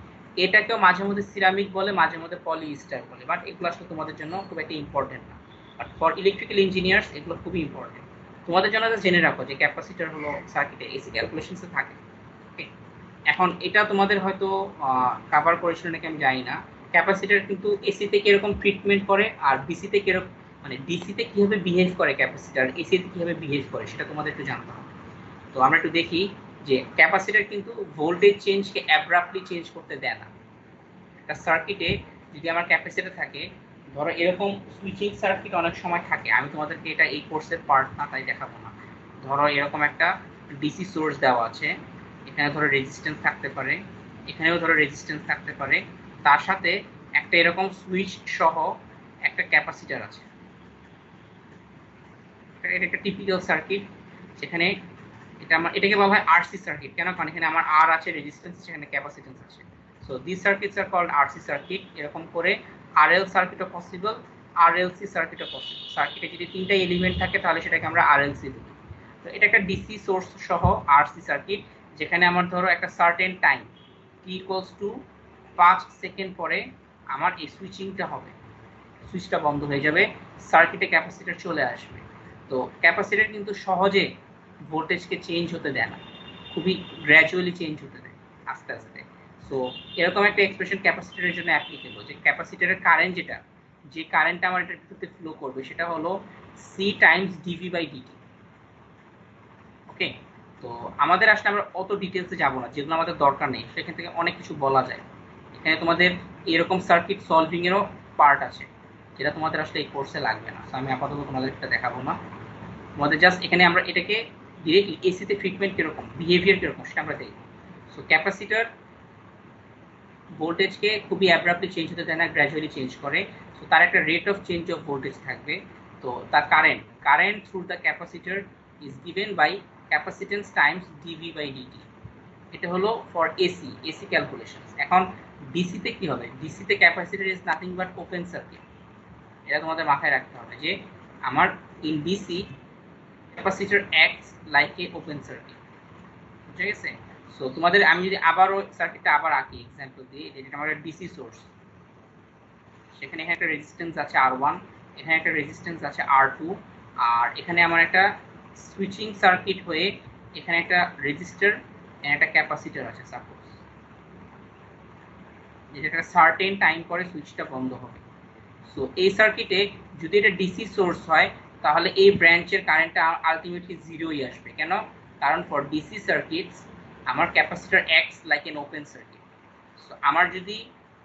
এটাকেও মাঝে মধ্যে সিরামিক বলে, মাঝে মধ্যে পলিস্টার বলে, বাট এগুলো আসলে তোমাদের জন্য খুব একটা ইম্পর্টেন্ট না। বাট ফর ইলেকট্রিক্যাল ইঞ্জিনিয়ার্স এগুলো খুবই ইম্পর্টেন্ট। তোমাদের জন্য জেনে রাখো যে ক্যাপাসিটর হলো সার্কিটে এসি ক্যালকুলেশনসে থাকে। ওকে, এখন এটা তোমাদের হয়তো কভার করেছিল নাকি আমি জানি না। ক্যাপাসিটর কিন্তু এসিতে কিরকম ট্রিটমেন্ট করে আর ডিসিতে কিরকম, মানে ডিসিতে কিভাবে বিহেভ করে ক্যাপাসিটর, এসিতে কিভাবে বিহেভ করে সেটা তোমাদের একটু জানতে হবে। তো আমরা একটু দেখি যে ক্যাপাসিটর কিন্তু ভোল্টেজ চেঞ্জকে অ্যাব্রাপ্টলি চেঞ্জ করতে দেয় না। একটা সার্কিটে যদি আমার ক্যাপাসিটর থাকে, ধরো এরকম সুইচিং সার্কিট অনেক সময় থাকে, আমি তোমাদেরকে এটা এই কোর্সের পার্ট না তাই দেখাবো না। ধরো এরকম একটা ডিসি সোর্স দেওয়া আছে, এখানে ধরো রেজিস্ট্যান্স থাকতে পারে, এখানেও ধরো রেজিস্ট্যান্স থাকতে পারে, তার সাথে একটা এরকম সুইচ সহ একটা ক্যাপাসিটর আছে। এটা একটা টিপিক্যাল সার্কিট, সেখানে এটাকে বলা হয় আরসি সার্কিট। কেন? কারণ এখানে আমার আর আছে, রেজিস্ট্যান্স, সেখানে ক্যাপাসিটেন্স আছে। So this circuits are called RC circuit. এরকম করে আরএল সার্কিটও পসিবল, আরএলসি সার্কিটও পসিবল। সার্কিটে যদি তিনটা এলিমেন্ট থাকে তাহলে সেটাকে আমরা আরএলসি বলি। তো এটা একটা ডিসি সোর্স সহ আরসি সার্কিট, যেখানে আমার ধরো একটা certain time T equals to 5 second পরে আমার এই সুইচিংটা হবে, সুইচটা বন্ধ হয়ে যাবে, সার্কিটে ক্যাপাসিটর চলে আসবে। তো ক্যাপাসিটর কিন্তু সহজে ভোল্টেজকে চেঞ্জ হতে দেয় না, খুবই গ্র্যাজুয়ালি চেঞ্জ হতে দেয়, আস্তে আস্তে। সো এরকম একটা এক্সপ্রেশন ক্যাপাসিটরের জন্য অ্যাপ্লিকেবল, যে ক্যাপাসিটরের কারেন্ট যে কারেন্টটা আমার এটার ভিতরে ফ্লো করবে সেটা হলো C times dv by dt. Okay, তো আমাদের আসলে আমরা অত ডিটেলসে যাব না, যেগুলো আমাদের দরকার নেই, সেখান থেকে অনেক কিছু বলা যায়। এখানে তোমাদের এরকম সার্কিট সলভিং এরও পার্ট আছে, যেটা তোমাদের আসলে এই কোর্সে লাগবে না। সো আমি আপাতত তোমাদের এটা দেখাবো না, তোমাদের জাস্ট এখানে আমরা এটাকে ডিরেক্টলি এসিতে ট্রিটমেন্ট কিরকম, বিহেভিয়ার কিরকম সেটা আমরা দেখব। সো ক্যাপাসিটর ভোল্টেজকে খুবই অ্যাব্রাপ্টলি চেঞ্জ হতে দেয় না, গ্র্যাজুয়ালি চেঞ্জ করে। সো তার একটা rate of change of voltage থাকবে। তো তার current through the capacitor is given by capacitance times dv by dt. এটা হলো ফর এসি ক্যালকুলেশনস। এখন ডিসিতে কি হবে? ডিসিতে capacitor is nothing but open circuit. এটা তোমাদের মাথায় রাখতে হবে যে আমার in DC capacitor acts like a open circuit. বুঝে গেছে? সো তোমাদের আমি যদি আবারও সার্কিটটা আবার আঁকি এক্সাম্পল দিয়ে, যেটা আমার ডিসি সোর্স, সেখানে এখানে একটা রেজিস্ট্যান্স আছে R1, এখানে একটা রেজিস্ট্যান্স আছে R2, আর এখানে আমার একটা সুইচিং সার্কিট হয়ে এখানে একটা রেজিস্টার, এখানে একটা ক্যাপাসিটর আছে সাপোজ, যেটা একটা সার্টেন টাইম পরে সুইচটা বন্ধ হবে। সো এই সার্কিটে যদি এটা ডিসি সোর্স হয় তাহলে এই ব্রাঞ্চের কারেন্টটা আলটিমেটলি জিরোই আসবে। কেন? কারণ ফর ডিসি সার্কিটস আমার capacitor acts like an open circuit. So আমার যদি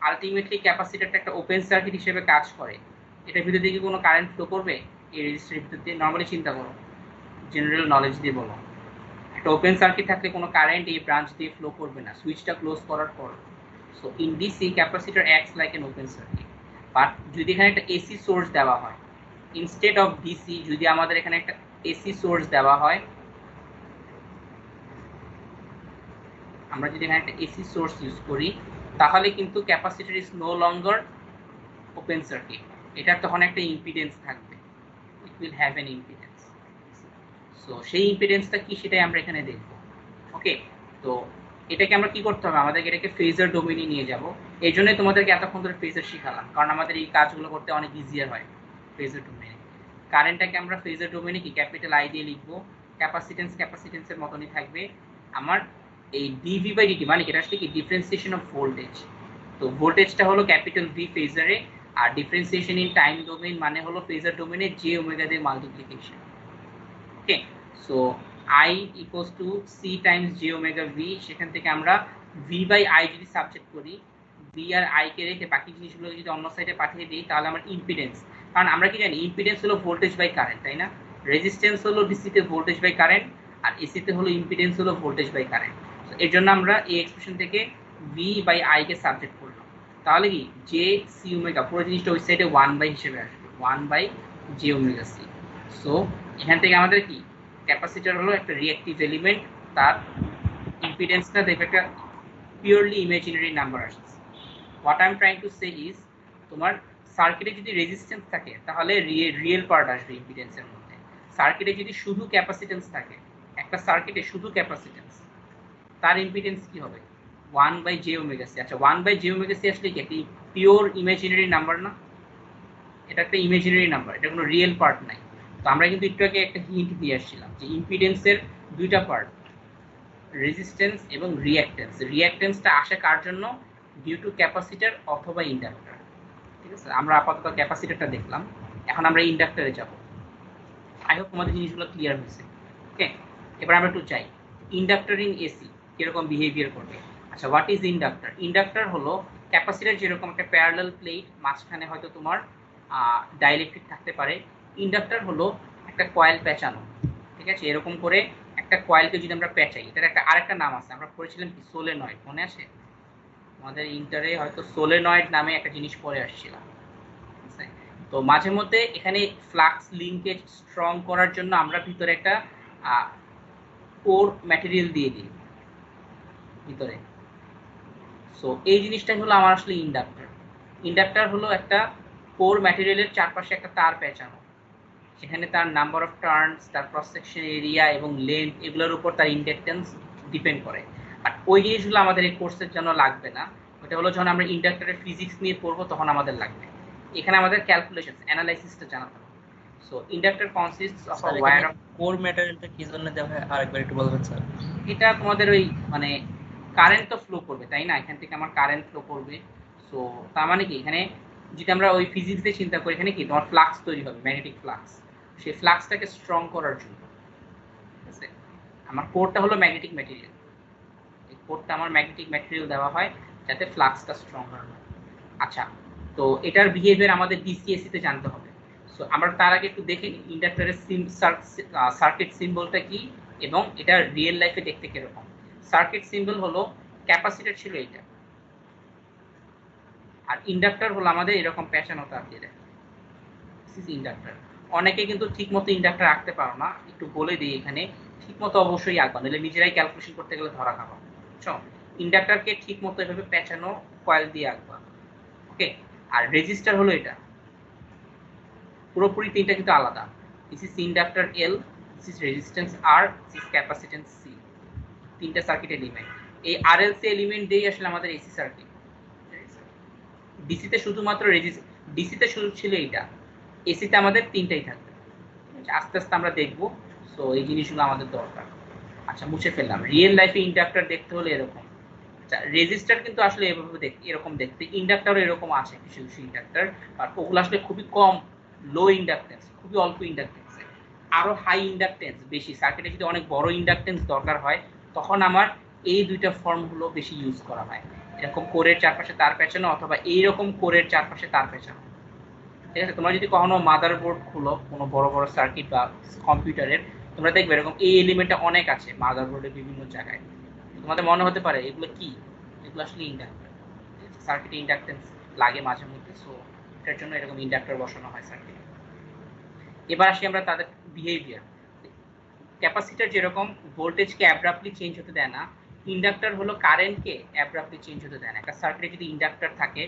আলটিমেটলি ক্যাপাসিটরটা একটা ওপেন সার্কিট হিসেবে কাজ করে, এটার ভিতর দিয়ে কি কোনো কারেন্ট ফ্লো করবে? এই রেজিস্টারের ভিতর দিয়ে নর্মালি চিন্তা করো, জেনারেল নলেজ দিয়ে বলো, একটা ওপেন সার্কিট থাকলে কোনো কারেন্ট এই ব্রাঞ্চ দিয়ে ফ্লো করবে না সুইচটা ক্লোজ করার পর। So in DC capacitor acts like an open circuit. But যদি এখানে একটা এসি সোর্স দেওয়া হয়, ইনস্টেড অফ ডিসি যদি আমাদের এখানে একটা এসি সোর্স দেওয়া হয়, আমরা যদি এখানে একটা এসি সোর্স ইউজ করি, তাহলে কিন্তু capacitor is no longer open circuit. এটার তখন একটা ইম্পিডেন্স থাকবে, it will have an impedance. So সেই ইম্পিডেন্সটা কি সেটাই আমরা এখানে দেখব। ওকে, তো এটাকে আমরা কি করতে হবে? আমাদেরকে এটাকে ফেজার ডোমেইনে নিয়ে যাব। এই জন্যই তোমাদেরকে এতক্ষণ ধরে ফেজার শিখালাম, কারণ আমাদের এই কাজগুলো করতে অনেক ইজিয়ার হয় ফেজার ডোমেইনে। কারেন্টটাকে আমরা ফেজার ডোমেইনে কি ক্যাপিটাল আই দিয়ে লিখবো, ক্যাপাসিটেন্সের মতনই থাকবে। আমার এই ডিভি বাই ডিটি মানে এটা আসলে কি ডিফারেন্সিয়েশন অফ ভোল্টেজ। তো ভোল্টেজটা হলো ক্যাপিটাল ভি ফেজারে, আর ডিফারেন্সিয়েশন ইন টাইম ডোমেইন মানে হলো ফেজার ডোমেইনে জে ওমেগা দিয়ে multiplication. Okay, so I equals to C times j omega v, সেখান থেকে আমরা v by I যদি সাবজেক্ট করি, v আর I কে রেখে বাকি জিনিসগুলো যদি অন্য সাইডে পাঠিয়ে দিই তাহলে আমার ইম্পিডেন্স, কারণ আমরা কি জানি ইম্পিডেন্স হলো ভোল্টেজ বাই কারেন্ট, তাই না? রেজিস্ট্যান্স হলো ডিসিতে ভোল্টেজ বাই কারেন্ট, আর এসিতে হলো ইম্পিডেন্স হলো ভোল্টেজ বাই কারেন্ট। এর জন্য আমরা এই এক্সপ্রেশন থেকে v by I K subject করলাম। তাহলে কি জে সি ওমেগা পুরো জিনিসটা ওই সাইডে 1 হিসেবে আসবে 1/j ওমেগা সি। সো এখান থেকে আমাদের কি ক্যাপাসিটর হলো একটা রিঅ্যাক্টিভ এলিমেন্ট, তার ইম্পিডেন্সটা দেখবে একটা পিওরলি ইমাজিনারি নাম্বার আসছে। What I am trying to say is তোমার সার্কিটে যদি রেজিস্ট্যান্স থাকে তাহলে রিয়েল পার্ট আসবে ইম্পিডেন্সের মধ্যে। সার্কিটে যদি শুধু ক্যাপাসিটেন্স থাকে, একটা সার্কিটে শুধু ক্যাপাসিটেন্স, তার ইম্পিডেন্স কি হবে 1/j ওমেগা সি। আচ্ছা 1/j ওমেগা সি আসলে কি একটা পিওর ইমাজিনারি নাম্বার না? এটা একটা ইমাজিনারি নাম্বার, এটা কোনো রিয়েল পার্ট নাই। তো আমরা কিন্তু একটু আগে একটা হিন্ট দিয়ে আসছিলাম যে ইম্পিডেন্সের দুইটা পার্ট, রেজিস্ট্যান্স এবং রিঅ্যাকট্যান্স। রিঅ্যাকট্যান্সটা আসে কার জন্য? ডিউ টু ক্যাপাসিটর অথবা ইন্ডাক্টর। ঠিক আছে, আমরা আপাতত ক্যাপাসিটরটা দেখলাম, এখন আমরা ইন্ডাক্টরে যাব। আই হোপ তোমাদের জিনিসগুলো ক্লিয়ার হয়েছে। ওকে, এবার আমরা একটু চাই ইন্ডাক্টর ইন এসি কিরকম বিহেভিয়ার করবে। আচ্ছা হোয়াট ইজ ইন্ডাক্টর? ইন্ডাক্টর হলো ক্যাপাসিটর যেরকম একটা প্যারালাল প্লেট, মাঝখানে হয়তো তোমার ডাইইলেকট্রিক থাকতে পারে। ইন্ডাক্টর হলো একটা কয়েল পেঁচানো, ঠিক আছে, এরকম করে একটা কয়েলকে যদি আমরা পেঁচাই, এটার একটা আরেকটা নাম আছে, আমরা পড়েছিলাম কি সোলেনয়েড, মনে আছে? আমাদের ইন্টারে হয়তো সোলেনয়েড নামে একটা জিনিস পড়ে আসছিলাম। তো মাঝে মধ্যে এখানে ফ্লাক্স লিঙ্কেজ স্ট্রং করার জন্য আমরা ভিতরে একটা কোর ম্যাটেরিয়াল দিয়ে দিই ভিতরে। সো এই জিনিসটাই হলো আমার আসলে ইন্ডাক্টর। ইন্ডাক্টর হলো একটা কোর ম্যাটেরিয়ালের চারপাশে একটা তার পেঁচানো, সেখানে তার নাম্বার অফ টার্নস, তার ক্রস সেকশন এরিয়া এবং লেন্থ, এগুলোর উপর তার ইন্ডাকটেন্স ডিপেন্ড করে। আর ওই জিনিসগুলো আমাদের এই কোর্সের জন্য লাগবে না, ওটা হলো যখন আমরা ইন্ডাক্টরের ফিজিক্স নিয়ে পড়বো তখন আমাদের লাগবে। এখানে আমাদের ক্যালকুলেশন অ্যানালাইসিসটা জানাতে হবে। So inductor consists of a wire of core ম্যাটেরিয়ালটা কি জন্য দেওয়া হয় আরেকবার একটু বলবেন স্যার? এটা তোমাদের ওই মানে কারেন্ট তো ফ্লো করবে তাই না, এখান থেকে আমার কারেন্ট ফ্লো করবে। সো তার মানে কি এখানে যদি আমরা ওই ফিজিক্স দিয়ে চিন্তা করি, এখানে কি তোমার ফ্লাক্স তৈরি হবে, ম্যাগনেটিক ফ্লাক্স, সেই ফ্লাক্সটাকে স্ট্রং করার জন্য। ঠিক আছে, আমার কোরটা হলো ম্যাগনেটিক ম্যাটেরিয়াল, এই কোরটা আমার ম্যাগনেটিক ম্যাটেরিয়াল দেওয়া হয় যাতে ফ্লাক্সটা স্ট্রং হয়। আচ্ছা, তো এটার বিহেভিয়ার আমাদের ডিসিএসি তে জানতে হবে। সো আমরা তার আগে একটু দেখে নিই ইন্ডাক্টরের সার্কিট সিম্বলটা কি এবং এটা রিয়েল লাইফে দেখতে কিরকম। সার্কিট সিম্বল হলো ক্যাপাসিটর ছিল এটা, আর ইন্ডাক্টর হলো আমাদের এরকম প্যাটার্ন তার দিয়ে দেয়। This is inductor. অনেকে কিন্তু ঠিকমতো ইন্ডাক্টর আঁকতে পারো না, একটু বলে দিই এখানে ঠিকমতো অবশ্যই আঁকবা, নাহলে নিজেরাই ক্যালকুলেশন করতে গেলে ধরা খাবা। বুঝছো, ইন্ডাক্টরকে ঠিকমতো এভাবে প্যাঁচানো কয়েল দিয়ে আঁকবা। ওকে, আর রেজিস্টার হলো এটা, পুরোপুরি তিনটা কিন্তু আলাদা। This is inductor L, this is resistance R, this is capacitance C, তিনটা সার্কিট এলিমেন্ট। এই আরএলসি এলিমেন্ট দিয়েই আসলে আমাদের এসি সার্কিট। ডিসিতে শুধুমাত্র ডিসিতে শুরু ছিল এইটা, এসিতে আমাদের তিনটাই থাকবে। আস্তে আস্তে আমরা দেখবো। সো এই জিনিসগুলো আমাদের দরকার। আচ্ছা মুছে ফেললাম। রিয়েল লাইফে ইন্ডাক্টর দেখতে হলে এরকম। আচ্ছা রেজিস্টার কিন্তু আসলে এভাবে দেখতে, এরকম দেখতে। ইন্ডাক্টরও এরকম আছে কিছু কিছু ইন্ডাক্টর, আর ওগুলো আসলে খুবই কম, লো ইন্ডাকটেন্স, খুবই অল্প ইন্ডাকটেন্স। আরো হাই ইন্ডাকটেন্স বেশি, সার্কিটে যদি অনেক বড় ইন্ডাকটেন্স দরকার হয় তখন আমার এই দুইটা ফর্মগুলো বেশি ইউজ করা হয়, এরকম কোরের চারপাশে তার পেঁচানো অথবা এইরকম কোরের চারপাশে তার পেঁচানো। ঠিক আছে, তোমরা যদি কখনো মাদারবোর্ড খুলো কোনো বড় বড় সার্কিট বা কম্পিউটারের, তোমরা দেখবে এরকম এই এলিমেন্টটা অনেক আছে মাদারবোর্ডের বিভিন্ন জায়গায়। তোমাদের মনে হতে পারে এগুলো কি, এগুলো আসলে ইন্ডাক্টর। সার্কিটে ইন্ডাকটেন্স লাগে মাঝে মধ্যে, সো এটার জন্য এরকম ইন্ডাক্টর বসানো হয় সার্কিটে। এবার আসি আমরা তাদের বিহেভিয়ার। ক্যাপাসিটর যেরকম ভোল্টেজকে অ্যাব্রাপ্টলি চেঞ্জ হতে দেয় না, ইন্ডাক্টর হলো কারেন্টকে অ্যাব্রাপ্টলি চেঞ্জ হতে দেয় না। একটা সার্কিটে যদি ইন্ডাক্টর থাকে,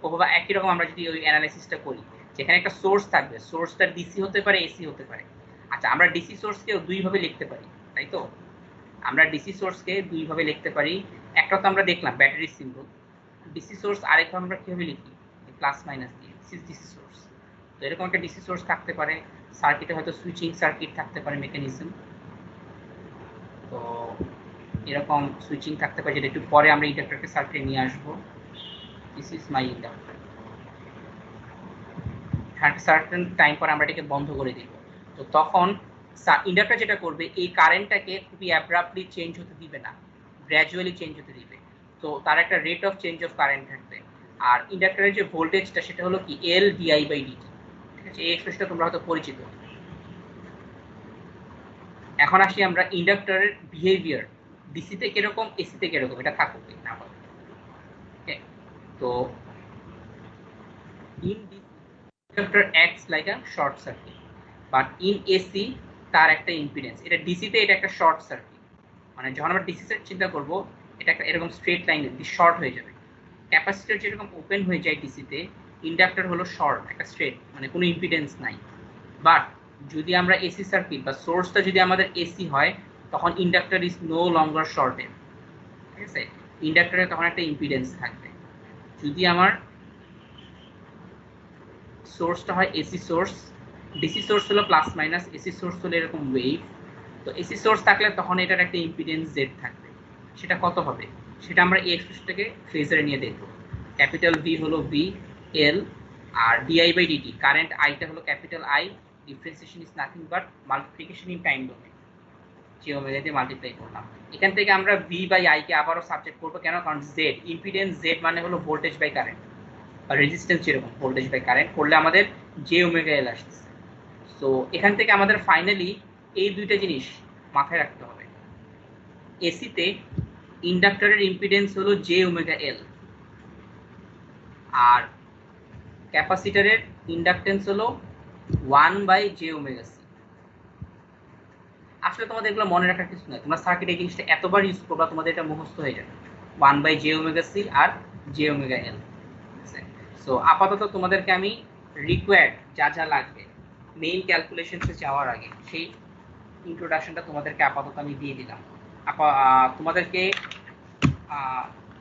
অথবা একই রকম আমরা যদি ওই অ্যানালাইসিসটা করি, যেখানে একটা সোর্স থাকবে, সোর্সটা ডিসি হতে পারে, এসি হতে পারে। আচ্ছা আমরা ডিসি সোর্সকেও দুইভাবে লিখতে পারি, তাই তো? আমরা ডিসি সোর্সকে দুইভাবে লিখতে পারি। একটা তো আমরা দেখলাম ব্যাটারি সিম্বল, ডিসি সোর্স আরেকভাবে আমরা কিভাবে লিখি, প্লাস মাইনাস দিয়ে, দিস ইজ ডিসি সোর্স। তো এরকম একটা ডিসি সোর্স থাকতে পারে, সার্কিটে হয়তো সুইচিং সার্কিট থাকতে পারে, মেকানিজম। তো এরকম সুইচিং থাকতে পারে, যেটা একটু পরে আমরা ইন্ডাক্টরকে সার্কিটে নিয়ে আসবো। This is my inductor. Certain time পরে আমরা এটাকে বন্ধ করে দিব। তো তখন ইন্ডাক্টর যেটা করবে, এই কারেন্টটাকে খুবই অ্যাব্রাপ্টলি চেঞ্জ হতে দিবে না, গ্র্যাজুয়ালি চেঞ্জ হতে দিবে। তো তার একটা rate of change of current থাকবে। আর ইন্ডাক্টরের যে ভোল্টেজটা সেটা হলো কি এল ডিআই বাই ডিটি। ঠিক আছে, এই এক্সপ্রেশনটা তোমরা হয়তো পরিচিত। এখন আসি আমরা ইন্ডাক্টরের বিহেভিয়ার, ডিসিতে কিরকম, এসিতে কিরকম, এটা থাকুক না। ওকে, তো in inductor acts like a short circuit, but in AC তার একটা ইম্পিডেন্স, এটা ডিসিতে এটা একটা শর্ট সার্কিট, মানে যখন আমরা ডিসি চিন্তা করব এটা একটা এরকম স্ট্রেট লাইন শর্ট হয়ে যাবে। ক্যাপাসিটর যেরকম ওপেন হয়ে যায় ডিসিতে, ইন্ডাক্টর হলো শর্ট, একটা স্ট্রেট, মানে কোনো ইম্পিডেন্স নাই। বাট যদি আমরা এসি সার্কিট বা সোর্সটা যদি আমাদের এসি হয়, তখন inductor is no longer shorted, ঠিক আছে? ইন্ডাক্টরে তখন একটা ইম্পিডেন্স থাকবে। যদি আমার সোর্সটা হয় এসি সোর্স, ডিসি সোর্স হলো প্লাস মাইনাস, এসি সোর্স হলো এরকম ওয়েভ, তো এসি সোর্স থাকলে তখন এটার একটা ইম্পিডেন্স জেড থাকবে। সেটা কত হবে সেটা আমরা এই এক্সপ্রেশনটাকে ফেজারে নিয়ে দেখব। ক্যাপিটাল ভি হলো ভি এল, আর ডিআই বাই ডিটি কারেন্ট আইটা হলো capital I, differentiation is nothing but multiplication in time domain, যে ওমেগা দিয়ে মাল্টিপ্লাই করলাম। এখান থেকে আমরা ভি বাই আই কে আবারও সাবজেক্ট করবো, কেন? কারণ জেড ইম্পিডেন্স, জেড মানে হলো ভোল্টেজ বাই কারেন্ট বা রেজিস্ট্যান্স, যেরকম ভোল্টেজ বাই কারেন্ট করলে আমাদের জে ওমেগা এল আসতেছে। সো এখান থেকে আমাদের ফাইনালি এই দুইটা জিনিস মাথায় রাখতে হবে। এসিতে ইন্ডাক্টরের ইম্পিডেন্স হলো জে ওমেগা এল, আর ক্যাপাসিটরের ইন্ডাকটেন্স হলো 1 বাই জে ওমেগা সি। আসলে তোমাদের এগুলো মনে রাখার কিছু নয়, তোমরা সার্কিটে এই জিনিসটা এতবার ইউজ করবা তোমাদের এটা মুখস্থ হয়ে যাবে, 1 বাই জে ওমেগা সি আর জে ওমেগা এল। সো আপাতত তোমাদেরকে আমি রিকোয়ার্ড যা যা লাগবে মেইন ক্যালকুলেশনসে যাওয়ার আগে সেই ইন্ট্রোডাকশনটা তোমাদেরকে আপাতত আমি দিয়ে দিলাম। তোমাদেরকে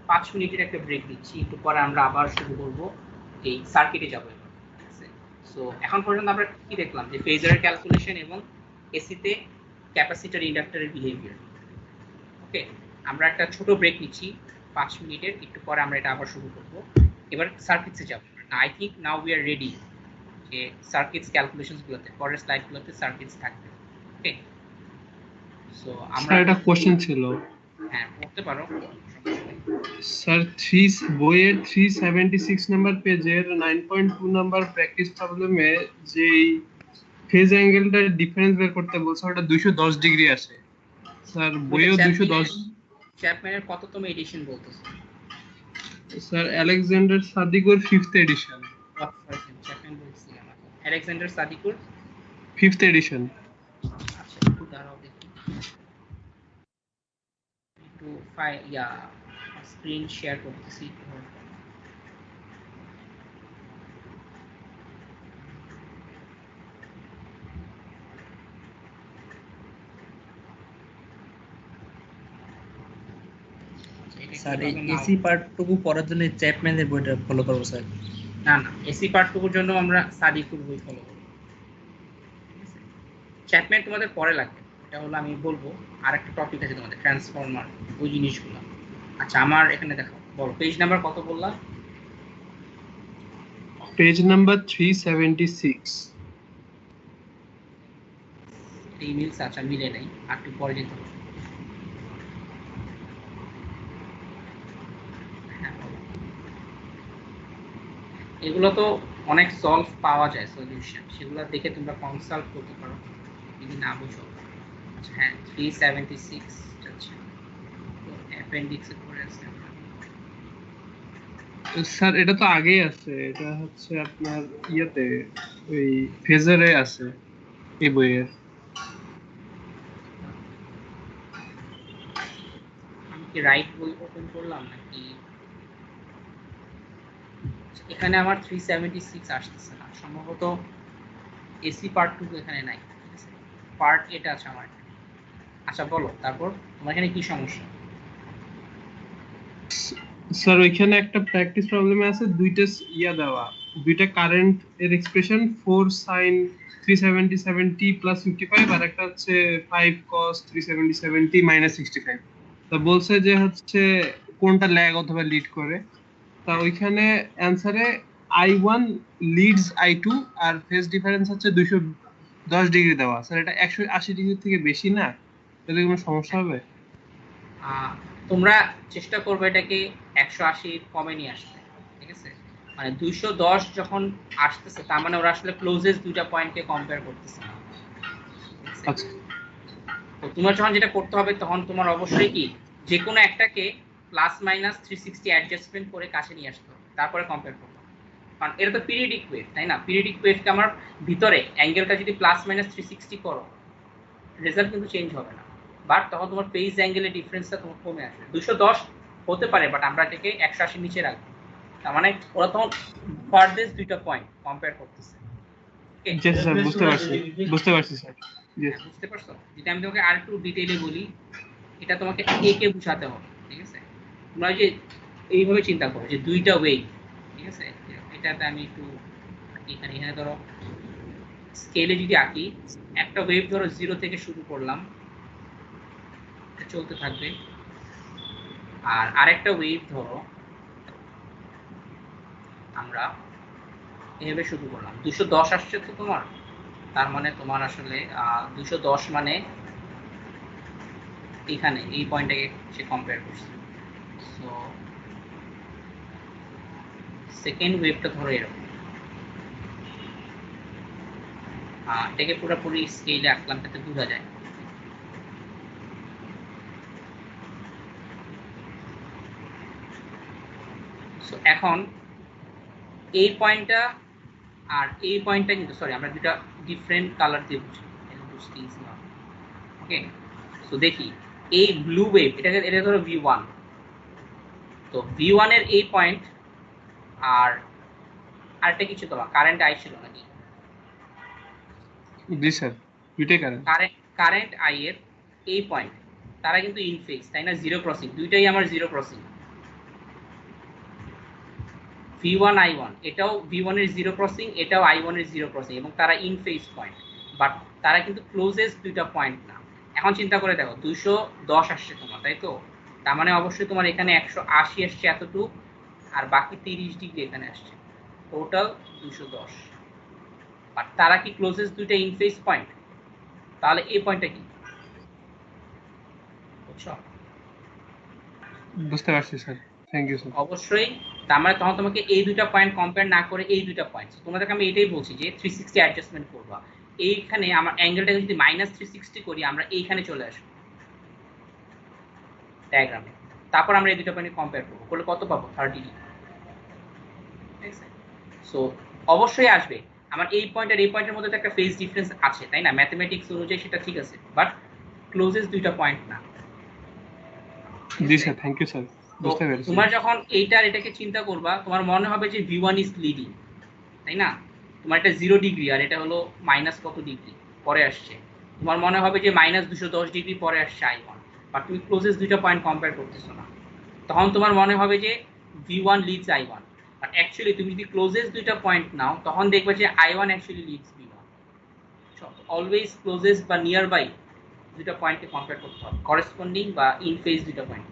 5 মিনিটের একটা ব্রেক দিচ্ছি, একটু পরে আমরা আবার শুরু করব এই সার্কিটে যাব। ঠিক আছে? সো এখন পর্যন্ত আমরা কি দেখলাম, যে ফেজারের ক্যালকুলেশন এবং এসিতে ক্যাপাসিটর ইন্ডাক্টরের বিহেভিয়ার। ওকে, আমরা একটা ছোট ব্রেক নিচ্ছি 5 মিনিটের, একটু পরে আমরা এটা আবার শুরু করব। এবার সার্কিটসে যাব। I think now we are ready যে সার্কিটস ক্যালকুলেশনস গুলোতে পরের স্লাইডগুলোতে সার্কিটস থাকবে। ওকে, সো আমরা একটা কোশ্চেন ছিল। হ্যাঁ, করতে পারো। স্যার বইয়ের 376 নাম্বার পেজের 9.2 নাম্বার প্র্যাকটিস প্রবলেমে যে ফেজ অ্যাঙ্গেলটার ডিফারেন্স বের করতে বলছে, ওটা 210 ডিগ্রি আসে। স্যার বইও 210। চ্যাপম্যানের কততম এডিশন বলতেছে? Sir Alexander Sadikur 5th edition. Chapman বলছি আমাকে আলেকজান্ডার সাদিকুর 5th এডিশন। আচ্ছা, একটু দাঁড়াও দেখি, একটু স্ক্রিন শেয়ার করতেছি। স্যার এই এসি পার্টটুকু পড়ার জন্য চ্যাপম্যানের বইটা ফলো করব স্যার? না না, এসি পার্টটুকুর জন্য আমরা সাদিকুর বই ফলো করব। চ্যাপম্যান তোমাদের পরে লাগবে, এটা হলো আমি বলবো আর একটা টপিক আছে তোমাদের, ট্রান্সফরমার, ওই জিনিসগুলো। আচ্ছা, আমার এখানে দেখো, বলো পেজ নাম্বার কত বললাম? Page number 376। ইমেলস আচ্ছা মিলে নাই, আর একটু পরে যেতে হবে। এগুলো তো অনেক সলভ পাওয়া যায় সলিউশন, সেগুলো দেখে তোমরা কনসাল্ট করতে পারো যদি না বুঝো। আচ্ছা হ্যাঁ, 376 আচ্ছা, তো অ্যাপেন্ডিক্সে পড়ে আছে। স্যার এটা তো আগেই আছে, এটা হচ্ছে আপনার ইয়েতে ওই ফেজারে আছে এই বইয়ের। আমি কি রাইট বই ওপেন করলাম নাকি? এখানে আমার 376 আসতেছে না, সম্ভবত এসি পার্ট 2 এখানে নাই। ঠিক আছে, পার্ট এটা আছে আমার। আচ্ছা বলো তারপর তোমার এখানে কি সমস্যা? স্যার ওইখানে একটা প্র্যাকটিস প্রবলেমে আছে দুইটা দেওয়া, দুইটা কারেন্ট এর এক্সপ্রেশন 4 sin 377t + 55, আর একটা হচ্ছে 5 cos 377t - 65। তা বলছে যে হচ্ছে কোনটা ল্যাগ অথবা লিড করে। তা ওইখানে অ্যানসারে i1 লিডস i2 আর ফেজ ডিফারেন্স হচ্ছে 210 ডিগ্রি দেওয়া। স্যার এটা 180 ডিগ্রি থেকে বেশি না, তাহলে কোনো সমস্যা হবে? তোমরা চেষ্টা করবে এটাকে 180 কমে নিয়ে আসতে। ঠিক আছে, মানে 210 যখন আসতেছে তার মানে ওরা আসলে ক্লোজেস্ট দুইটা পয়েন্টকে কম্পেয়ার করতেছে না। আচ্ছা, তো তোমার যখন যেটা করতে হবে তখন তোমার অবশ্যই কি যে কোনো একটাকে +- 360 অ্যাডজাস্টমেন্ট করে কাছে নিয়ে আসতে হবে, তারপরে কম্পেয়ার করতে হবে। কারণ এটা তো পিরিয়ডিক ওয়েভ, তাই না? পিরিয়ডিক ওয়েভকে আমার ভিতরে অ্যাঙ্গেলটা যদি প্লাস মাইনাস 360 করো, রেজাল্ট কিন্তু চেঞ্জ হবে না, বাট তখন তোমার ফেজ অ্যাঙ্গেলের ডিফারেন্সটা তোমার কমে আসবে। 210 হতে পারে, বাট আমরা এটাকে 180 নিচে রাখবো। তার মানে ওরা তখন ফারদেস্ট দুইটা পয়েন্ট কম্পেয়ার করতেছে। জি স্যার, বুঝতে পারছি স্যার। বুঝতে পারছো? যেটা আমি তোমাকে আর একটু ডিটেইলে বলি, এটা তোমাকে এ কে বুঝাতে হবে, ঠিক আছে? তোমরা যে এইভাবে চিন্তা করো যে দুইটা ওয়েভ, ঠিক আছে? এটাতে আমি একটু এখানে ধরো স্কেলে যদি আঁকি, একটা ওয়েভ ধরো 0 থেকে শুরু করলাম, চলতে থাকবে, আর আরেকটা ওয়েভ ধরো আমরা এভাবে শুরু করলাম। 210 আসছে তো তোমার, তার মানে তোমার আসলে 210 মানে এখানে এই পয়েন্টটাকে সে কম্পেয়ার করছে। সো সেকেন্ড ওয়েভটা ধরো এরকম, এটাকে পুরোপুরি স্কেলে আঁকলাম যাতে বোঝা যায়। সো এখন এই পয়েন্টটা আর এই পয়েন্টটা কিন্তু, সরি, আমরা দুটা ডিফারেন্ট কালার দিয়ে বুঝছি, ওকে? সো দেখি এই ব্লু ওয়েভ, এটা ধরো V1, তো V1 এর এই পয়েন্ট আর আরেকটা কিছু তোমার কারেন্ট আই ছিল নাকি? জি স্যার, দুইটাই কারেন্ট। কারেন্ট আই এর এই পয়েন্ট, তারা কিন্তু ইন ফেজ, তাই না? জিরো ক্রসিং, দুইটাই আমার জিরো ক্রসিং। V1 I1, এটাও V1 এর জিরো ক্রসিং, এটাও I1 এর জিরো ক্রসিং, এবং তারা ইন ফেজ পয়েন্ট, বাট তারা কিন্তু ক্লোজেস্ট দুইটা পয়েন্ট না। এখন চিন্তা করে দেখো, 210 আসছে তোমার, তাই তো? তার মানে অবশ্যই তোমার এখানে 180 আসছে এতটুকু, আর বাকি 30 ডিগ্রি এখানে আসছে, টোটাল 210। বাট তারা কি ক্লোজেস্ট দুইটা ইন ফেজ পয়েন্ট? তাহলে এই পয়েন্টটা কি? বুঝছো? বুঝতে পারছি স্যার, থ্যাংক ইউ স্যার। অবশ্যই। তার মানে তখন তোমাকে এই দুইটা পয়েন্ট কম্পেয়ার না করে এই দুইটা পয়েন্ট, তোমাদেরকে আমি এটাই বলছি যে 360 অ্যাডজাস্টমেন্ট করবা। এইখানে আমার অ্যাঙ্গেলটাকে যদি -360 করি, আমরা এইখানে চলে আসবো ডায়াগ্রামে, তারপর আমরা এই দুটো পয়েন্ট কম্পেয়ার করবো, করলে কত পাবো? 30 ডিগ্রি। সো অবশ্যই আসবে। আমার এই পয়েন্ট আর এই পয়েন্টের মধ্যে তো একটা ফেজ ডিফারেন্স আছে, তাই না? ম্যাথমেটিক্স অনুযায়ী সেটা ঠিক আছে, বাট ক্লোজেস্ট দুইটা পয়েন্ট না। জি স্যার, থ্যাংক ইউ স্যার, বুঝতে পেরেছি। তোমার যখন এইটার এটাকে চিন্তা করবা, তোমার মনে হবে যে V1 ইজ লিডিং, তাই না? তোমার এটা 0 ডিগ্রি আর এটা হলো মাইনাস কত ডিগ্রি পরে আসছে, তোমার মনে হবে যে -210 ডিগ্রি পরে আসছে I1, বাট তুমি ক্লোজেস্ট দুইটা পয়েন্ট কম্পেয়ার করতেছো না, তখন তোমার মনে হবে যে V1 Leeds I1, but actually তুমি যদি ক্লোজেস্ট দুইটা পয়েন্ট নাও, তখন দেখবে যে I1 actually leads V1। Always closest বা নিয়ার বাই দুইটা পয়েন্টকে কম্পেয়ার করতে হবে, করেসপন্ডিং বা ইন ফেজ দুইটা পয়েন্ট,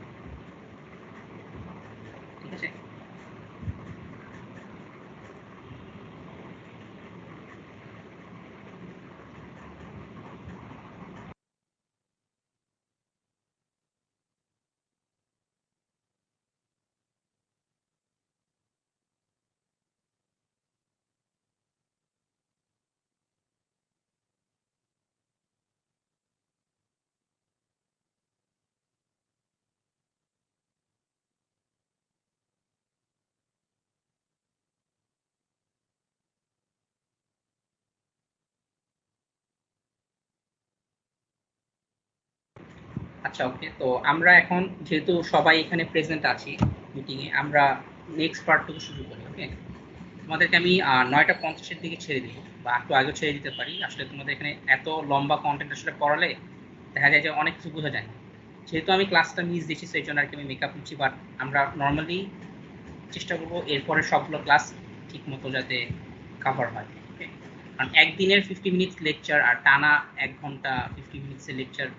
ঠিক আছে? আচ্ছা, ওকে। তো আমরা এখন যেহেতু সবাই এখানে প্রেজেন্ট আছি মিটিংয়ে, আমরা নেক্সট পার্ট থেকে শুরু করি। ওকে, তোমাদেরকে আমি 9:50-এর দিকে ছেড়ে দিব, বা একটু আগে ছেড়ে দিতে পারি। আসলে তোমাদের এখানে এত লম্বা কন্টেন্ট আসলে পড়ালে দেখা যায় যে অনেক কিছু বোঝা যায় না। যেহেতু আমি ক্লাসটা মিস দিচ্ছি, সেই জন্য আর কি আমি মেকআপ নিচ্ছি, বাট আমরা নর্মালি চেষ্টা করবো এরপরে সবগুলো ক্লাস ঠিক মতো যাতে কাভার হয়। ওকে, কারণ একদিনের 50 মিনিটস লেকচার আর টানা 1 ঘন্টা 50 মিনিটসের লেকচার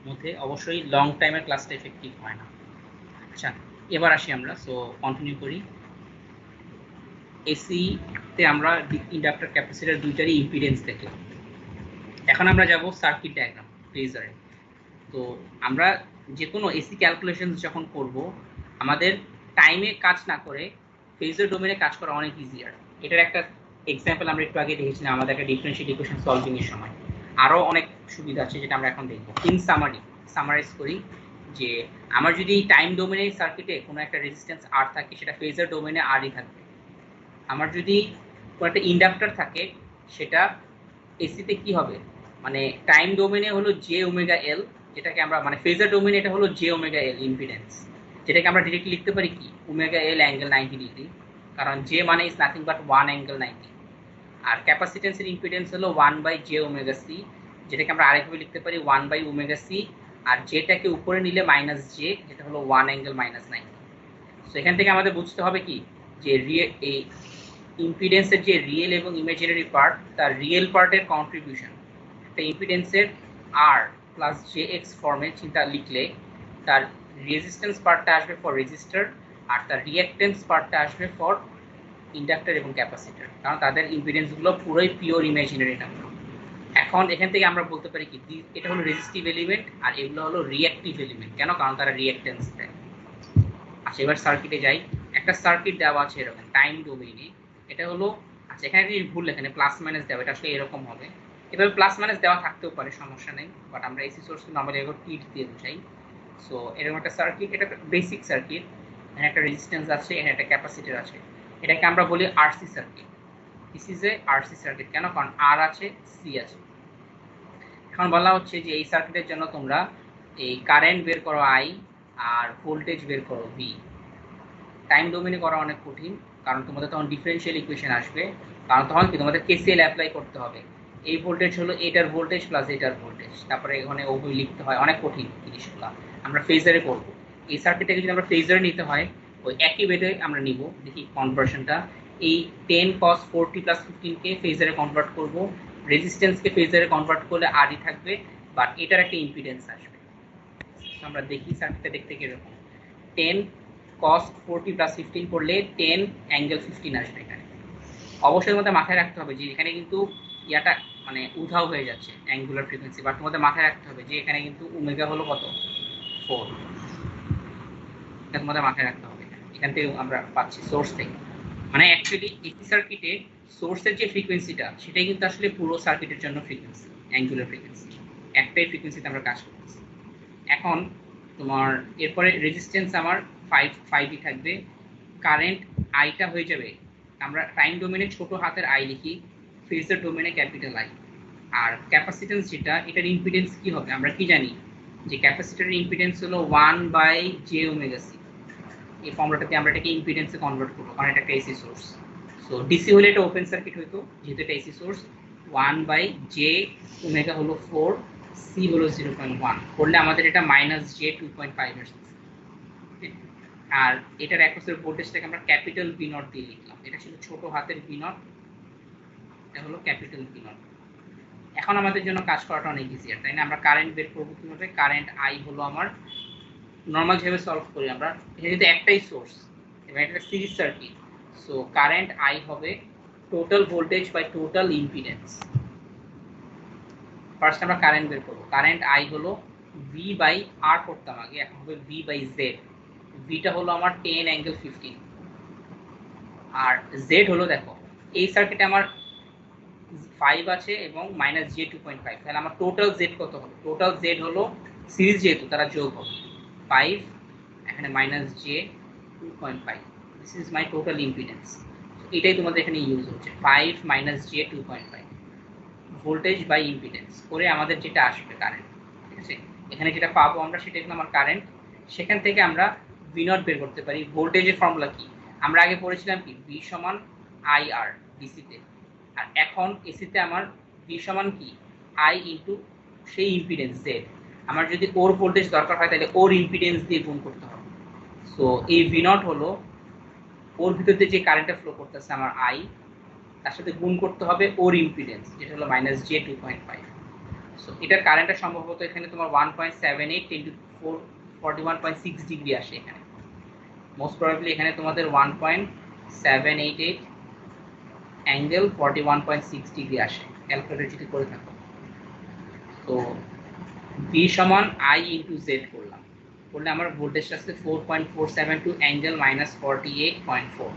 মধ্যে অবশ্যই লং টাইমের ক্লাসটা এফেক্টিভ হয় না। আচ্ছা, এবার আসি আমরা। সো কন্টিনিউ করি। এসি তে আমরা ইন্ডাক্টর ক্যাপাসিটর দুইটারই ইম্পিডেন্স দেখলাম। এখন আমরা যাব সার্কিট ডায়াগ্রাম, ফেজারে। তো আমরা যে কোনো এসি ক্যালকুলেশন যখন করব, আমাদের টাইমে কাজ না করে ফেজার ডোমেনে কাজ করা অনেক ইজিয়ার। এটার একটা এক্সাম্পল আমরা একটু আগে দেখেছিলাম আমাদের একটা ডিফারেনশিয়াল ইকুয়েশন সলভিং এর সময়। আরো অনেক সুবিধা আছে যেটা আমরা এখন দেখব। ইন সামারাইজ করি যে আমার যদি টাইম ডোমেনে সার্কিটে কোনো একটা রেজিস্ট্যান্স আর থাকে, সেটা ফেজার ডোমেনে আরই থাকবে। আমার যদি একটা ইন্ডাক্টর থাকে সেটা এসিতে কি হবে, মানে টাইম ডোমেনে হলো জে ওমেগা এল, যেটাকে আমরা মানে ফেজার ডোমেনে এটা হলো জে ওমেগা এল ইম্পিডেন্স, যেটাকে আমরা ডিরেক্টলি লিখতে পারি কি ওমেগা এল অ্যাঙ্গেল 90 ডিগ্রি, কারণ জে মানে ইজ নাথিং বাট 1 অ্যাঙ্গেল 90। আর ক্যাপাসিটেন্সের ইম্পিডেন্স হলো 1 বাই জে ওমেগা সি, যেটাকে আমরা আরেকভাবে লিখতে পারি 1 বাই ওমেগা সি, আর যেটাকে উপরে নিলে মাইনাস জে, যেটা হলো 1 অ্যাঙ্গেল মাইনাস 90। সো এখান থেকে আমাদের বুঝতে হবে কি যে এই ইম্পিডেন্সের যে রিয়েল এবং ইমাজিনারি পার্ট, তার রিয়েল পার্টের কন্ট্রিবিউশন একটা ইম্পিডেন্সের আর প্লাস জে এক্স ফর্মে চিন্তা লিখলে তার রেজিস্ট্যান্স পার্টটা আসবে ফর রেজিস্টার, আর তার রিঅ্যাক্টেন্স পার্টটা আসবে ফর ইন্ডাক্টর এবং ক্যাপাসিটর, কারণ তাদের ইম্পিডেন্সগুলো পুরোই পিওর ইমাজিনারি নাম্বার। এখন এখান থেকে আমরা বলতে পারি কি এটা হলো রেজিস্টিভ এলিমেন্ট আর এগুলো হলো রিঅ্যাক্টিভ এলিমেন্ট। কেন? কারণ তারা রিঅ্যাক্টেন্স দেয়। আচ্ছা, এবার সার্কিটে যাই। একটা সার্কিট দেওয়া আছে এরকম টাইম ডোমেইনে, এটা হলো, আচ্ছা এখানে যদি ভুল এখানে প্লাস মাইনাস দেওয়া, এটা আসলে এরকম হবে, এভাবে প্লাস মাইনাস দেওয়া থাকতেও পারে, সমস্যা নেই, বাট আমরা এসি সোর্সকে নর্মালি এবার টিট দিয়ে বুঝাই। সো এরকম একটা সার্কিট, এটা বেসিক সার্কিট, এখানে একটা রেজিস্ট্যান্স আছে, এখানে একটা ক্যাপাসিটর আছে, এটাকে আমরা বলি RC circuit. This is a RC circuit. কেন? কারণ আর আছে, সি আছে। এখন বলা হচ্ছে যে এই সার্কিটের জন্য তোমরা এই কারেন্ট বের করো আই আর ভোল্টেজ বের করো ভি। টাইম ডোমেনে করা অনেক কঠিন, কারণ তোমাদের তখন ডিফারেনশিয়াল ইকুয়েশন আসবে, কারণ তখন কি তোমাদের কেসিএল অ্যাপ্লাই করতে হবে। এই ভোল্টেজ হলো এটার ভোল্টেজ প্লাস এটার ভোল্টেজ, তারপরে এখানে ওগুলি লিখতে হয়, অনেক কঠিন জিনিসগুলো। আমরা ফেজারে করবো। এই সার্কিটটাকে যদি আমরা ফেজারে নিতে হয়, ওই একই ওয়েতে আমরা নিব। দেখি কনভার্সনটা, এই 10 cos 40 প্লাস 15 কে ফেজারে কনভার্ট করব, রেজিস্ট্যান্সকে ফেজারে কনভার্ট করলে আরই থাকবে, বাট এটার একটা ইম্পিডেন্স আসবে। আমরা দেখি সার্কিটটা দেখতে কিরকম। 10 cos 40 প্লাস 15 করলে 10 অ্যাঙ্গেল 15 আসবে এখানে। অবশ্যই মধ্যে মাথায় রাখতে হবে যে এখানে কিন্তু ইয়াটা মানে উধাও হয়ে যাচ্ছে অ্যাঙ্গুলার ফ্রিকোয়েন্সি, বাট তোমাদের মাথায় রাখতে হবে যে এখানে কিন্তু ওমেগা হলো কত 4, এটা তোমাদের মাথায় রাখতে হবে। এখান থেকে আমরা পাচ্ছি সোর্স থেকে, মানে অ্যাকচুয়ালি এসি সার্কিটে সোর্সের যে ফ্রিকোয়েন্সিটা সেটাই কিন্তু আসলে পুরো সার্কিটের জন্য ফ্রিকোয়েন্সি, অ্যাঙ্গুলার ফ্রিকোয়েন্সি, একটাই ফ্রিকোয়েন্সিতে আমরা কাজ করতেছি। এখন তোমার এরপরে রেজিস্ট্যান্স আমার 5ই থাকবে, কারেন্ট আইটা হয়ে যাবে, আমরা টাইম ডোমেনে ছোট হাতের আই লিখি, ফেজার ডোমেনে ক্যাপিটাল আই। আর ক্যাপাসিটেন্স যেটা, এটার ইম্পিডেন্স কি হবে আমরা কি জানি, যে ক্যাপাসিটরের ইম্পিডেন্স হলো 1 বাই জে ওমেগা সি। এই ফর্মুলাটাতে আমরা এটাকে ইম্পিডেন্সে কনভার্ট করবো, কারণ এটা একটা এসি সোর্স। সো ডিসি হলে এটা ওপেন সার্কিট হইতো, যেহেতু এটা AC source. 1 by J omega হলো 4, সি হলো 0.1, করলে আমাদের এটা মাইনাস জে 2.5 আসছে। আর এটার অ্যাক্রসের ভোল্টেজটাকে আমরা ক্যাপিটাল ভি নট দিয়ে লিখলাম, এটা ছিল ছোট হাতের ভি নট, এটা হলো ক্যাপিটাল ভি নট। এখন আমাদের জন্য কাজ করাটা অনেক ইজিয়ার, তাই না? আমরা কারেন্ট বের করবো কিভাবে? কারেন্ট আই হলো আমার নর্মাল যেভাবে সলভ করি আমরা, এটা যেহেতু একটাই সোর্স এবং এটা series circuit, so current I হবে total voltage by total impedance. First আমরা কারেন্ট বের করবো, কারেন্ট আই হলো ভি বাই আর করতাম আগে, এখন হবে ভি বাই জেড। ভিটা হলো আমার 10 অ্যাঙ্গেল 15, আর জেড হলো, দেখো এই সার্কিটে আমার 5 আছে এবং মাইনাস জে 2.5, তাহলে আমার টোটাল জেড কত হবে? টোটাল জেড হলো সিরিজ যেহেতু তারা যোগ হবে 5, এখানে minus J 2.5, this is my total impedance. এটাই তোমাদের এখানে ইউজ হচ্ছে 5 minus J 2.5 voltage by impedance করে আমাদের যেটা আসবে কারেন্ট, ঠিক আছে? এখানে যেটা পাবো আমরা সেটা হলো আমার কারেন্ট, সেখান থেকে আমরা ভি নট বের করতে পারি। ভোল্টেজের ফর্মুলা কি আমরা আগে পড়েছিলাম কি, ভি সমান আই আর ডিসিতে, আর এখন এসিতে আমার ভি সমান কি আই ইন্টু সেই ইম্পিডেন্স জেড। আমার যদি ওর ভোল্টেজ দরকার হয় তাহলে ওর ইম্পিডেন্স দিয়ে গুণ করতে হবে। সো এই ভি নট হলো ওর ভিতর দিয়ে যে কারেন্টটা ফ্লো করতেছে আমার আই, তার সাথে গুণ করতে হবে ওর ইম্পিডেন্স যেটা হলো মাইনাস জে 2.5। সো এটার কারেন্টটা সম্ভবত এখানে তোমার 1.78 ইন্টু 41.6 ডিগ্রি আসে এখানে, মোস্ট প্রবাবলি এখানে তোমাদের 1.788 অ্যাঙ্গেল 41.6 ডিগ্রি আসে ক্যালকুলেটর যদি করে থাকো। তো ভি সমান আই ইন্টু জেড করলাম, করলে আমার ভোল্টেজটা আসছে 4.472 অ্যাঙ্গেল মাইনাস 48.4।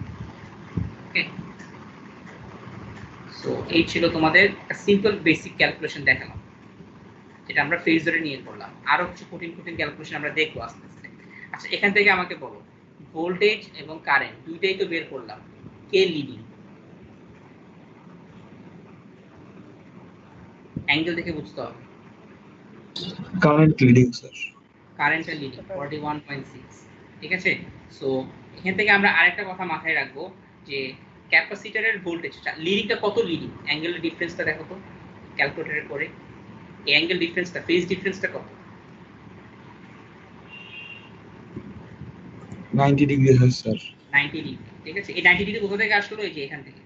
ওকে, সো এই ছিল তোমাদের সিম্পল বেসিক ক্যালকুলেশন দেখালাম, যেটা আমরা ফেজরে নিয়ে করলাম। আরো কিছু কঠিন কঠিন ক্যালকুলেশন আমরা দেখবো আস্তে আস্তে। আচ্ছা, এখান থেকে আমাকে বলো ভোল্টেজ এবং কারেন্ট দুইটাই তো বের করলাম, কে লিডিং? অ্যাঙ্গেল দেখে বুঝতে হবে। Current leading sir. কারেন্টের লিডিং 41.6, ঠিক আছে। সো এখান থেকে আমরা আরেকটা কথা মাথায় রাখবো যে ক্যাপাসিটরের ভোল্টেজটা লিডিংটা কত, লিডিং অ্যাঙ্গেলের ডিফারেন্সটা দেখো তো ক্যালকুলেটরে করে, এই অ্যাঙ্গেল ডিফারেন্সটা, ফেজ ডিফারেন্সটা কত? 90 ডিগ্রি হয় স্যার। 90 ডিগ্রি, ঠিক আছে। এই 90 ডিগ্রি কোথা থেকে আসলো? এই যে এখান থেকে।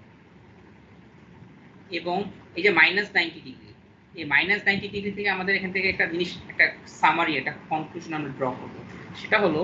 এবং এই যে -90 ডিগ্রি, এই -90 ডিগ্রি থেকে আমাদের এখান থেকে একটা জিনিস, একটা সামারি, একটা কনক্লুশন আমরা ড্র করব। সেটা হলো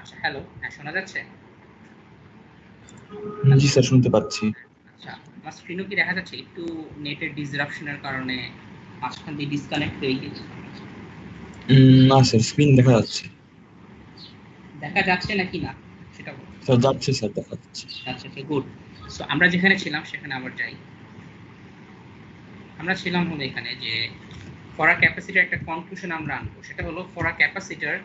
আচ্ছা, হ্যালো, হ্যাঁ শোনা যাচ্ছে? জি স্যার, শুনতে পাচ্ছি। আচ্ছা, আমার স্ক্রিনও কি দেখা যাচ্ছে? একটু নেটের ডিসরাপশনের কারণে মাঝখান দিয়ে ডিসকানেক্ট হয়ে গেছে। না স্যার, স্ক্রিন দেখা যাচ্ছে। দেখা যাচ্ছে নাকি না সেটা বলুন। স্যার যাচ্ছে স্যার, দেখা যাচ্ছে। আচ্ছা, আচ্ছা, গুড। সো আমরা যেখানে ছিলাম সেখানে আবার যাই। আমরা ছিলাম হলো এখানে যে ফর আ ক্যাপাসিটর একটা কনক্লুশন আমরা আনবো, সেটা হলো for a capacitor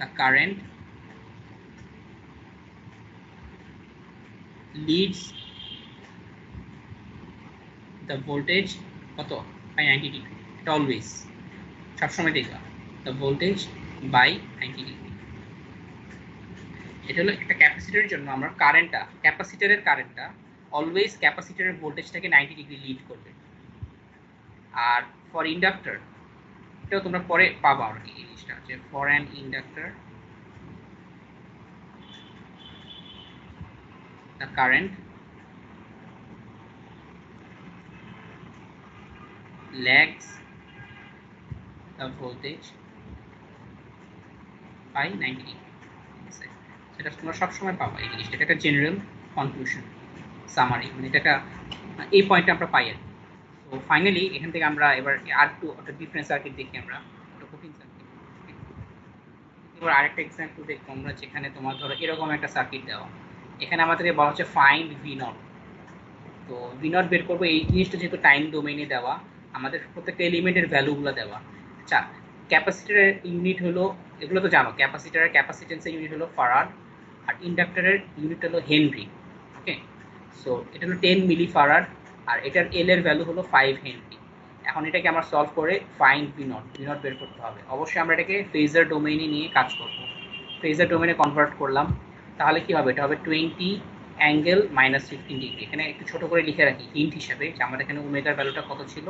the current leads the voltage কত by 90 degree, এটা অলওয়েজ সবসময় দেখবা the voltage by 90 degree। এটা হলো একটা ক্যাপাসিটরের জন্য আমরা কারেন্টটা, ক্যাপাসিটরের কারেন্টটা অলওয়েজ ক্যাপাসিটরের ভোল্টেজটাকে 90 ডিগ্রি লিড করবে। আর ফর ইন্ডাক্টর, এটাও তোমরা পরে পাবা আর কি, এই জিনিসটা যে for an inductor the current lags the voltage by 90 degree, ঠিক আছে। সেটা তোমরা সবসময় পাবা এই জিনিসটা, এটা একটা জেনারেল কনক্লুশন সামারি, মানে এটা একটা, এই পয়েন্টটা আমরা পাই আর। তো ফাইনালি এখান থেকে আমরা এবার আর টু একটা ডিফারেন্ট সার্কিট দেখি আমরা, একটা কঠিন সার্কিট। এবার আরেকটা এক্সাম্পল দেখবো আমরা, যেখানে তোমার ধরো এরকম একটা সার্কিট দেওয়া, এখানে আমাদেরকে বলা হচ্ছে ফাইন্ড ভি নট। তো ভি নট বের করবো, এই জিনিসটা যেহেতু টাইম ডোমেইনে দেওয়া, আমাদের প্রত্যেকটা এলিমেন্টের ভ্যালুগুলো দেওয়া। আচ্ছা, ক্যাপাসিটরের ইউনিট হলো, এগুলো তো জানো, ক্যাপাসিটরের ক্যাপাসিটেন্সের ইউনিট হলো ফারাড, আর ইন্ডাক্টরের ইউনিট হলো হেনরি। ওকে, সো এটা হলো 10 মিলি ফারাড, আর এটার এল এর ভ্যালু হলো 5 হেনরি। এখন এটাকে আমরা সলভ করে ফাইন্ড ভি নট বের করতে হবে। অবশ্যই আমরা এটাকে ফেজার ডোমেইনে নিয়ে কাজ করব। ফেজার ডোমেইনে কনভার্ট করলাম, তাহলে কি হবে? এটা হবে 20 অ্যাঙ্গেল -15 ডিগ্রি। এখানে একটু ছোট করে লিখে রাখি হিন্ট হিসাবে যে আমাদের এখানে ওমেগার ভ্যালুটা কত ছিল,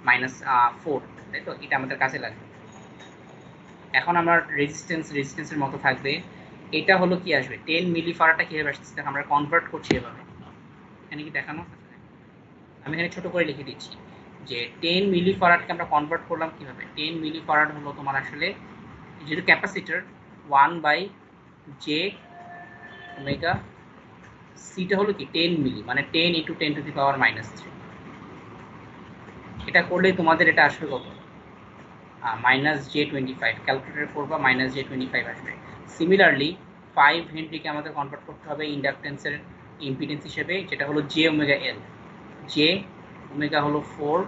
-4, তাই তো? এটা আমাদের কাছে লাগবে। এখন আমার রেজিস্ট্যান্সের মতো থাকবে, এটা হলো কি আসবে 10 মিলি ফারাডটা কিভাবে আসছে আমরা কনভার্ট করছি এভাবে। এখানে কি দেখানো? আমি এখানে ছোট করে লিখে দিচ্ছি যে 10 মিলি ফারাডকে আমরা কনভার্ট করলাম কিভাবে। 10 মিলি ফারাড হলো তোমার আসলে যেহেতু ক্যাপাসিটর 1/j ওমেগা, সিটা হলো কি 10 মিলি, মানে 10 × 10⁻⁻3। এটা করলেই তোমাদের এটা আসবে কত? -j25। ক্যালকুলেটর করবা -j25 আসবে। সিমিলারলি 5 হেনরিকে আমাদের কনভার্ট করতে হবে ইন্ডাকটেন্সের ইম্পিডেন্স হিসেবে, যেটা হলো j ওমেগা এল। j ওমেগা হলো 4,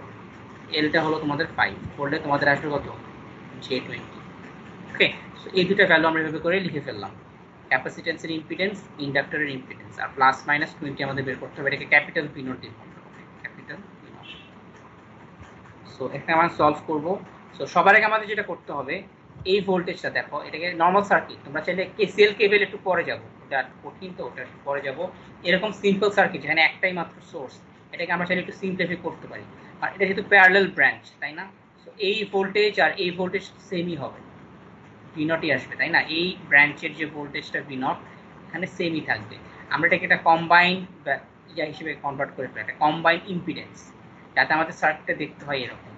এলটা হলো তোমাদের 5, করলে তোমাদের আসবে কত? j20। ওকে, সো এই দুটো ভ্যালু আমরা এভাবে করে লিখে ফেললাম, ক্যাপাসিটেন্সের ইম্পিডেন্স, ইন্ডাক্টরের ইম্পিডেন্স, আর +-20 আমাদের বের করতে হবে। এটাকে ক্যাপিটাল পি নোট দিয়ে করতে হবে, ক্যাপিটাল পি নোট। সো এখানে আমরা সলভ করব। সো সবার আগে আমাদের যেটা করতে হবে, এই ভোল্টেজটা দেখো, এটাকে নর্মাল সার্কিট, তোমরা চাইলে কেসিএল কেবল একটু পরে যাবো, ওটা কঠিন তো, ওটা একটু পরে যাবো। এরকম সিম্পল সার্কিট যেখানে একটাই মাত্র সোর্স, এটাকে আমরা চাইলে একটু সিম্পলিফাই করতে পারি। আর এটা যেহেতু প্যারালাল ব্রাঞ্চ, তাই না? সো এই ভোল্টেজ আর এই ভোল্টেজ সেমই হবে, V0ই আসবে, তাই না? এই ব্রাঞ্চের যে ভোল্টেজটা V0 এখানে সেমই থাকবে। আমরা এটাকে একটা কম্বাইন্ড ইয়া হিসেবে কনভার্ট করে ফেলি, একটা কম্বাইন্ড ইম্পিডেন্স, যাতে আমাদের সার্কিটটা দেখতে হয় এরকম।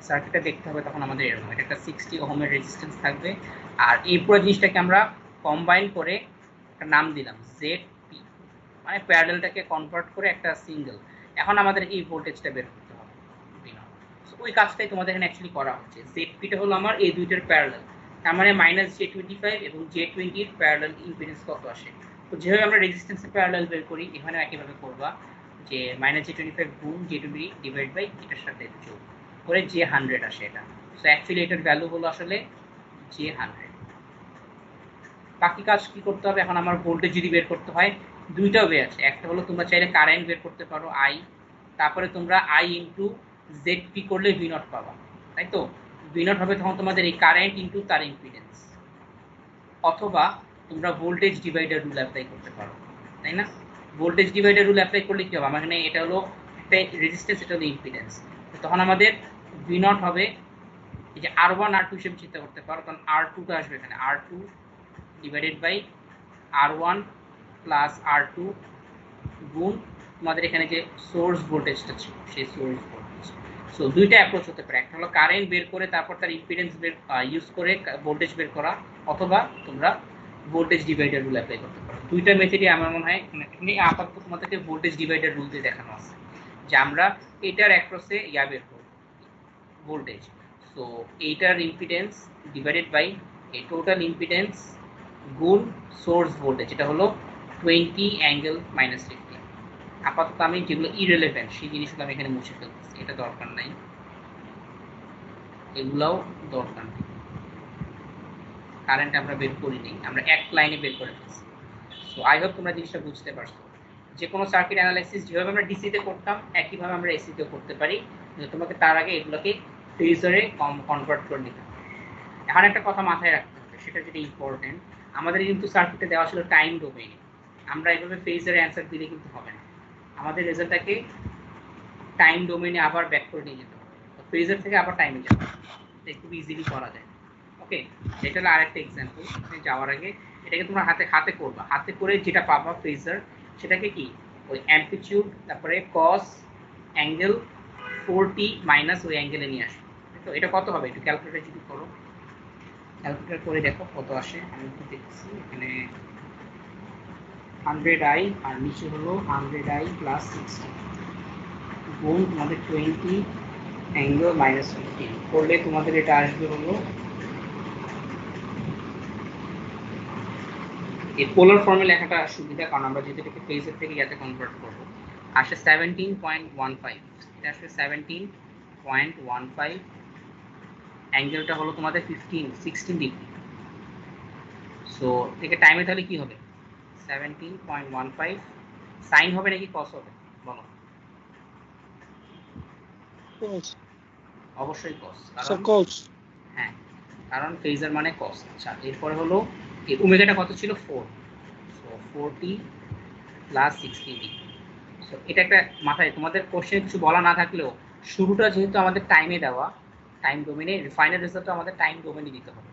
সার্কিটটা দেখতে হবে তখন আমাদের এরকম, এটা একটা 60 ওহমের রেজিস্ট্যান্স থাকবে। আর এই পুরো জিনিসটাকে আমরা কম্বাইন করে একটা নাম দিলাম ZP, মানে প্যারালালটাকে কনভার্ট করে একটা সিঙ্গেল। এখন আমাদের এই ভোল্টেজটা বের করতে হবে V0। সো ওই কাজটাই তোমাদের এখানে অ্যাকচুয়ালি করা হচ্ছে। ZPটা হলো আমার এই দুইটার প্যারালাল, তার মানে -j25 এবং j20 এর প্যারালাল ইম্পিডেন্স কত আসে। তো যেভাবে আমরা রেজিস্ট্যান্সের প্যারালাল বের করি, এখানেও একইভাবে করবা, যে -j25 গুণ j20 ডিভাইড বাই এটার সাথে যোগ করে j100 আসে এটা। সো অ্যাকচুয়ালি এটার ভ্যালু হলো আসলে j100। বাকি কাজ কি করতে হবে, এখন আমার ভোল্টেজ যদি বের করতে হয়, দুইটা ওয়ে আছে। একটা হলো তোমরা চাইলে কারেন্ট বের করতে পারো I, তারপরে তোমরা I ইনটু ZP করলে V0 পাবা, তাই তো? V0 হবে তখন তোমাদের এই কারেন্ট ইনটু তার ইম্পিডেন্স, অথবা তোমরা ভোল্টেজ ডিভাইডার রুল অ্যাপ্লাই করতে পারো, তাই না? ভোল্টেজ ডিভাইডার রুল অ্যাপ্লাই করলে কি হবে, আমার এখানে এটা হলো একটা রেজিস্ট্যান্স, এটা হলো ইম্পিডেন্স, তখন আমাদের V0 হবে এই যে R1 R2 হিসেবে চিন্তা করতে পারো, কারণ R2টা আসবে এখানে, R2 divided by R1 plus R2 গুণ তোমাদের এখানে যে সোর্স ভোল্টেজটা ছিল সেই সোর্স ভোল্টেজ। সো দুইটা অ্যাপ্রোচ হতে পারে, একটা হলো কারেন্ট বের করে তারপর তার ইম্পিডেন্স বের ইউজ করে ভোল্টেজ বের করা, অথবা তোমরা ভোল্টেজ ডিভাইডার রুল অ্যাপ্লাই করতে পারো। দুইটা মেথডই আমার মনে হয় এখানে আপাতত তোমাদেরকে ভোল্টেজ ডিভাইডার রুল দিয়ে দেখানো আছে, যে আমরা এটার অ্যাক্রসে ইয়া বের করব ভোল্টেজ। সো এইটার ইম্পিডেন্স ডিভাইডেড বাই এই টোটাল ইম্পিডেন্স গুণ সোর্স ভোল্টেজ, এটা হলো 20 অ্যাঙ্গেল -50। আপাতত আমি যেগুলো ইরেলেভেন্ট সেই জিনিসগুলো আমি এখানে মুছে ফেলতেছি, এটা দরকার নাই, এগুলাও দরকার নেই। কারেন্ট আমরা বের করিনি, আমরা এক লাইনে বের করে ফেলছি। সো আই হোপ তোমরা জিনিসটা বুঝতে পারছো। যে কোনো সার্কিট অ্যানালাইসিস যেভাবে আমরা ডিসিতে করতাম একইভাবে আমরা এসিতেও করতে পারি, কিন্তু তোমাকে তার আগে এগুলোকে ফেজারে কনভার্ট করে নিতে হবে। এখন একটা কথা মাথায় রাখতে হবে, সেটা যেটা ইম্পর্টেন্ট, আমাদের কিন্তু সার্কিটে দেওয়া ছিল টাইম ডোমেইনে, আমরা এইভাবে ফেজারে অ্যান্সার দিলে কিন্তু হবে না, আমাদের রেজাল্টটাকে টাইম ডোমেইনে আবার ব্যাক করে নিয়ে যেতে হবে, ফেজার থেকে আবার টাইমে যাবে, এটা খুব ইজিলি করা যায়। ওকে, এটা হলো আরেকটা এক্সাম্পল। যাওয়ার আগে এটাকে তোমরা হাতে হাতে করবা, হাতে করে যেটা পাবা ফেজার, সেটাকে কি ওই অ্যাম্পলিটিউড তারপরে কস অ্যাঙ্গেল 40 মাইনাস ওই অ্যাঙ্গেলে নিয়ে আসবে। তো এটা কত হবে একটু ক্যালকুলেটর যদি করো, ক্যালকুলেটর করে দেখো কত আসে। আমি একটু দেখছি এখানে 100i আর নিচে হলো 100i প্লাস 60 গুণ তোমাদের 20 অ্যাঙ্গেল -15 করলে তোমাদের এটা আসবে হলো, এই পোলার ফর্মে লেখাটা সুবিধা, কারণ আমরা যেহেতু এটাকে ফেজের থেকে ইয়াতে কনভার্ট করবো, আসে 17.15, এটা আসবে 17.15, অ্যাঙ্গেলটা হলো তোমাদের 16 ডিগ্রি। সো থেকে টাইমে তাহলে কি হবে 17.15, সাইন হবে নাকি কস হবে বলো? অবশ্যই কস, কারণ হ্যাঁ, কারণ ফেজার মানে কস। আচ্ছা, এরপরে হলো এই ওমেগাটা কত ছিল 4, সো 40 প্লাস 60 ডিগ্রি। সো এটা একটা মাথায়, তোমাদের কোশ্চেনে কিছু বলা না থাকলেও শুরুটা যেহেতু আমাদের টাইমে দেওয়া, টাইম ডোমেনে, ফাইনাল রেজাল্টটা আমাদের টাইম ডোমেনে দিতে হবে।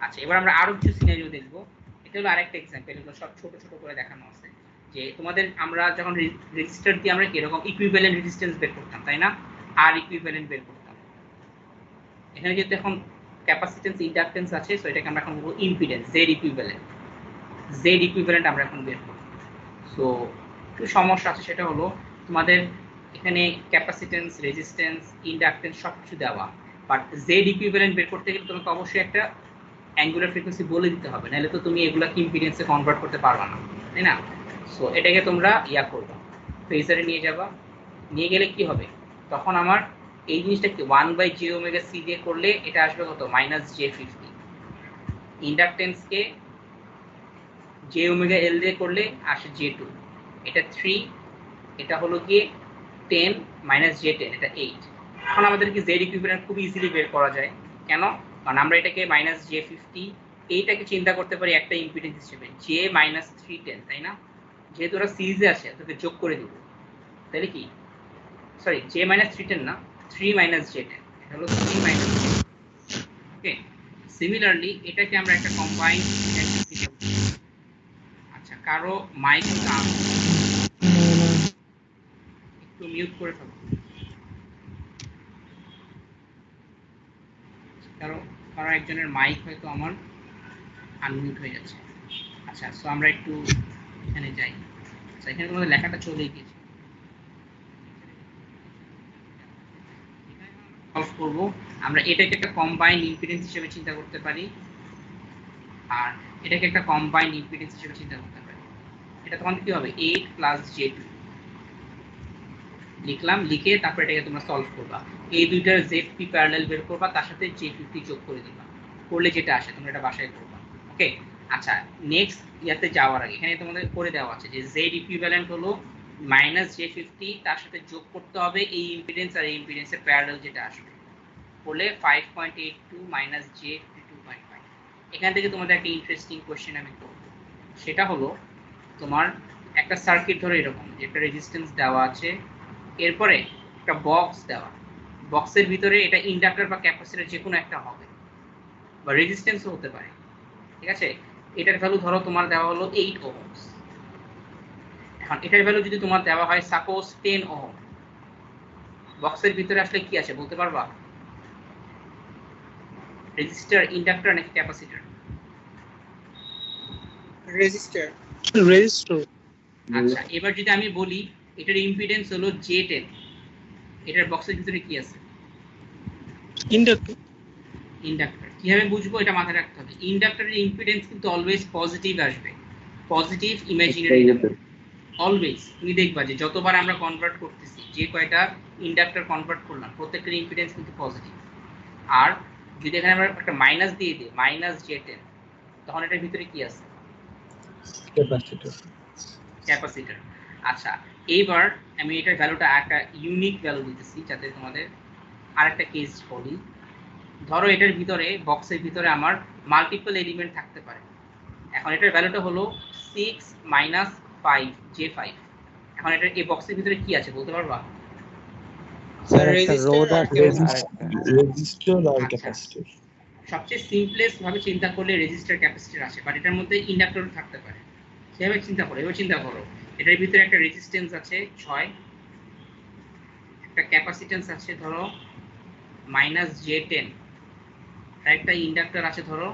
আচ্ছা, এবার আমরা আরো কিছু সিনারিও দেখবো। এটা হলো আরেকটা এক্সাম্পল, এগুলো সব ছোট ছোট করে দেখানো আছে, যে তোমাদের আমরা যখন রেজিস্টার দিয়ে আমরা কিরকম ইকুইভ্যালেন্ট রেজিস্ট্যান্স বের করতাম, তাই না? আর ইকুইভ্যালেন্ট বের করতাম। এখানে যেহেতু এখন ক্যাপাসিট্যান্স ইন্ডাকটেন্স আছে, সো এটাকে আমরা এখন বলবো ইম্পিডেন্স, জেড ইকুইভ্যালেন্ট আমরা এখন বের করব। সো একটু সমস্যা আছে, সেটা হলো তোমাদের এখানে ক্যাপাসিট্যান্স, রেজিস্ট্যান্স, ইন্ডাকটেন্স সবকিছু দেওয়া, বাট জেড ইকুইভ্যালেন্ট বের করতে গেলে তোমাকে অবশ্যই একটা অ্যাঙ্গুলার ফ্রিকোয়েন্সি বলে দিতে হবে, নাহলে তো তুমি এগুলাকে ইম্পিডেন্সে কনভার্ট করতে পারবে না, তাই না? সো এটাকে তোমরা ইয়া করবা, ফেজারে নিয়ে যাবা, নিয়ে গেলে কি হবে, তখন আমার এই জিনিসটাকে 1/j⍵c দিয়ে করলে এটা আসবে কত -j50, ইন্ডাকটেন্সকে j⍵l দিয়ে করলে আসে j2, এটা 3, এটা হলো গিয়ে 10 -j10, এটা 8। এখন আমাদেরকে z ইকুইভ্যালেন্ট খুব ইজিলি বের করা যায়, কেন? কারণ আমরা এটাকে -j50 এইটাকে চিন্তা করতে পারি একটা ইম্পিডেন্স হিসেবে j-310, তাই না? যেহেতু ওরা সিরিজে আছে তোকে যোগ করে দিব, তাহলে কি, সরি j-310 না, 3 - j10, এটা হলো সি মাইনাস জে। ওকে, সিমিলারলি এটাকে আমরা একটা কম্বাইন্ড আচ্ছা কারো মাইক একটু মিউট করে ফেলো, কারো কারো একজনের মাইক হয়তো আমার আনমিউট হয়ে যাচ্ছে। আচ্ছা সো আমরা একটু এখানে যাই। আচ্ছা এখানে তোমাদের লেখাটা চলে গিয়েছে, সলভ করব। আমরা এটাকে একটা কম্বাইন্ড ইম্পিডেন্স হিসেবে চিন্তা করতে পারি, আর এটাকে একটা কম্বাইন্ড ইম্পিডেন্স হিসেবে চিন্তা করতে পারি। এটা তখন কি হবে 8 প্লাস j2 লিখলাম, লিখে তারপর এটাকে তোমরা সলভ করবা। এই দুইটার zp প্যারালাল বের করবা, তার সাথে j50 যোগ করে দিবা, করলে যেটা আসে তোমরা এটা বাসায় করবা। ওকে, আচ্ছা নেক্সট ইয়াতে যাওয়ার আগে এখানে তোমাদের করে দেওয়া আছে যে z ইকুইভ্যালেন্ট হলো -j50, তার সাথে যোগ করতে হবে এই ইম্পিডেন্স আর এই ইম্পিডেন্সের প্যারালাল যেটা আসবে, করলে 5.82 -j52.5। এখান থেকে তোমাদের একটা ইন্টারেস্টিং কোশ্চেন আমি করব, সেটা হলো তোমার একটা সার্কিট ধরে এরকম যে একটা রেজিস্ট্যান্স দেওয়া আছে, এরপরে একটা বক্স দেওয়া, বক্সের ভিতরে এটা ইন্ডাক্টর বা ক্যাপাসিটর যে কোনো একটা হবে, বা রেজিস্ট্যান্সও হতে পারে। ঠিক আছে, এটার ভ্যালু ধরো তোমার দেওয়া হলো 8 ওহমস। এখন এটার ভ্যালু যদি তোমার দেওয়া হয় সাপোজ 10 ওহম, বক্সের ভিতরে আসলে কি আছে বলতে পারবা? রেজিস্টার, ইন্ডাক্টর নাকি ক্যাপাসিটর? রেজিস্টার। আচ্ছা এবার যদি আমি বলি এটার ইম্পিডেন্স হলো J10, এটার বক্সের ভিতরে কি আছে? ইন্ডাক্টর। ইন্ডাক্টর। কিভাবে বুঝবো এটা মাথায় রাখতে হবে, ইন্ডাক্টরের ইম্পিডেন্স কিন্তু অলওয়েজ পজিটিভ আসবে, পজিটিভ ইমাজিনারি নাম্বার অলওয়েজ। তুমি দেখবা যে যতবার আমরা কনভার্ট করতেছি, যে কয়টা ইন্ডাক্টর কনভার্ট করলাম প্রত্যেকটার ইম্পিডেন্স কিন্তু পজিটিভ। আর যদি এখানে আমরা একটা মাইনাস দিয়ে দিই -J10, তখন এটার ভিতরে কি আছে? ক্যাপাসিটর। আচ্ছা এইবার আমি এটার ভ্যালুটা একটা ইউনিক ভ্যালু দিতেছি যাতে তোমাদের আরেকটা কেস বলি। ধরো এটার ভিতরে বক্সের ভিতরে আমার মাল্টিপল এলিমেন্ট থাকতে পারে। এখন এটার ভ্যালুটা হলো 6 - 5 J5। এখন এটার এই বক্সের ভিতরে কি আছে বলতে পারবা? স্যার একটা রোধ আছে রেজিস্টার আর ক্যাপাসিটর। সবচেয়ে সিম্পলেস্ট ভাবে চিন্তা করলে রেজিস্টার ক্যাপাসিটর আছে, বাট এটার মধ্যে ইন্ডাক্টর থাকতে পারে। সেভাবে চিন্তা করো, এবার চিন্তা করো এটার ভিতরে একটা রেজিস্ট্যান্স আছে 6, একটা ক্যাপাসিট্যান্স আছে ধরো -J10, আর একটা ইন্ডাক্টর আছে ধরো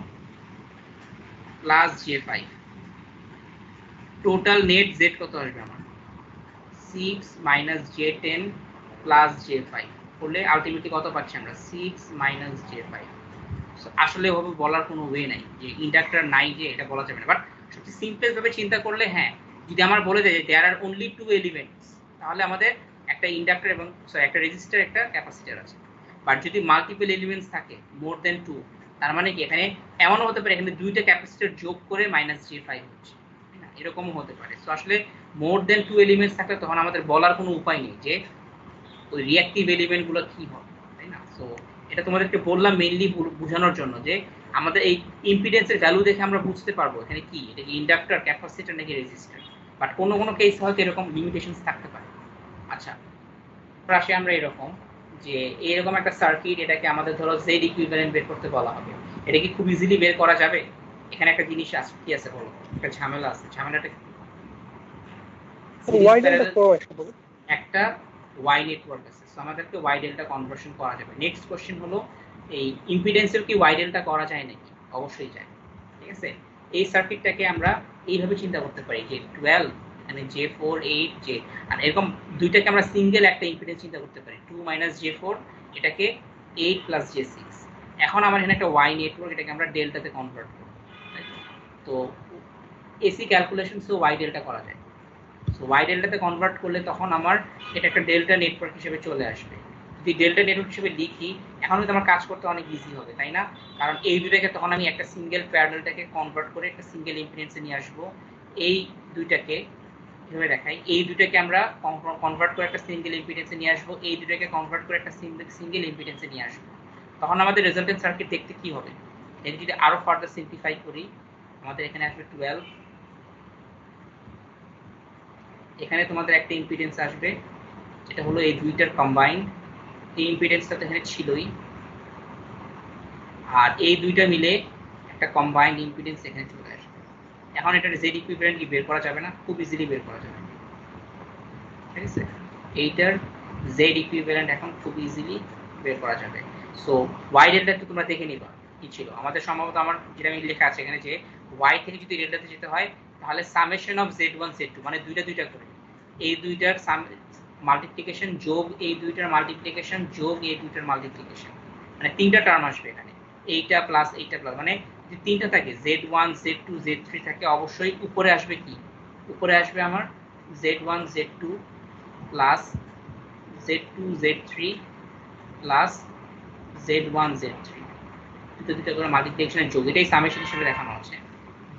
+J5। টোটাল নেট Z কত আসবে আমার? 6 - J10 +J5 করলে আলটিমেটলি কত পাচ্ছি আমরা? 6 - J5। আসলে ওভাবে বলার কোনো ওয়ে নাই যে ইন্ডাক্টর নাই, যে এটা বলা যাবে না, বাট সবচেয়ে সিম্পল ভাবে চিন্তা করলে হ্যাঁ, যদি আমার বলে দেয় যে দেয়ার আর অনলি 2 এলিমেন্টস, তাহলে আমাদের একটা ইন্ডাক্টর এবং একটা রেজিস্টার একটা ক্যাপাসিটর আছে। বাট যদি মাল্টিপল এলিমেন্টস থাকে মোর দেন 2, তার মানে কি এখানে এমনও হতে পারে এখানে দুইটা ক্যাপাসিটর যোগ করে -J5 হচ্ছে, তাই না? এরকমও হতে পারে। সো আসলে মোর দেন 2 এলিমেন্টস থাকলে তখন আমাদের বলার কোনো উপায় নেই যে ওই রিঅ্যাক্টিভ এলিমেন্টগুলো কি হবে, তাই না? সো এটা তোমাদেরকে বললাম মেইনলি বোঝানোর জন্য যে আমাদের এই ইম্পিডেন্সের ভ্যালু দেখে আমরা বুঝতে পারবো এখানে কি, এটা কি ইন্ডাক্টর, ক্যাপাসিটর নাকি রেজিস্টর। বাট কোনো কোনো কেস হয়তো এরকম লিমিটেশনস থাকতে পারে। আচ্ছা আসে আমরা এরকম যে এরকম একটা সার্কিট, এটাকে আমাদের ধরো Z ইকুইভ্যালেন্ট বের করতে বলা হবে। এটা কি খুব ইজিলি বের করা যাবে? এখানে একটা জিনিস আছে, কি আছে বলো? একটা ঝামেলা আছে। ঝামেলাটা কি? একটা ওয়াই নেটওয়ার্ক আছে, সো আমাদেরকে ওয়াই ডেল্টা কনভার্সন করা যাবে। নেক্সট কোশ্চেন হলো এই ইম্পিডেন্সের কি ওয়াই ডেল্টা করা যায় নাকি? অবশ্যই যায়। ঠিক আছে, এই সার্কিটটাকে আমরা এইভাবে চিন্তা করতে পারি যে 12 এখানে J4 8 J, আর এরকম দুইটাকে আমরা সিঙ্গেল একটা ইম্পিডেন্স চিন্তা করতে পারি 2 - J4, এটাকে 8 + J6। এখন আমার এখানে একটা ওয়াই নেটওয়ার্ক, এটাকে আমরা ডেল্টাতে কনভার্ট করব। তো এসি ক্যালকুলেশনসও ওয়াই ডেল্টা করা যায়। সো ওয়াই ডেল্টাতে কনভার্ট করলে তখন আমার এটা একটা ডেল্টা নেটওয়ার্ক হিসেবে চলে আসবে। যদি ডেল্টা নেটওয়ার্ক হিসেবে লিখি এখন কিন্তু আমার কাজ করতে অনেক ইজি হবে, তাই না? কারণ এই দুইটাকে তখন আমি একটা সিঙ্গেল প্যারালালটাকে কনভার্ট করে একটা সিঙ্গেল ইম্পিডেন্সে নিয়ে আসবো। এই দুইটাকে কিভাবে দেখাই, এই দুইটাকে আমরা কনভার্ট করে একটা সিঙ্গেল ইম্পিডেন্সে নিয়ে আসবো, এই দুইটাকে কনভার্ট করে একটা সিঙ্গেল ইম্পিডেন্সে নিয়ে আসবো। তখন আমাদের রেজাল্টেন্ট সার্কিট দেখতে কি হবে? এর যদি আরো ফার্দার সিম্পলিফাই করি, আমাদের এখানে আসবে 12, এখানে তোমাদের একটা ইম্পিডেন্স আসবে যেটা হলো এই দুইটার কম্বাইন্ড, এই ইম্পিডেন্সটা তো এখানে ছিলই, আর এই দুইটা মিলে একটা কম্বাইন্ড ইম্পিডেন্স এখানে চলে আসবে। এখন এটার জেড ইকুইভ্যালেন্ট কি বের করা যাবে না? খুব ইজিলি বের করা যাবে, ঠিক আছে? এইটার জেড ইকুইভ্যালেন্ট এখন খুব ইজিলি বের করা যাবে। সো ওয়াই ডেল্টা একটু তোমরা দেখে নিবা কি ছিল আমাদের। সম্ভবত আমার যেটা আমি লেখা আছে এখানে যে ওয়াই থেকে যদি ডেল্টাতে যেতে হয় তাহলে সামেশন অফ z1 z2 মানে দুইটা করে এই দুইটার মাল্টিপ্লিকেশন যোগ এই দুইটার মাল্টিপ্লিকেশন যোগ এই দুইটার মাল্টিপ্লিকেশন, মানে তিনটা টার্ম আসবে এখানে, এইটা প্লাস এইটা প্লাস, মানে যদি তিনটা থাকে z1 z2 z3 থাকে অবশ্যই উপরে আসবে কি? উপরে আসবে আমার z1 z2 plus z2 z3 plus z1 z3, দুটো করে মাল্টিপ্লিকেশনের যোগ, এটাই সামেশন হিসেবে দেখানো আছে,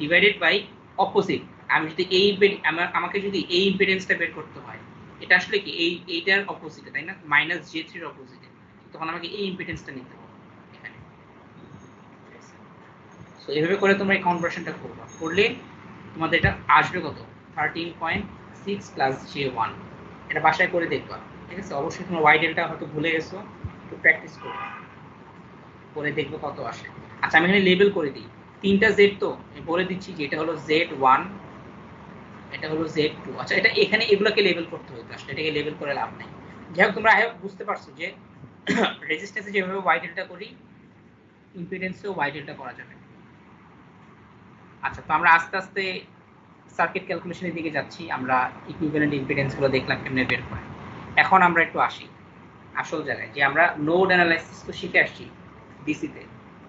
ডিভাইডেড বাই অপোজিট। আমি যদি আমাকে যদি এই ইম্পিডেন্সটা বের করতে হয়, এটা আসলে কি এইটার অপোজিটে, তাই না? মাইনাস j3 এর অপোজিটে, তখন আমাকে এই ইম্পিডেন্সটা নিতে হবে এখানে। সো এইভাবে করে তোমরা এই কনভার্সনটা করবা, করলে তোমাদের এটা আসবে কত? 13.6 প্লাস j1। এটা বাসায় করে দেখবা, ঠিক আছে? অবশ্যই তোমরা ওয়াই ডেল্টা হয়তো ভুলে গেছো, একটু প্র্যাকটিস করবা, করে দেখবো কত আসে। আচ্ছা আমি এখানে লেবেল করে দিই, তিনটা জেড তো বলে দিচ্ছি যে এটা হলো z1, এটা হলো z2। আচ্ছা এটা এখানে এগুলোকে লেবেল করতে হতো, আসলে এটাকে লেবেল করে লাভ নাই। যাই হোক তোমরা বুঝতে পারছো যে রেজিস্ট্যান্সে যেভাবে ওয়াই ডেল্টা করি ইম্পিডেন্সেও ওয়াই ডেল্টা করা যাবে। আচ্ছা তো আমরা আস্তে আস্তে সার্কিট ক্যালকুলেশনের দিকে যাচ্ছি, আমরা ইকুইভ্যালেন্ট ইম্পিডেন্সগুলো দেখলাম কেমনে বের করে। এখন আমরা একটু আসি আসল জায়গায়, যে আমরা নোড অ্যানালাইসিস তো শিখে আসছি ডিসিতে,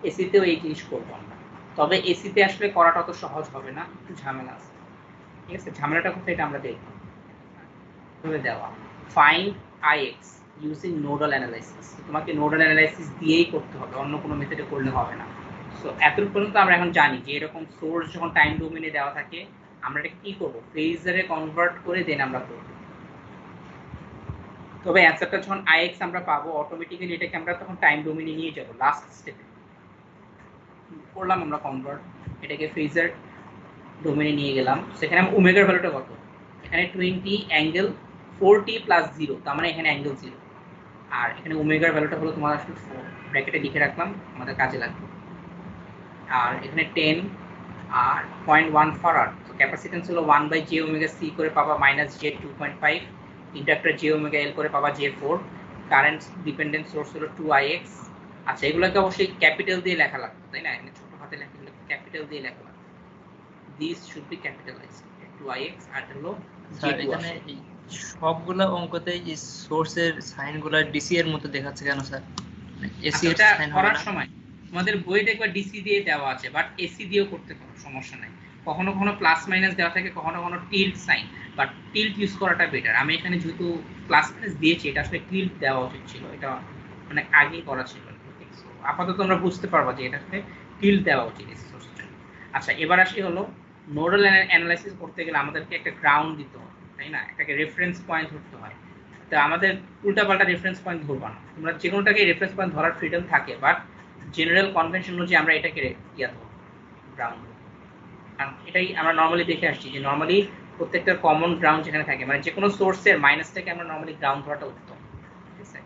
এসিতেও এই জিনিস করবো আমরা। তবে এসিতে আসলে করাটা অত সহজ হবে না, একটু ঝামেলা আছে, ঠিক আছে? ঝামেলাটা কোথায় এটা আমরা দেখব। দেওয়া find IX using nodal analysis, তোমাকে নোডাল অ্যানালাইসিস দিয়েই করতে হবে, অন্য কোনো মেথডে করলে হবে না। সো এতটুকু পর্যন্ত আমরা এখন জানি যে এরকম সোর্স যখন টাইম ডোমেনে দেওয়া থাকে আমরা এটা কি করব? ফেজারে কনভার্ট করে দেন আমরা করব। তবে অ্যান্সারটা যখন আইএক্স আমরা পাবো অটোমেটিক্যালি এটাকে আমরা তখন টাইম ডোমেনে নিয়ে যাব লাস্ট স্টেপে। করলাম আমরা কনভার্ট, এটাকে ফেজার ডোমেনে নিয়ে গেলাম, সেখানে আমরা ওমেগার ভ্যালুটা কত? এখানে 20 অ্যাঙ্গেল 40 প্লাস 0, তার মানে এখানে অ্যাঙ্গেল 0, আর এখানে ওমেগার ভ্যালুটা হলো তোমার আসলে 4, ব্র্যাকেটে লিখে রাখলাম আমাদের কাজে লাগবে। আর এখানে 10 আর 0.1 ফরাড, তো ক্যাপাসিট্যান্স হলো 1/j ওমেগা c করে পাবা -j2.5, inductor j omega l করে পাবা j4, কারেন্ট ডিপেন্ডেন্ট সোর্স হলো 2ix। আচ্ছা এগুলোকে অবশ্যই ক্যাপিটাল দিয়ে লেখা লাগবে, তাই না? এখানে ছোট হাতে লেখা হলে ক্যাপিটাল দিয়ে লেখা লাগবে, this should be capitalised, 2ix আর হলো স্যার j2। এখানে এই সবগুলা অঙ্কতে এই সোর্সের সাইনগুলা ডিসি এর মতো দেখাচ্ছে কেন স্যার? এসি এর এটা সাইন হবে করার না? সময় তোমাদের বইয়ে দেখবা ডিসি দিয়ে দেওয়া আছে, বাট এসি দিয়েও করতে পারো, সমস্যা নাই। কখনো কখনো প্লাস মাইনাস দেওয়া থাকে, কখনো কখনো tilt sine, but tilt use করাটা বেটার। আমি এখানে যেহেতু প্লাস মাইনাস দিয়েছি, এটা আসলে টিল্ট দেওয়া উচিত ছিল, এটা মানে আগেই করা ছিল। আপাতত আমরা বুঝতে পারবো যে এটা আসলে টিল্ট দেওয়া উচিত এসি সোর্সের। আচ্ছা এবার আসি হলো নোডাল অ্যানালাইসিস করতে গেলে আমাদেরকে একটা গ্রাউন্ড দিতে হয়, তাই না? এটাকে রেফারেন্স পয়েন্ট ধরতে হয়। তো আমাদের উল্টাপাল্টা রেফারেন্স পয়েন্ট ধরবা না, তোমরা যে কোনোটাকে রেফারেন্স পয়েন্ট ধরার ফ্রিডম থাকে, বাট জেনারেল কনভেনশন অনুযায়ী আমরা এটাকে ইয়া ধরবো, গ্রাউন্ড। কারণ এটাই আমরা নর্মালি দেখে আসছি যে নর্মালি প্রত্যেকটা কমন গ্রাউন্ড যেখানে থাকে, মানে যে কোনো সোর্সের মাইনাসটাকে আমরা নর্মালি গ্রাউন্ড ধরাটা উত্তম, ঠিক আছে?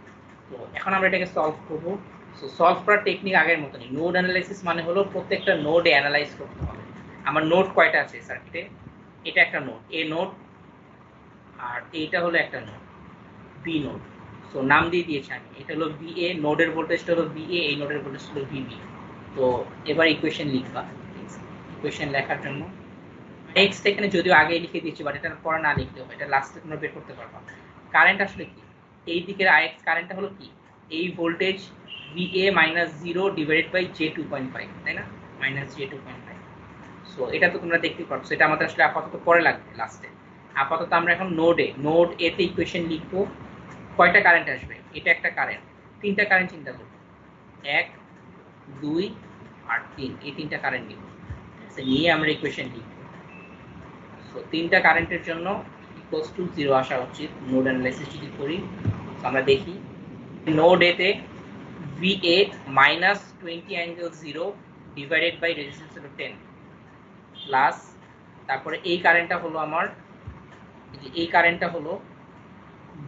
তো এখন আমরা এটাকে সলভ করবো। সো সলভ করার টেকনিক আগের মতনই, নোড অ্যানালাইসিস মানে হলো প্রত্যেকটা নোডে অ্যানালাইজ করতে হবে। আমার নোড কয়টা আছে সার্কিটে? এটা একটা নোড, এ নোড, আর এইটা হলো একটা নোড, বি নোড। সো নাম দিয়ে দিয়েছি আমি, এটা হলো বিএ, নোডের ভোল্টেজটা হলো বিএ, এই নোডের ভোল্টেজ হলো বিবি। তো এবার ইকুয়েশন লিখবা, ইকুয়েশন লেখার জন্য এক্সটা এখানে যদিও আগে লিখে দিয়েছি, বাট এটা পরে না লিখতে হবে, এটা লাস্টে তোমরা বের করতে পারবা। কারেন্ট আসলে কি? এই দিকের আইএক্স কারেন্টটা হলো কি? এই voltage VA -0 divided by J2.5, তাই না? -J2.5। সো এটা তো তোমরা দেখতে পাচ্ছ, এটা আমাদের আসলে আপাতত পরে লাগবে লাস্টে। আপাতত আমরা এখন নোড এ তে ইকুয়েশন লিখবো। কয়টা কারেন্ট আসবে? এটা একটা কারেন্ট, তিনটা কারেন্ট চিন্তা করবো, 1 2 আর 3, এই তিনটা কারেন্ট নিব, নিয়ে আমরা ইকুয়েশন লিখবো। সো তিনটা কারেন্টের জন্য ইকুয়ালস টু 0 আসা উচিত নোড অ্যানালাইসিস যদি করি। আমরা দেখি নোড এ তে VA -20 angle 0 divided by resistance হলো 10 প্লাস, তারপরে এই কারেন্টটা হলো আমার, এই কারেন্টটা হলো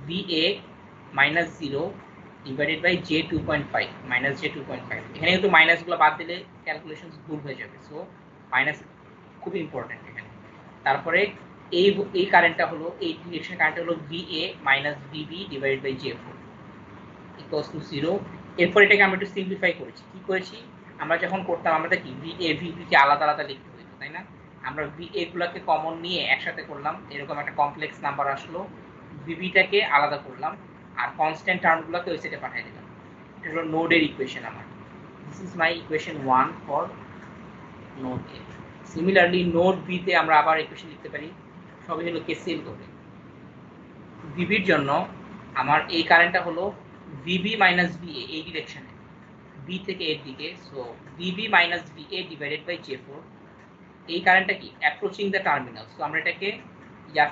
VA -0 divided by J 2.5 minus J 2.5। এখানে কিন্তু মাইনাসগুলো বাদ দিলে ক্যালকুলেশন ভুল হয়ে যাবে, সো মাইনাস খুব ইম্পর্টেন্ট এখানে। তারপরে এই কারেন্টটা হলো, এই ডিরেকশন কারেন্ট হলো VA minus VB divided by J4 equals to 0। এরপর এটাকে আমরা একটু সিম্পলিফাই করেছি। কি করেছি, আমরা যখন করতাম আমরা কি VA VB কে আলাদা আলাদা লিখতে হতো, তাই না? আমরা VA গুলোকে কমন নিয়ে একসাথে করলাম, এরকম একটা কমপ্লেক্স নাম্বার আসলো। VB টাকে আলাদা করলাম আর কনস্ট্যান্ট টার্মগুলোকে ওই সাইডে পাঠিয়ে দিলাম। এটা হলো নোডের ইকুয়েশন আমার। This is my equation 1 for node A। Similarly node B তে আমরা আবার ইকুয়েশন লিখতে পারি, সবই হলো কেসিএল করে। VB এর জন্য আমার এই কারেন্টটা হলো VB মাইনাস VA এই ডিরেকশনে, B থেকে এর দিকে, so VB minus VA divided by J4। এই কারেন্টটা কি অ্যাপ্রোচিং দ্য টার্মিনাল, সো আমরা এটাকে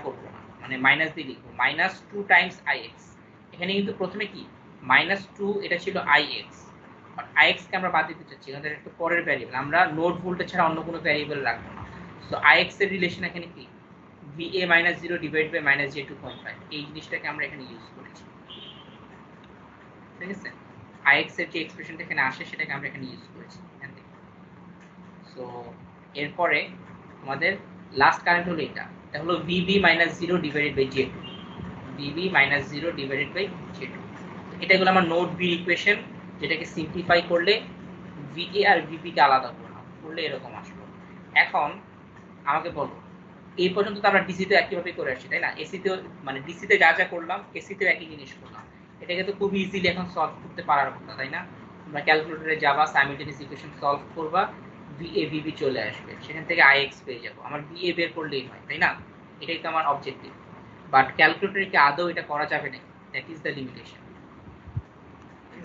করব না, মানে মাইনাস দিয়ে লিখবো, মাইনাস 2 টাইমস IX। এখানে কিন্তু প্রথমে কি মাইনাস 2 এটা ছিল IX, আর IX কে আমরা বাদ দিতে চাচ্ছি, আমাদের একটা পরের ভ্যারিয়েবল, আমরা নোড ভোল্টেজ ছাড়া অন্য কোনো ভ্যারিয়েবল রাখবো না। সো IX এর রিলেশন এখানে কি VA minus 0 divide by minus J 2.5, এই জিনিসটাকে আমরা এখানে ইউজ করেছি, ঠিক আছে? IX এর যে এক্সপ্রেশনটা এখানে আসে সেটাকে আমরা এখানে ইউজ করেছি। সো এরপরে আমাদের লাস্ট কারেন্ট হলো এটা হলো VB minus 0 divided by J2, VB minus 0 divided by J2। এটা হলো আমার নোড বি ইকুয়েশন, যেটাকে সিম্পলিফাই করলে VA আর VB কে আলাদা করলে এরকম আসলো। এখন আমাকে বলো, এই পর্যন্ত তো আমরা ডিসি তে একইভাবে করে আসছি, তাই না? এসি তে মানে ডিসি তে যা যা করলাম এসি তে একই জিনিস করলাম। এটাকে তো খুব ইজিলি এখন সলভ করতে পারার কথা, তাই না? তোমরা ক্যালকুলেটরে যাবা, সাইমালটেনিয়াস ইকুয়েশন সলভ করবা, VA VB চলে আসবে, সেখান থেকে IX পেয়ে যাবো। আমার VA বের করলেই হয়, তাই না? এটাই তো আমার অবজেক্টিভ। বাট ক্যালকুলেটরে কি আদৌ এটা করা যাবে না? That is the limitation.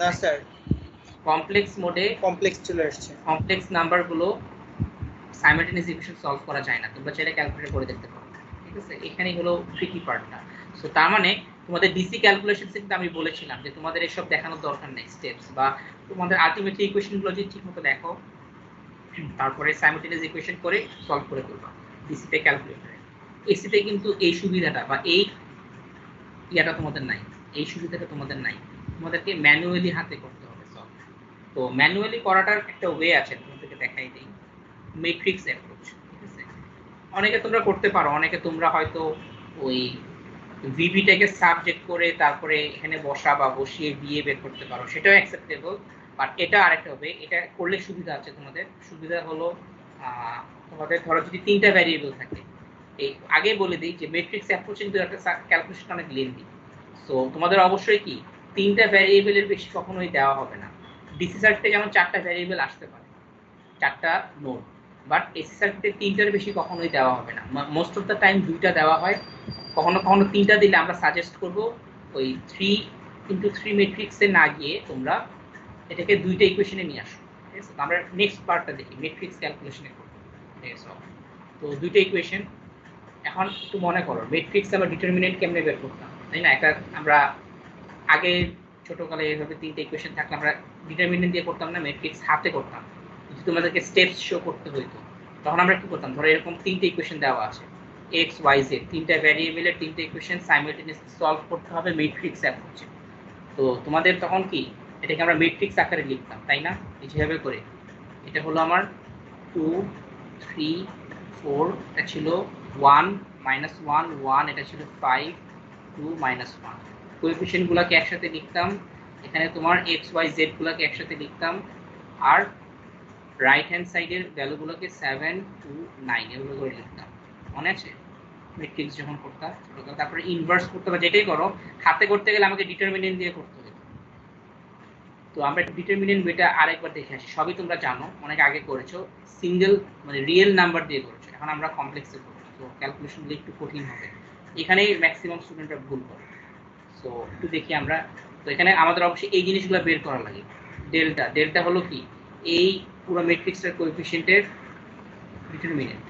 না স্যার, কমপ্লেক্স মোডে কমপ্লেক্স চলে আসছে। কমপ্লেক্স নাম্বারগুলো সাইমালটেনিয়াস ইকুয়েশন সলভ করা যায় না, তোমরা চাইলে ক্যালকুলেটর করে দেখতে পারো, ঠিক আছে? এখানেই হলো ট্রিকি পার্টটা। সো তার মানে তোমাদের ডিসি ক্যালকুলেশন কিন্তু আমি বলেছিলাম যে তোমাদের এসব দেখানোর দরকার নেই স্টেপস, বা তোমাদের আলটিমেটলি ইকুয়েশনগুলো যদি ঠিকমতো দেখো, তারপরে সাইমালটেনিয়াস ইকুয়েশন করে সলভ করে করবা ডিসি তে ক্যালকুলেটরে। এসি তে কিন্তু এই সুবিধাটা বা এই ইয়াটা তোমাদের নাই, এই সুবিধাটা তোমাদের নাই, তোমাদেরকে ম্যানুয়ালি হাতে করতে হবে সলভ। তো ম্যানুয়ালি করাটার একটা ওয়ে আছে, তোমাদেরকে দেখাই দেই, ম্যাট্রিক্স অ্যাপ্রোচ, ঠিক আছে? অনেকে তোমরা করতে পারো, অনেকে তোমরা হয়তো ওই ভিবিটাকে সাবজেক্ট করে তারপরে এখানে বসা বা বসিয়ে বিয়ে বের করতে পারো, সেটাও অ্যাকসেপ্টেবল। বাট এটা আরেকটা হবে, এটা করলে সুবিধা আছে তোমাদের। সুবিধা হলো তোমাদের ধরো যদি 3টা ভ্যারিয়েবল থাকে, এই আগে বলে দিই যে ম্যাট্রিক্স অ্যাপ্রোচ কিন্তু একটা ক্যালকুলেশন অনেক লেন্দি। সো তোমাদের অবশ্যই কি 3টা ভ্যারিয়েবলের বেশি কখনোই দেওয়া হবে না। ডিসি সার্কিটে যেমন 4টা ভ্যারিয়েবল আসতে পারে, 4টা নোড, বাট এসি সার্কিটে 3টার বেশি কখনোই দেওয়া হবে না। মোস্ট অফ দ্য টাইম 2টা দেওয়া হয়, কখনো কখনো 3টা দিলে আমরা সাজেস্ট করব ওই 3x3 ম্যাট্রিক্সে না গিয়ে তোমরা এটাকে 2টা ইকুয়েশনে নিয়ে আসো, ঠিক আছে? আমরা নেক্সট পার্টটা দেখি, ম্যাট্রিক্স ক্যালকুলেশনে করব, ঠিক আছে? তো 2টা ইকুয়েশন। এখন একটু মনে করো ম্যাট্রিক্স আমরা ডিটারমিনেন্ট কেমনে বের করতাম, তাই না? একটা আমরা আগে ছোটকালে এইভাবে 3টা ইকুয়েশন থাকলে আমরা ডিটারমিনেন্ট দিয়ে করতাম না, ম্যাট্রিক্স হাতে করতাম। যদি তোমাদেরকে স্টেপস শো করতে হইতো তখন আমরা কি করতাম, ধরো এরকম 3টা ইকুয়েশন দেওয়া আছে x y z, 3টা ভ্যারিয়েবলের 3টা ইকুয়েশন সাইমালটেনিয়াসলি সলভ করতে হবে ম্যাট্রিক্স অ্যাপ্রোচে। তো তোমাদের তখন কি এটাকে আমরা ম্যাট্রিক্স আকারে লিখতাম, তাই না? এইভাবে করে এটা হলো আমার 2 3 4, এটা ছিল 1 -1 1, এটা ছিল 5 2 -1। কোএফিশিয়েন্ট গুলোকে একসাথে লিখতাম, এখানে তোমার x y z গুলোকে একসাথে লিখতাম, আর রাইট হ্যান্ড সাইডের ভ্যালুগুলোকে 7 2 9 এগুলো করে লিখতাম, মনে আছে? ম্যাট্রিক্স যখন করতাম। তারপরে ইনভার্স করতে বা যেটাই করো হাতে করতে গেলে আমাকে ডিটারমিনেন্ট দিয়ে করতে হতো। তো আমরা ডিটারমিনেন্ট বেটা আরেকবার দেখে আসি, সবই তোমরা জানো, অনেক আগে করেছো, সিঙ্গেল মানে রিয়েল নাম্বার দিয়ে করেছো, এখন আমরা কমপ্লেক্সে করবো, তো ক্যালকুলেশনগুলো একটু কঠিন হবে, এখানেই ম্যাক্সিমাম স্টুডেন্টরা ভুল করে। সো একটু দেখি আমরা। তো এখানে আমাদের অবশ্যই এই জিনিসগুলো বের করা লাগে। ডেল্টা, ডেল্টা হলো কি এই পুরো ম্যাট্রিক্সের কোএফিশিয়েন্টের ডিটারমিনেন্ট,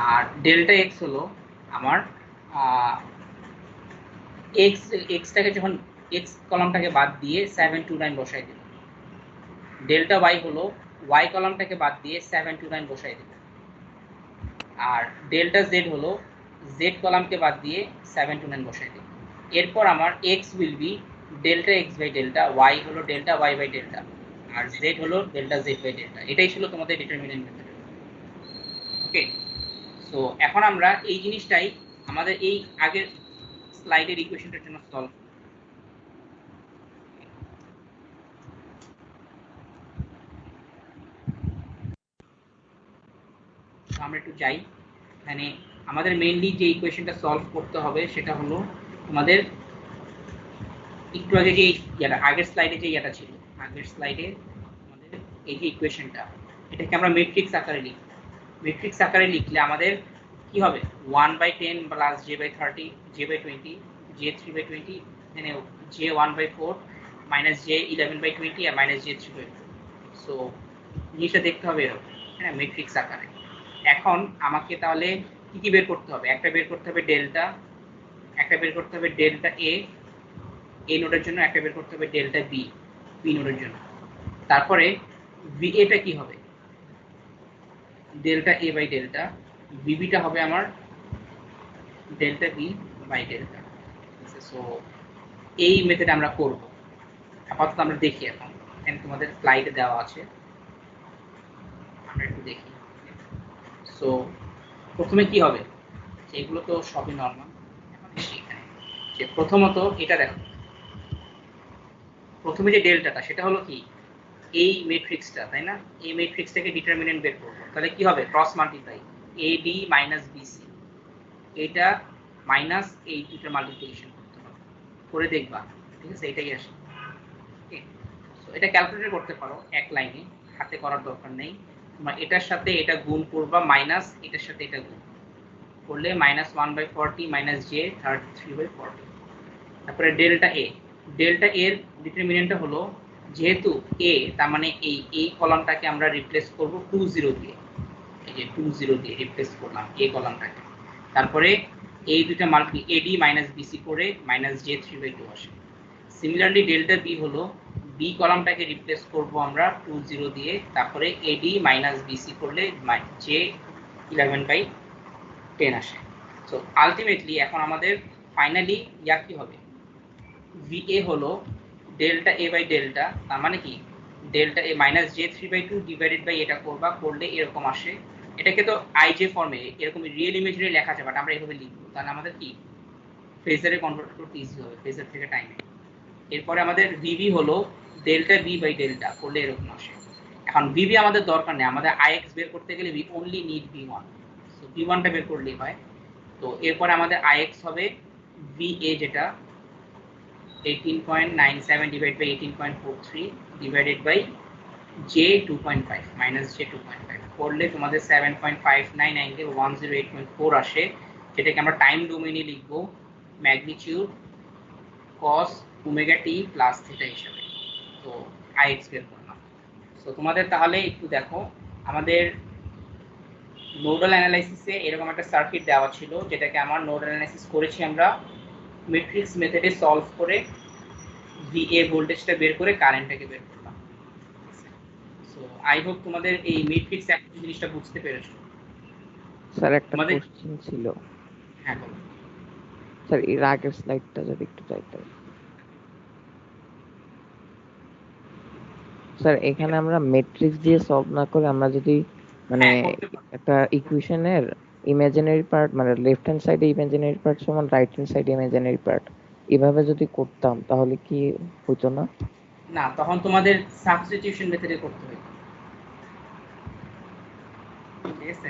আর ডেল্টা এক্স হলো আমার এক্সটাকে যখন এক্স কলামটাকে বাদ দিয়ে 7 2 9 বসাই দেব। ডেল্টা ওয়াই হলো ওয়াই কলামটাকে বাদ দিয়ে 7 2 9 বসাই দেব। আর ডেল্টা জেড হলো জেড কলামকে বাদ দিয়ে 7 2 9 বসাই দেব। এরপর আমার X will be delta X by delta, Y হলো ডেল্টা ওয়াই বাই ডেল্টা, আর জেড হলো ডেল্টা জেড বাই ডেল্টা। এটাই ছিল তোমাদের ডিটারমিনেন্ট মেথড। ওকে, সো এখন আমরা এই জিনিসটাই আমাদের এই আগের স্লাইডের ইকুয়েশনটার জন্য সলভ। আমরা একটু যাই, মানে আমাদের মেইনলি যে ইকুয়েশনটা সলভ করতে হবে সেটা হলো আমাদের একটু আগে যে আগের স্লাইডে যে ইয়েটা ছিল, আগের স্লাইডে আমাদের এই যে ইকুয়েশনটা, এটাকে আমরা ম্যাট্রিক্স আকারে লিখি। ম্যাট্রিক্স আকারে লিখলে আমাদের কি হবে, 1/10 প্লাস j/30 j/20 j3/20, এখানে j1/4 মাইনাস j11/20 আর মাইনাস j3/4। সো জিনিসটা দেখতে হবে এরকম, হ্যাঁ, ম্যাট্রিক্স আকারে। এখন আমাকে তাহলে কি কি বের করতে হবে? একটা বের করতে হবে ডেল্টা, একটা বের করতে হবে ডেল্টা এ নোডের জন্য, একটা বের করতে হবে ডেল্টা বি নোডের জন্য। তারপরে ভিএটা কি হবে, ডেল্টা এ বাই ডেল্টা, বিবিটা হবে আমার delta B by delta. So এই মেথড আমরা করব। আপাতত আমরা দেখি, এখন এখানে তোমাদের স্লাইডে দেওয়া আছে, আমরা একটু দেখি। সো প্রথমে কি হবে, এগুলো তো সবই নর্মাল। এখন এখানে যে প্রথমত এটা দেখো, প্রথমে যে ডেল্টাটা সেটা হলো কি এই ম্যাট্রিক্সটা, তাই না? এই ম্যাট্রিক্সটাকে ডিটারমিনেন্ট বের করব, তাহলে কি হবে, cross multiply AD minus BC, এটা মাইনাস এই দুটো মাল্টিপ্লিকেশন করতে হবে, করে দেখবা, ঠিক আছে? এটাই আসে। ওকে, সো এটা ক্যালকুলেটর করতে পারো এক লাইনে, হাতে করার দরকার নেই। তোমরা এটার সাথে এটা গুণ করবা, মাইনাস এটার সাথে এটা গুণ করলে -1/40 মাইনাস j33/40। তারপরে ডেল্টা এর ডিটারমিনেন্টটা হলো, যেহেতু এ তার মানে এই কলামটাকে আমরা রিপ্লেস করব 20 দিয়ে, এই যে 20 দিয়ে রিপ্লেস করলাম এই কলামটাকে। তারপরে এই দুটো মাল্টি এডি মাইনাস বিসি করে মাইনাস j3/2 আসে। সিমিলারলি ডেল্টা বি হলো বি কলামটাকে রিপ্লেস করব আমরা 20 দিয়ে, তারপরে এডি মাইনাস বিসি করলে j11/10 আসে। সো আলটিমেটলি এখন আমাদের ফাইনালি ইয়া কি হবে, VA হলো ডেল্টা এ বাই ডেল্টা, তার মানে কি delta A minus j3/2 divided by এটা করবা, করলে এরকম আসে। এটাকে তো আইজে ফর্মে এরকম রিয়েল ইমেজে লেখা যায়, বাট আমরা এভাবে লিখবো, তাহলে আমাদের কি ফেজারে কনভার্ট করতে ইজি হবে, ফেজার থেকে টাইমে। এরপরে আমাদের VB হলো ডেল্টা বি বাই ডেল্টা, করলে এরকম আসে। এখন VB আমাদের দরকার নেই, আমাদের IX বের করতে গেলে we only need V1, so V1টা বের করলেই হয়। তো এরপরে আমাদের IX হবে VA, যেটা 18.97 divided by 18.43 divided by j2.5 minus j2.5 করলে তোমাদের 7.59 অ্যাঙ্গেল 108.4 আসে, যেটাকে আমরা টাইম ডোমেইনে লিখব magnitude cos omega T plus theta হিসাবে। তো IX বের করলাম। সো তোমাদের তাহলে একটু দেখো, আমাদের নোডাল অ্যানালাইসিসে এরকম একটা সার্কিট দেওয়া ছিল, যেটাকে আমার নোডাল অ্যানালাইসিস করেছি আমরা ম্যাট্রিক্স মেথডে সলভ করে, VA ভোল্টেজটা বের করে কারেন্টটাকে বের করলাম। সো আই হোপ তোমাদের এই ম্যাট্রিক্স একটা জিনিসটা বুঝতে পেরেছো। স্যার একটা আমাদের কোশ্চেন ছিল। হ্যাঁ বলো। স্যার এর আগের স্লাইডটা যদি একটু চাইতেন। স্যার এখানে আমরা ম্যাট্রিক্স দিয়ে সলভ না করে আমরা যদি মানে একটা ইকুয়েশনের ইমাজিনারি পার্ট, মানে লেফট হ্যান্ড সাইডে ইমাজিনারি পার্ট সমান রাইট হ্যান্ড সাইডে ইমাজিনারি পার্ট, এভাবে যদি করতাম তাহলে কি হতো না? না, তখন তোমাদের সাবস্টিটিউশন মেথডে করতে হবে, ঠিক আছে?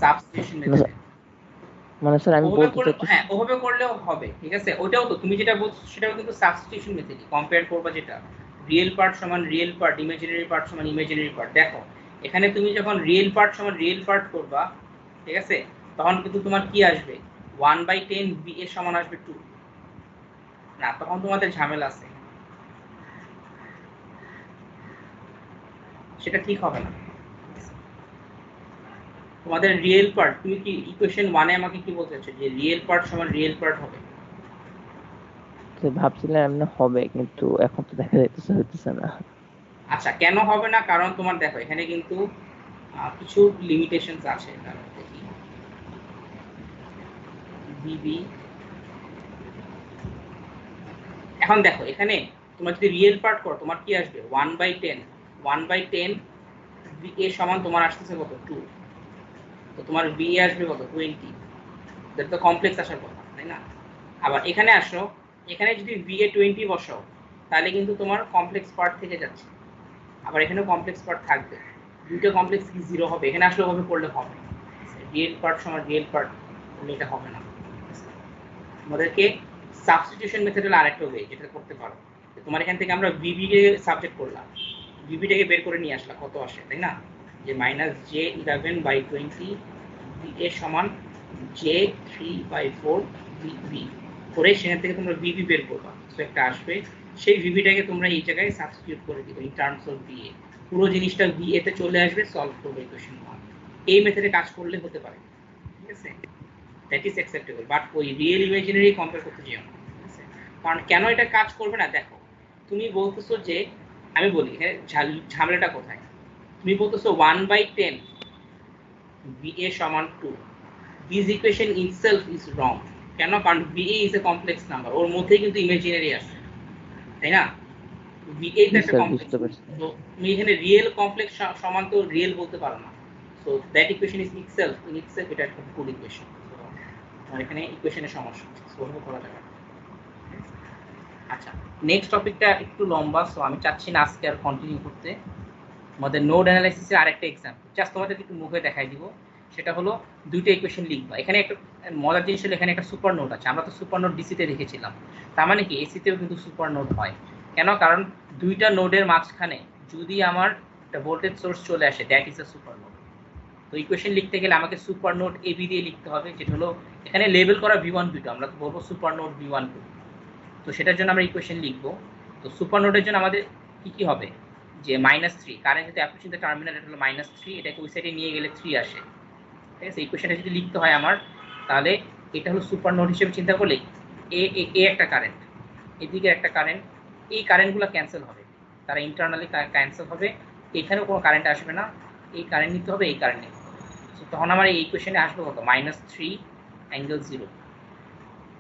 সাবস্টিটিউশন মেথডে মানে স্যার আমি বলতে চাচ্ছি, হ্যাঁ ওভাবে করলেও হবে, ঠিক আছে? ওটাও তো তুমি যেটা বলছো সেটাও কিন্তু সাবস্টিটিউশন মেথড, কম্পেয়ার করবা, যেটা রিয়েল পার্ট সমান রিয়েল পার্ট, ইমাজিনারি পার্ট সমান ইমাজিনারি পার্ট। দেখো এখানে তুমি যখন রিয়েল পার্ট সমান রিয়েল পার্ট করবা, ঠিক আছে, তখন কিন্তু তোমার কি আসবে, 1/10 বি এর সমান আসবে 2, না তখন তোমাদের ঝামেলা আছে, সেটা ঠিক হবে না। তোমাদের রিয়েল পার্ট, তুমি কি ইকুয়েশন 1 এ আমাকে কি বলতে চাচ্ছো, যে রিয়েল পার্ট সমান রিয়েল পার্ট হবে? ভাবছিলাম এমনি হবে, কিন্তু এখন তো দেখা যাইতেছে হইতেছে না। আচ্ছা, কেন হবে না? কারণ তোমার দেখো এখানে কিন্তু কিছু লিমিটেশনস আছে। দেখি বিবি এখন দেখো এখানে তোমার যদি রিয়েল পার্ট করো তোমার কি আসবে 1/10 1/10 a সমান তোমার আসতেছে কত 2, তো তোমার b আসবে কত 20, দ্যাট তো কমপ্লেক্স আসার কথা তাই না। আবার এখানে আসো, এখানে যদি b এ 20 বসাও তাহলে কিন্তু তোমার কমপ্লেক্স পার্ট থেকে যাচ্ছে, আবার এখানেও কমপ্লেক্স পার্ট থাকবে, দুটো কমপ্লেক্স কি 0 হবে, এখানে আসলে হবে করলে হবে, রিয়েল পার্ট সমান রিয়েল পার্ট করলে এটা হবে না। আমাদেরকে সাবস্টিটিউশন মেথড হলো আরেকটা ওয়ে যেটা করতে পারো, তোমার এখান থেকে আমরা vb কে সাবজেক্ট করলাম, vb টাকে বের করে নিয়ে আসলাম কত আসে তাই না, যে -j11/20 a সমান j3/4 b করে সেখান থেকে তোমরা vb বের করবা, তো একটা আসবে, সেই vb টাকে তোমরা এই জায়গায় সাবস্টিটিউট করে দিবে ইন টার্মস অফ va, পুরো জিনিসটা va তে চলে আসবে, সলভ করবে ইকুয়েশন 1। এই মেথডে কাজ করলে হতে পারে, ঠিক আছে, দ্যাট ইজ অ্যাকসেপ্টেবল, বাট ওই রিয়েল ইমাজিনারি কম্পেয়ার করতে যেও না, ঠিক আছে। কারণ কেন এটা কাজ করবে না, দেখো তুমি বলতেছো যে, আমি বলি এখানে ঝামেলাটা কোথায়, তুমি বলতেছো 1/10 va সমান 2, this equation itself is wrong, কেন, কারণ va is a complex number, ওর মধ্যে কিন্তু ইমাজিনারি আছে তাই না, va টা একটা কমপ্লেক্স, তো তুমি এখানে রিয়েল কমপ্লেক্স সমান তো রিয়েল বলতে পারো না, so that equation is itself এটা একটা গুড ইকুয়েশন, আর এখানে ইকুয়েশনের সমস্যা সলভ করা যাবে। আচ্ছা নেক্সট টপিকটা একটু লম্বা, সো আমি চাচ্ছি না আজকে আর কন্টিনিউ করতে। আমাদের নোড অ্যানালাইসিসের আরেকটা এক্সাম্পল জাস্ট তোমাদের একটু মুখে দেখাই দিব, সেটা হলো দুইটা ইকুয়েশন লিখবা, এখানে একটা মজার জিনিস হলো এখানে একটা সুপার নোড আছে, আমরা তো সুপার নোড ডিসিতে দেখেছিলাম, তার মানে কি এসিতেও কিন্তু সুপার নোড হয়, কেন, কারণ দুইটা নোডের মাঝখানে যদি আমার একটা ভোল্টেজ সোর্স চলে আসে that is a super node. তো ইকুয়েশন লিখতে গেলে আমাকে সুপার নোড এবি দিয়ে লিখতে হবে, যেটা হলো এখানে লেবেল করা v1 v2, আমরা তো বলবো সুপার নোড v1 v2, তো সেটার জন্য আমরা ইকুয়েশন লিখবো। তো সুপার নোডের জন্য আমাদের কি কি হবে, যে -3, কারেন্ট যেহেতু অ্যাপ্রোচিং দ্য টার্মিনাল, এটা হলো -3, এটাকে ওই সাইডে নিয়ে গেলে 3 আসে, ঠিক আছে। ইকুয়েশনটা যদি লিখতে হয় আমার, তাহলে এটা হলো সুপার নোড হিসেবে চিন্তা করলে এ একটা কারেন্ট, এদিকে একটা কারেন্ট, এই কারেন্টগুলো ক্যান্সেল হবে, তারা ইন্টারনালি ক্যান্সেল হবে, এখানেও কোনো কারেন্ট আসবে না, এই কারেন্ট নিতে হবে, এই কারেন্ট নিতে হবে, সো তখন আমার এই ইকুয়েশনে আসবে কত -3 ∠0,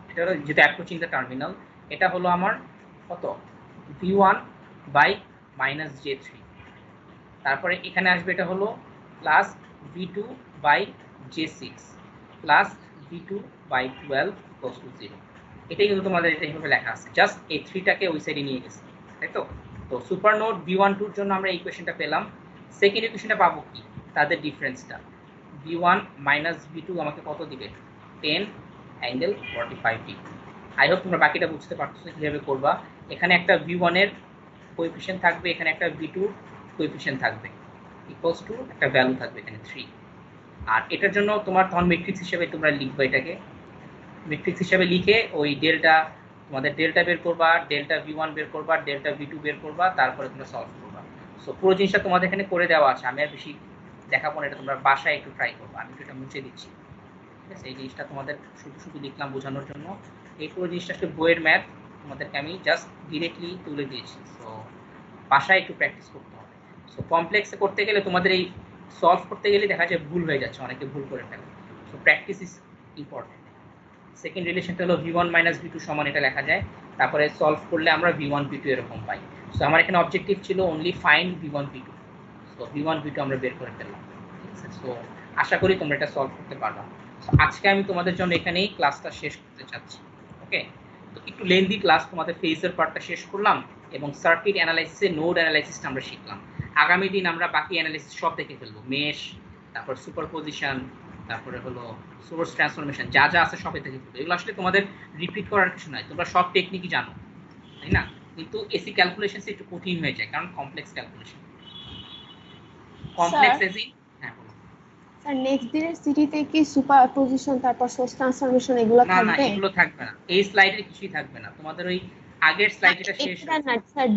এটা হলো যেটা অ্যাপ্রোচিং দ্য টার্মিনাল, এটা হলো আমার কত v1/-j3, তারপরে এখানে আসবে এটা হলো +v2/j6 +v2/12 = 0, এটাই কিন্তু তোমাদের এটা এইভাবে লেখা আছে, জাস্ট এই 3টাকে ওই সাইডে নিয়ে গেছে, তাই তো। তো সুপার নোড v1 2 এর জন্য আমরা এই ইকুয়েশনটা পেলাম, সেকেন্ড ইকুয়েশনটা পাবো কি, তাদের ডিফারেন্সটা, v1 - v2 আমাকে কত দিবে 10 ∠45°। আই হোপ তোমরা বাকিটা বুঝতে পারছো কিভাবে করবা, এখানে একটা v1 এর কোএফিশিয়েন্ট থাকবে, এখানে একটা v2 কোএফিশিয়েন্ট থাকবে, ইকুয়ালস টু একটা ভ্যালু থাকবে এখানে 3, আর এটার জন্য তোমার তখন ম্যাট্রিক্স হিসেবে তোমরা লিখবে, এটাকে ম্যাট্রিক্স হিসেবে লিখে ওই ডেল্টা, তোমাদের ডেল্টা বের করবা, ডেল্টা v1 বের করবা, ডেল্টা v2 বের করবা, তারপরে তোমরা সলভ করবা। সো পুরো জিনিসটা তোমাদের এখানে করে দেওয়া আছে, আমি আর বেশি দেখাবো না, এটা তোমরা বাসায় একটু ট্রাই করবা, আমি এটা মুছে দিচ্ছি, ঠিক আছে। এই জিনিসটা তোমাদের শুধু শুধু লিখলাম বোঝানোর জন্য, এই পুরো জিনিসটা আসলে বইয়ের ম্যাথ, তোমাদেরকে আমি জাস্ট ডিরেক্টলি তুলে দিয়েছি, সো বাসায় একটু প্র্যাকটিস করতে হবে। সো কমপ্লেক্সে করতে গেলে তোমাদের এই সলভ করতে গেলে দেখা যায় ভুল হয়ে যাচ্ছে, অনেকে ভুল করে ফেলে, so practice is important. Second রিলেশনটা হলো v1 - v2 সমান, এটা লেখা যায়, তারপরে সলভ করলে আমরা v1 v2 এরকম পাই। সো আমার এখানে অবজেক্টিভ ছিল only find v1 v2, so v1 v2 আমরা বের করে ফেললাম, ঠিক আছে। সো আশা করি তোমরা এটা সলভ করতে পারবা। সো আজকে আমি তোমাদের জন্য এখানেই ক্লাসটা শেষ করতে চাচ্ছি, ওকে। তো একটু লেন্দি ক্লাস, তোমাদের ফেজের পার্টটা শেষ করলাম এবং সার্কিট অ্যানালাইসিসে নোড অ্যানালাইসিসটা আমরা শিখলাম। আগামী দিন আমরা বাকি অ্যানালাইসিস সব দেখে ফেলবো, মেশ, তারপর সুপারপজিশন, তারপরে হলো সোর্স ট্রান্সফরমেশন, যা যা আছে সবই দেখে ফেলবো। এগুলো আসলে তোমাদের রিপিট করার কিছু নয়, তোমরা সব টেকনিকই জানো, তাই না, কিন্তু এসি ক্যালকুলেশন একটু কঠিন হয়ে যায়, কারণ কমপ্লেক্স ক্যালকুলেশন, কমপ্লেক্স এসি। হ্যাঁ বলো স্যার, নেক্সট দিনের সিটিতে কি সুপারপজিশন তারপর সোর্স ট্রান্সফরমেশন এগুলো না, থাকবে? এগুলো থাকবে না, এই স্লাইডে কিছুই থাকবে না, তোমাদের ওই আগের স্লাইড যেটা শেষ, এটা না স্যার,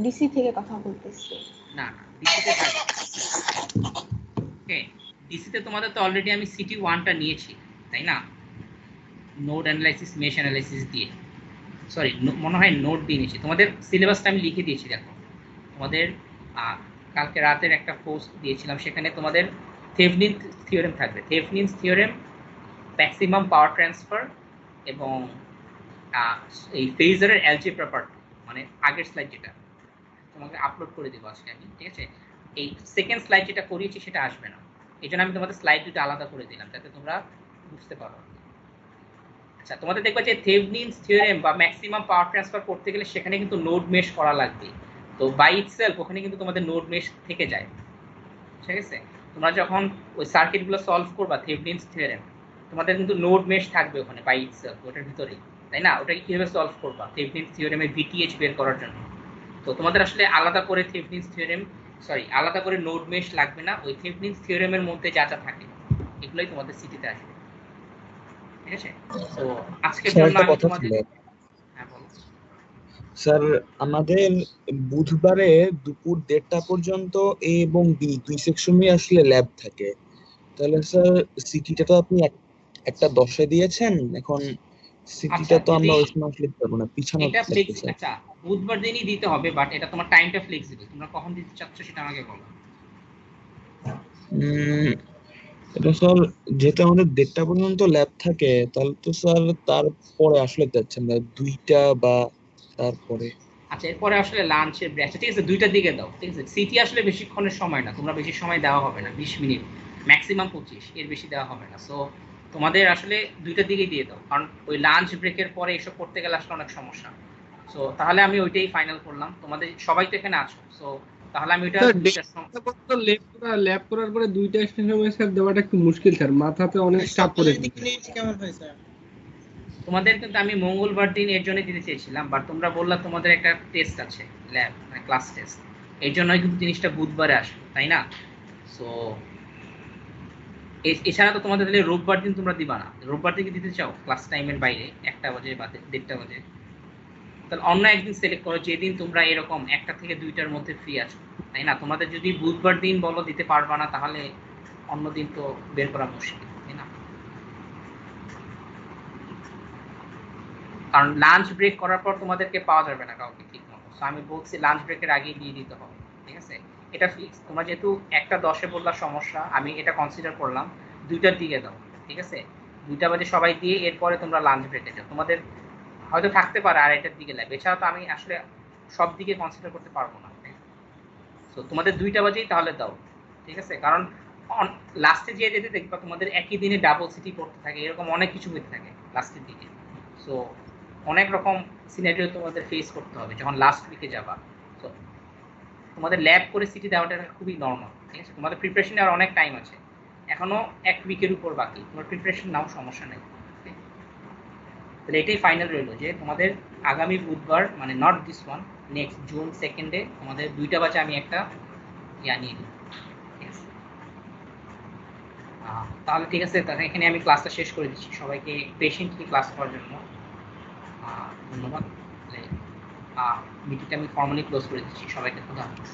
ডিসি থেকে কথা বলতেছি। না ডিসিতে থাকবে, ওকে। ডিসিতে তোমাদের তো অলরেডি আমি সিটি 1টা নিয়েছি, তাই না, নোড অ্যানালাইসিস, মেশ অ্যানালাইসিস দিয়ে, সরি মনে হয় নোড দিয়ে নিয়েছি, তোমাদের সিলেবাসটা আমি লিখে দিয়েছি, দেখো তোমাদের কালকে রাতের একটা পোস্ট দিয়েছিলাম, সেখানে তোমাদের থেভনিন থিওরেম থাকবে, থেভনিনস থিওরেম, ম্যাক্সিমাম পাওয়ার ট্রান্সফার এবং এই ফেজারের অ্যালজেব্রা পার্ট, মানে আগের স্লাইড যেটা তোমাকে আপলোড করে দেবো আজকে আমি, ঠিক আছে? এই সেকেন্ড স্লাইড যেটা করিয়েছি সেটা আসবে না, এই জন্য আমি তোমাদের স্লাইড দুটো আলাদা করে দিলাম যাতে তোমরা বুঝতে পারো। আচ্ছা, তোমাদের দেখবা যে থেভনিনস থিওরেম বা ম্যাক্সিমাম পাওয়ার ট্রান্সফার করতে গেলে সেখানে কিন্তু নোড মেশ করা লাগবে। তো বাই ইটসেলফ ওখানে কিন্তু তোমাদের নোড মেশ থেকে যায়, ঠিক আছে? তোমরা যখন ওই সার্কিটগুলো সলভ করবা থেভনিনস থিওরেম, তোমাদের কিন্তু নোড মেশ থাকবে ওখানে বাই ইটসেলফ, ওটার ভিতরেই, তাই না? ওটাকে কিভাবে সলভ করবা থেভনিনস থিওরেমের ভিটিএইচ বের করার জন্য। তো তোমাদের আসলে আলাদা করে থেভনিনস থিওরেম, সরি, আলাদা করে নোড মেশ লাগবে না, ওই থেভনিনস থিওরেমের মধ্যে যা যা থাকে এগুলোই তোমাদের সিটিতে আসবে, ঠিক আছে? তো আজকের স্যার জন্য একটা আমি কথা তোমাদের, ছিল হ্যাঁ বলো। স্যার, আমাদের বুধবারে দুপুর 1:30টা পর্যন্ত এ এবং বি দুই সেকশনই আসলে ল্যাব থাকে। তাহলে স্যার সিটিটা তো আপনি একটা 10-এ দিয়েছেন, এখন সিটিটা তো আমরা ওই সময় আসলে দিতে পারবো না, পিছানো এটা থাকবে ফ্লেক্সি, স্যার। আচ্ছা বুধবার দিনই দিতে হবে, বাট এটা তোমার টাইমটা ফ্লেক্সিবল, তোমরা কখন দিতে চাচ্ছ সেটা আমাকে বলো। এটা স্যার যেহেতু আমাদের 1:30টা পর্যন্ত ল্যাব থাকে, তাহলে তো স্যার তারপরে আসলে যাচ্ছেন না, 2টা বা তারপরে। আচ্ছা, এরপরে আসলে লাঞ্চের ব্রেক, ঠিক আছে, 2টার দিকে দাও, ঠিক আছে? সিটি আসলে বেশিক্ষণের সময় না, তোমরা বেশি সময় দেওয়া হবে না, 20 মিনিট ম্যাক্সিমাম 25, এর বেশি দেওয়া হবে না। সো তোমাদের আসলে 2টার দিকেই দিয়ে দাও, কারণ ওই লাঞ্চ ব্রেকের পরে এসব করতে গেলে আসলে অনেক সমস্যা। সো তাহলে আমি ওইটাই ফাইনাল করলাম, তোমাদের সবাই তো এখানে আছো, সো তাহলে আমি ওইটা 2টার সময়। ল্যাব করার পরে 2টা সময় স্যার দেওয়াটা একটু মুশকিল স্যার, মাথাতে অনেক চাপ পড়ে সপ্তাহের দিকে নিয়ে কেমন হয়েছে? তোমাদের কিন্তু আমি মঙ্গলবার দিন এর জন্য দিতে চেয়েছিলাম, বাট তোমরা বললা তোমাদের একটা টেস্ট আছে, ল্যাব মানে ক্লাস টেস্ট, এই জন্যই কিন্তু জিনিসটা বুধবারে আসবে, তাই না? সো এছাড়া তো তোমাদের তাহলে রোববার দিন তোমরা দিবা না, রোববার দিকে দিতে চাও ক্লাস টাইমের বাইরে 1টা বাজে বা 1:30টা বাজে, তাহলে অন্য একদিন সিলেক্ট করো যেদিন তোমরা এরকম 1টা থেকে 2টার মধ্যে ফ্রি আছো, তাই না? তোমাদের যদি বুধবার দিন বলো দিতে পারবা না, তাহলে অন্য দিন তো বের করা মুশকিল, তাই না? কারণ লাঞ্চ ব্রেক করার পর তোমাদেরকে পাওয়া যাবে না কাউকে ঠিক মতো, সো আমি বলছি লাঞ্চ ব্রেকের আগেই দিয়ে দিতে হবে, ঠিক আছে? এটা ফিক্স, তোমরা যেহেতু 1টা 10-এ বললা সমস্যা, আমি এটা কনসিডার করলাম, 2টার দিকে দাও, ঠিক আছে? 2টা বাজে সবাই দিয়ে এরপরে তোমরা লাঞ্চ ব্রেকে যাও, তোমাদের হয়তো থাকতে পারে আর এটার দিকে ল্যাব, এছাড়া তো আমি আসলে সব দিকে কনসিডার করতে পারবো না। সো তোমাদের 2টা বাজেই তাহলে দাও, ঠিক আছে? কারণ লাস্টে যেয়ে যেতে দেখবা তোমাদের একই দিনে ডাবল সিটি পড়তে থাকে, এরকম অনেক কিছু হতে থাকে লাস্টের দিকে। সো অনেক রকম সিনারিও তোমাদের ফেস করতে হবে যখন লাস্ট উইকে যাবা। তো তোমাদের ল্যাব করে সিটি দেওয়াটা খুবই নর্মাল, ঠিক আছে? তোমাদের প্রিপারেশন নেওয়ার অনেক টাইম আছে, এখনো 1 উইকের উপর বাকি, তোমার প্রিপারেশন নাও, সমস্যা নেই। তাহলে এটাই ফাইনাল রইলো যে তোমাদের আগামী বুধবার, মানে not this one, next June 2 তোমাদের 2টা বাজে আমি একটা ইয়া নিয়ে নিই, ঠিক আছে? তাহলে ঠিক আছে, তাহলে এখানে আমি ক্লাসটা শেষ করে দিচ্ছি, সবাইকে পেশেন্টলি ক্লাস করার জন্য ধন্যবাদ। মিটিংটা আমি ফর্মালি ক্লোজ করে দিচ্ছি, সবাইকে খোদা হাফেজ।